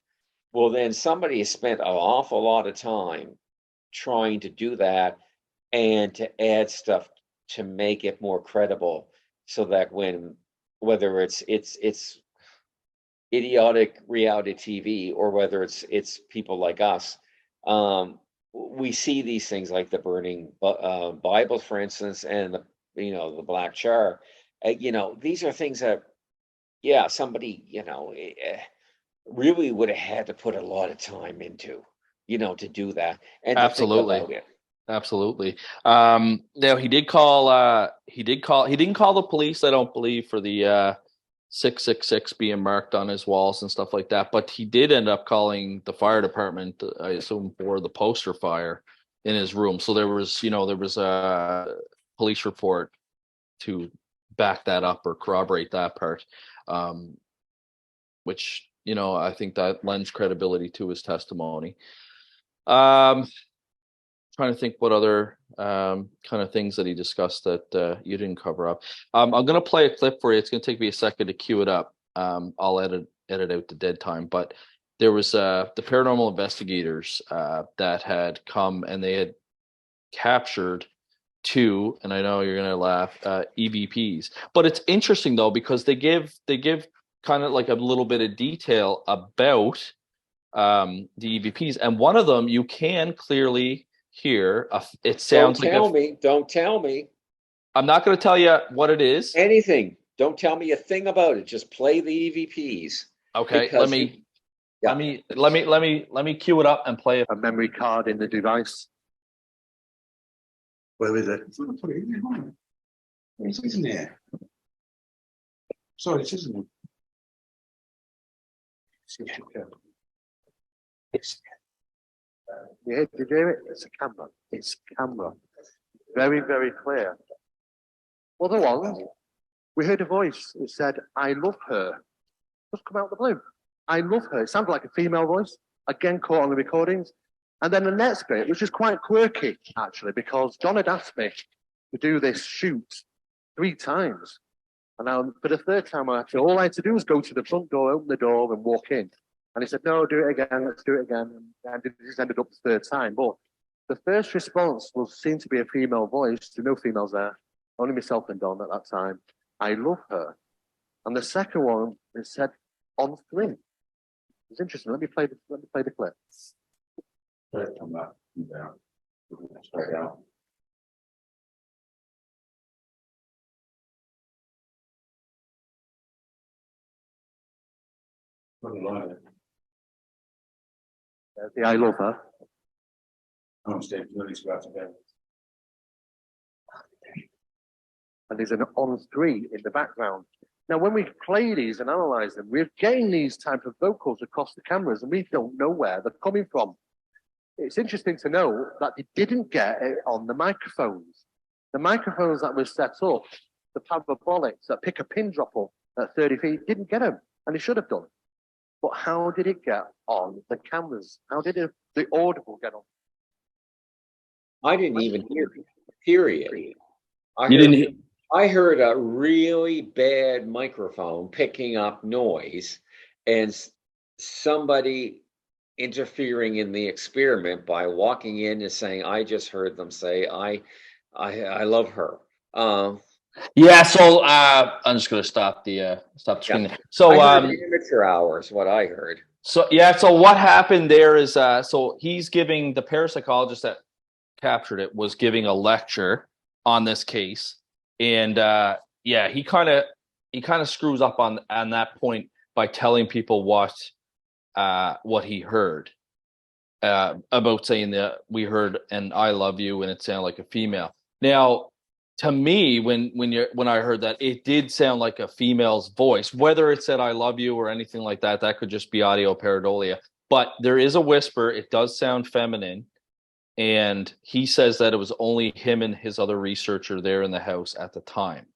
well, then somebody has spent an awful lot of time trying to do that and to add stuff to make it more credible, so that whether it's idiotic reality TV, or whether it's people like us, we see these things like the burning Bibles, for instance, and the black char. These are things that, yeah, somebody really would have had to put a lot of time into, to do that and to think absolutely. about it. Absolutely. Now he didn't call the police, I don't believe, for the 666 being marked on his walls and stuff like that, but he did end up calling the fire department, I assume, for the poster fire in his room. So there was a police report to back that up or corroborate that part, which I think that lends credibility to his testimony. Trying to think what other kind of things that he discussed that you didn't cover up. I'm going to play a clip for you. It's going to take me a second to cue it up. I'll edit out the dead time, but there was the paranormal investigators that had come, and they had captured 2, and I know you're going to laugh, EVPs. But it's interesting though, because they give kind of like a little bit of detail about the EVPs, and one of them you can clearly hear. It sounds Don't tell me I'm not going to tell you what it is. anything. Don't tell me a thing about it. Just play the EVPs. Okay, let me cue it up and play it. A memory card in the device. Where is it? It's in there. Sorry, it isn't. Yeah, did you hear it? It's a camera. It's a camera. Very, very clear. Other one, we heard a voice. It said, "I love her." Just come out of the blue. I love her. It sounded like a female voice. Again, caught on the recordings. And then the next bit, which is quite quirky, actually, because John had asked me to do this shoot 3 times. And now, for the 3rd time, all I had to do was go to the front door, open the door, and walk in. And he said, "No, do it again. Let's do it again." And this ended up the 3rd time. But the first response seemed to be a female voice. There were no females there. Only myself and Don at that time. "I love her." And the second one, it said, "On 3." It's interesting. Let me play the clip. Come back. Down. Straight down. The "I love her." I'm staying really scratch again. And there's an "on 3" in the background. Now, when we play these and analyze them, we're getting these type of vocals across the cameras, and we don't know where they're coming from. It's interesting to know that they didn't get it on the microphones. The microphones that were set up, the parabolics that pick a pin drop up at 30 feet, didn't get them, and they should have done. But how did it get on the cameras? How did the audible get on? I didn't even hear it, period. Didn't I heard a really bad microphone picking up noise, and somebody interfering in the experiment by walking in and saying, "I just heard them say, I I love her. Yeah, so I'm just gonna stop the screen. Yeah. So I heard amateur hours, what I heard. so yeah, so what happened there is so he's giving the parapsychologist that captured it was giving a lecture on this case, and yeah, he kind of screws up on that point by telling people what he heard about saying that we heard "and I love you" and it sounded like a female. Now, to me, when I heard that, it did sound like a female's voice. Whether it said "I love you" or anything like that, that could just be audio pareidolia. But there is a whisper. It does sound feminine, and he says that it was only him and his other researcher there in the house at the time.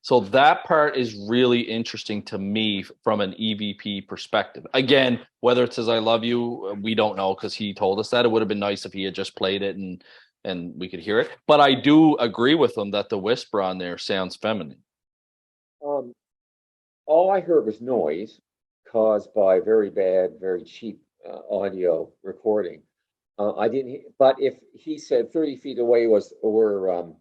So that part is really interesting to me from an EVP perspective. Again, whether it says "I love you," we don't know because he told us that. It would have been nice if he had just played it and we could hear it. But I do agree with him that the whisper on there sounds feminine. Um, all I heard was noise caused by very bad, very cheap audio recording. I didn't, but if he said 30 feet away were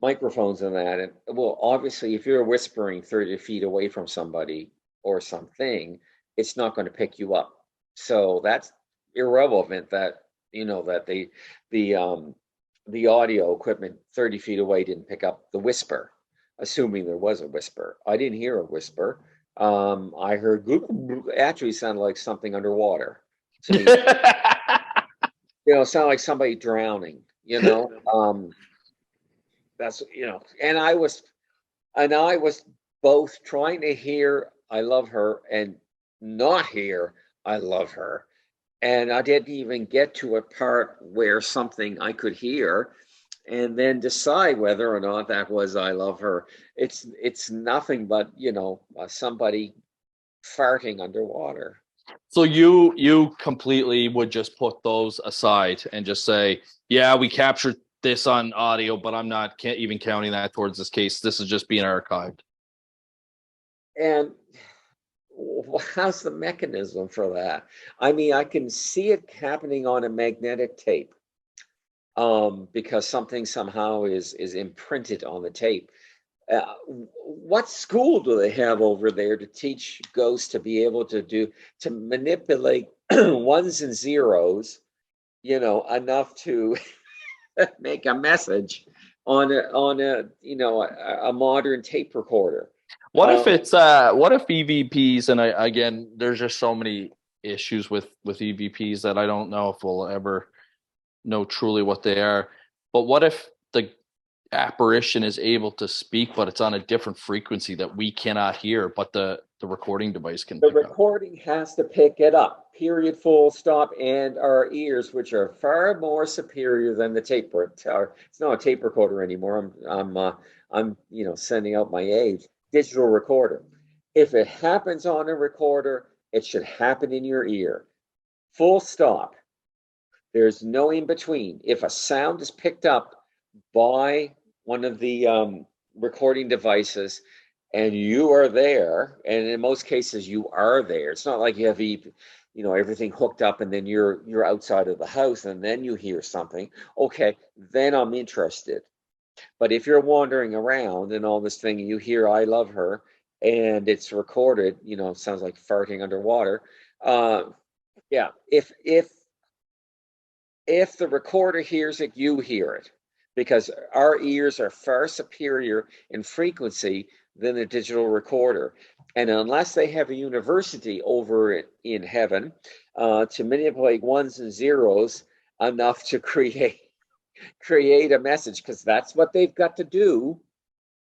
microphones and that, and well, obviously, if you're whispering 30 feet away from somebody or something, it's not going to pick you up. So that's irrelevant that that the audio equipment 30 feet away didn't pick up the whisper, assuming there was a whisper. I didn't hear a whisper. I heard actually sounded like something underwater to me. Sound like somebody drowning. That's and I was both trying to hear "I love her" and not hear "I love her," and I didn't even get to a part where something I could hear and then decide whether or not that was "I love her." It's nothing but somebody farting underwater. So you completely would just put those aside and just say, yeah, we captured this on audio, but I'm not can't even counting that towards this case. This is just being archived. And how's the mechanism for that? I mean, I can see it happening on a magnetic tape, because something somehow is imprinted on the tape. What school do they have over there to teach ghosts to be able to manipulate ones and zeros, enough to make a message on a modern tape recorder? What if what if EVPs, and again, there's just so many issues with EVPs that I don't know if we'll ever know truly what they are. But what if the apparition is able to speak, but it's on a different frequency that we cannot hear, but the recording device can The pick up? recording has to pick it up, period, full stop, and our ears, which are far more superior than the tape recorder. It's not a tape recorder anymore. I'm sending out my age. Digital recorder. If it happens on a recorder, it should happen in your ear. Full stop. There's no in between. If a sound is picked up by one of the recording devices and you are there, and in most cases you are there, it's not like you have everything hooked up and then you're outside of the house and then you hear something. Okay, then I'm interested. But if you're wandering around and all this thing, and you hear "I love her" and it's recorded, it sounds like farting underwater. Yeah, if the recorder hears it, you hear it, because our ears are far superior in frequency than the digital recorder. And unless they have a university over in heaven to manipulate ones and zeros enough to create a message, because that's what they've got to do,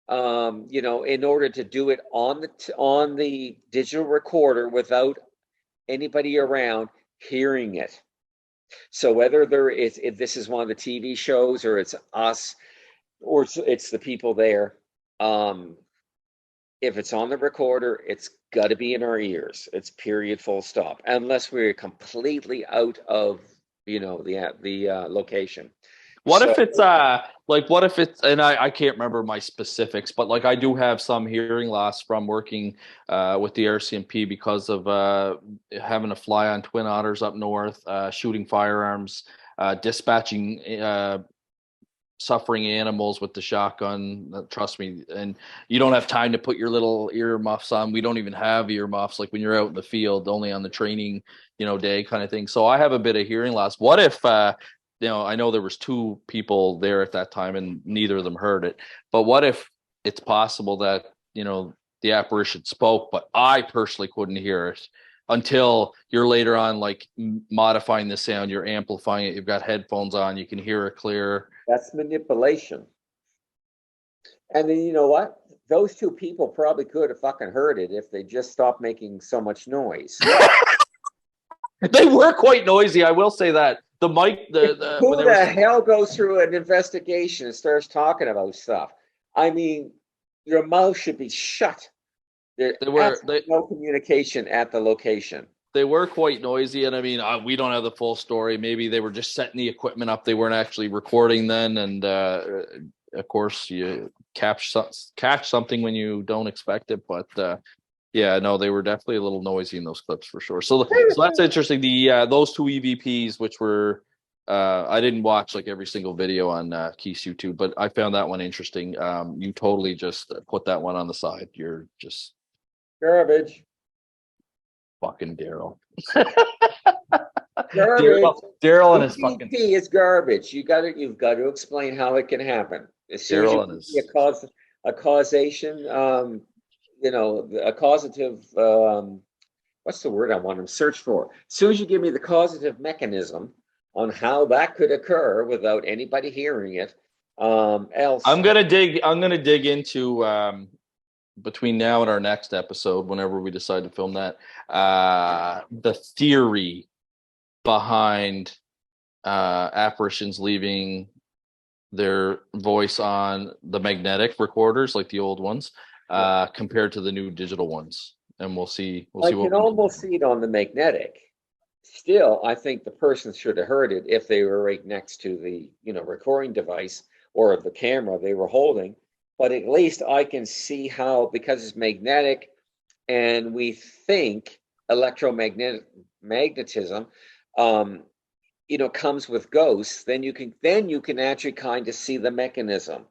in order to do it on the digital recorder without anybody around hearing it. So whether if this is one of the TV shows or it's us or it's the people there, if it's on the recorder, it's got to be in our ears. It's period, full stop, unless we're completely out of the location. What if it's what if it's, and I can't remember my specifics, but like I do have some hearing loss from working with the RCMP because of having to fly on Twin Otters up north, shooting firearms, dispatching suffering animals with the shotgun. Trust me. And you don't have time to put your little earmuffs on. We don't even have earmuffs like when you're out in the field, only on the training, day kind of thing. So I have a bit of hearing loss. What if, I know there was two people there at that time and neither of them heard it, but what if it's possible that, the apparition spoke, but I personally couldn't hear it until you're later on, like modifying the sound, you're amplifying it, you've got headphones on, you can hear it clear. That's manipulation. And then you know what? Those two people probably could have fucking heard it if they just stopped making so much noise. They were quite noisy, I will say that. The mic, who the hell goes through an investigation and starts talking about stuff? I mean, your mouth should be shut. There was no communication at the location. They were quite noisy, and I mean, we don't have the full story. Maybe they were just setting the equipment up; they weren't actually recording then. And of course, you catch something when you don't expect it. But yeah, no, they were definitely a little noisy in those clips for sure. So that's interesting. Those two EVPs, which were I didn't watch like every single video on Keith's YouTube, but I found that one interesting. You totally just put that one on the side. You're just garbage. Fucking Darryll. Darryll and his fucking is garbage. You've got to explain how it can happen. Darryll and his a causation. A causative. What's the word I want to search for? As soon as you give me the causative mechanism on how that could occur without anybody hearing it, I'm gonna dig into between now and our next episode, whenever we decide to film that, the theory behind apparitions leaving their voice on the magnetic recorders, like the old ones, compared to the new digital ones. And we'll see. I can almost see it on the magnetic. Still, I think the person should have heard it if they were right next to the recording device or the camera they were holding. But at least I can see how, because it's magnetic, and we think electromagnetism, comes with ghosts. Then you can actually kind of see the mechanism.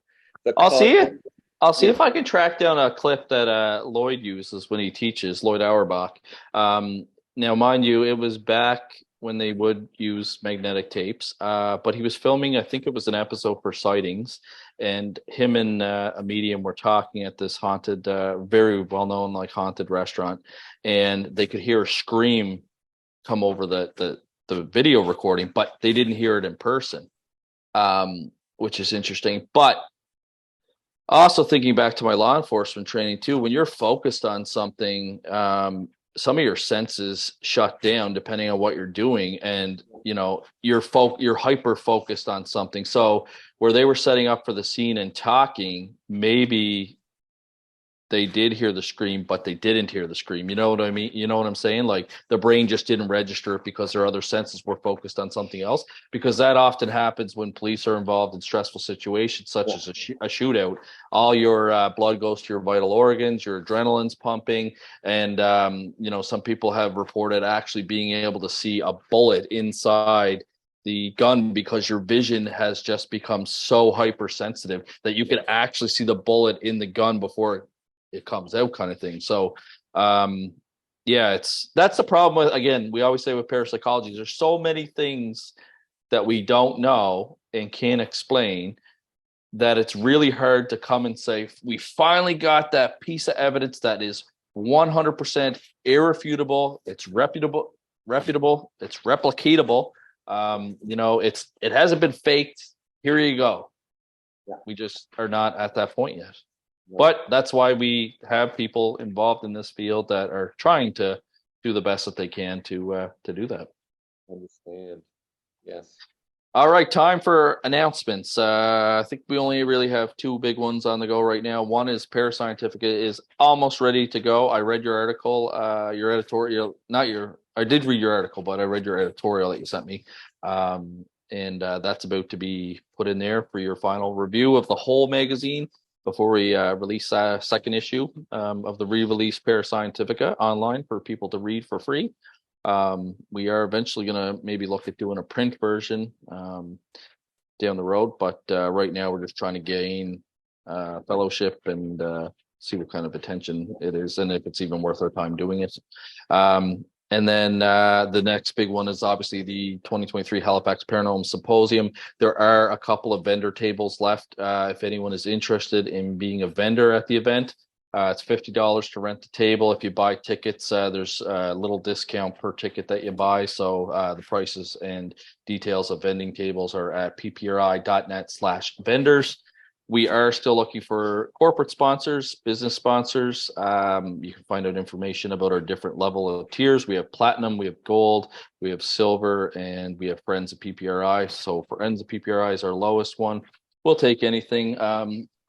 I'll see it. I'll see if I can track down a clip that Lloyd uses when he teaches, Lloyd Auerbach. Now, mind you, it was back when they would use magnetic tapes, but he was filming, I think it was an episode for Sightings, and him and a medium were talking at this haunted, very well-known haunted restaurant, and they could hear a scream come over the video recording, but they didn't hear it in person, which is interesting. But also thinking back to my law enforcement training too, when you're focused on something, some of your senses shut down depending on what you're doing, and you're hyper focused on something. So where they were setting up for the scene and talking, maybe they did hear the scream, but they didn't hear the scream. You know what I mean? You know what I'm saying? Like the brain just didn't register it because their other senses were focused on something else, because that often happens when police are involved in stressful situations, such as a shootout. All your blood goes to your vital organs, your adrenaline's pumping. And, some people have reported actually being able to see a bullet inside the gun because your vision has just become so hypersensitive that you can actually see the bullet in the gun before it comes out, kind of thing. So that's the problem with, again, we always say with parapsychology, there's so many things that we don't know and can't explain that it's really hard to come and say we finally got that piece of evidence that is 100% irrefutable, it's reputable, it's replicatable, it hasn't been faked, here you go. We just are not at that point yet. But that's why we have people involved in this field that are trying to do the best that they can to do that. Understand. Yes. All right, time for announcements. I think we only really have two big ones on the go right now. One is Parascientifica is almost ready to go. I read your article, your editorial, I did read your article, but I read your editorial that you sent me. And that's about to be put in there for your final review of the whole magazine before we release a second issue of the re-released Parascientifica online for people to read for free. We are eventually going to maybe look at doing a print version. down the road. But right now we're just trying to gain fellowship and see what kind of attention it is and if it's even worth our time doing it. And then the next big one is obviously the 2023 Halifax Paranormal Symposium. There are a couple of vendor tables left. If anyone is interested in being a vendor at the event, it's $50 to rent the table. If you buy tickets, there's a little discount per ticket that you buy. So the prices and details of vending tables are at ppri.net/vendors. We are still looking for corporate sponsors, business sponsors. You can find out information about our different level of tiers. We have platinum, we have gold, we have silver, and we have Friends of PPRI. So Friends of PPRI is our lowest one. We'll take anything.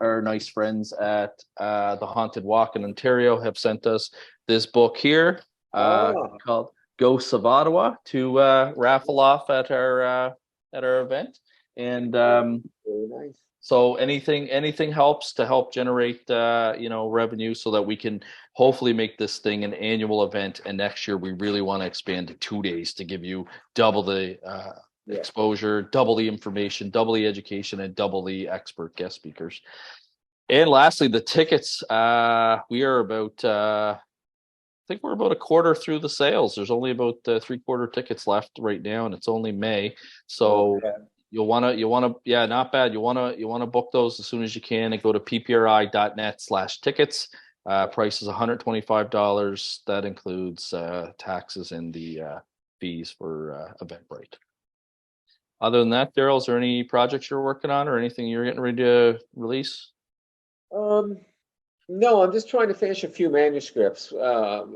Our nice friends at the Haunted Walk in Ontario have sent us this book here called Ghosts of Ottawa to raffle off at our event. And Very nice. so anything helps to help generate revenue so that we can hopefully make this thing an annual event. And next year we really want to expand to 2 days to give you double the exposure, double the information, double the education, and double the expert guest speakers. And lastly, the tickets. We are about I think we're about a quarter through the sales. There's only about 3/4 tickets left right now, and it's only May. So you'll want to, yeah, not bad. You want to book those as soon as you can and go to ppri.net/tickets. Price is $125. That includes taxes and the fees for Eventbrite. Other than that, Darryll, is there any projects you're working on or anything you're getting ready to release? No, I'm just trying to finish a few manuscripts.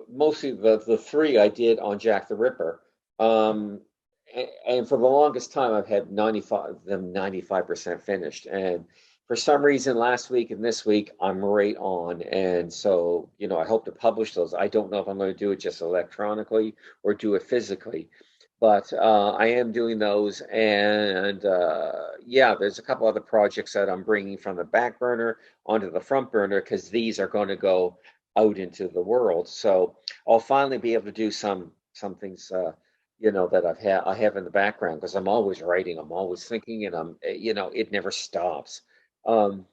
Mostly the 3 I did on Jack the Ripper. And for the longest time, I've had 95% finished. And for some reason, last week and this week, I'm right on. And so, I hope to publish those. I don't know if I'm going to do it just electronically or do it physically. But I am doing those. And there's a couple other projects that I'm bringing from the back burner onto the front burner because these are going to go out into the world. So I'll finally be able to do some things that I have in the background because I'm always writing, I'm always thinking, and it never stops. So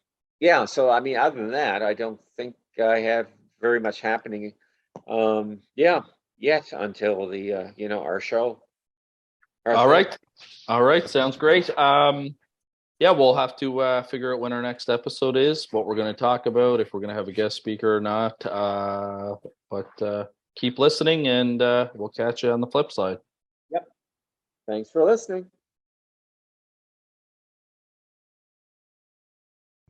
I mean, other than that, I don't think I have very much happening yet until the our show. All right, sounds great. We'll have to figure out when our next episode is, what we're going to talk about, if we're going to have a guest speaker or not. But keep listening, and we'll catch you on the flip side. Yep. Thanks for listening.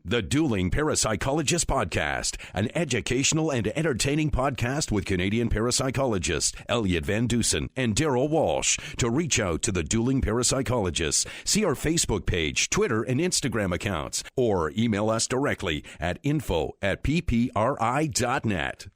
The Dueling Parapsychologist Podcast, an educational and entertaining podcast with Canadian parapsychologists Elliott Van Dusen and Darryll Walsh. To reach out to the Dueling Parapsychologists, see our Facebook page, Twitter, and Instagram accounts, or email us directly at info@ppri.net.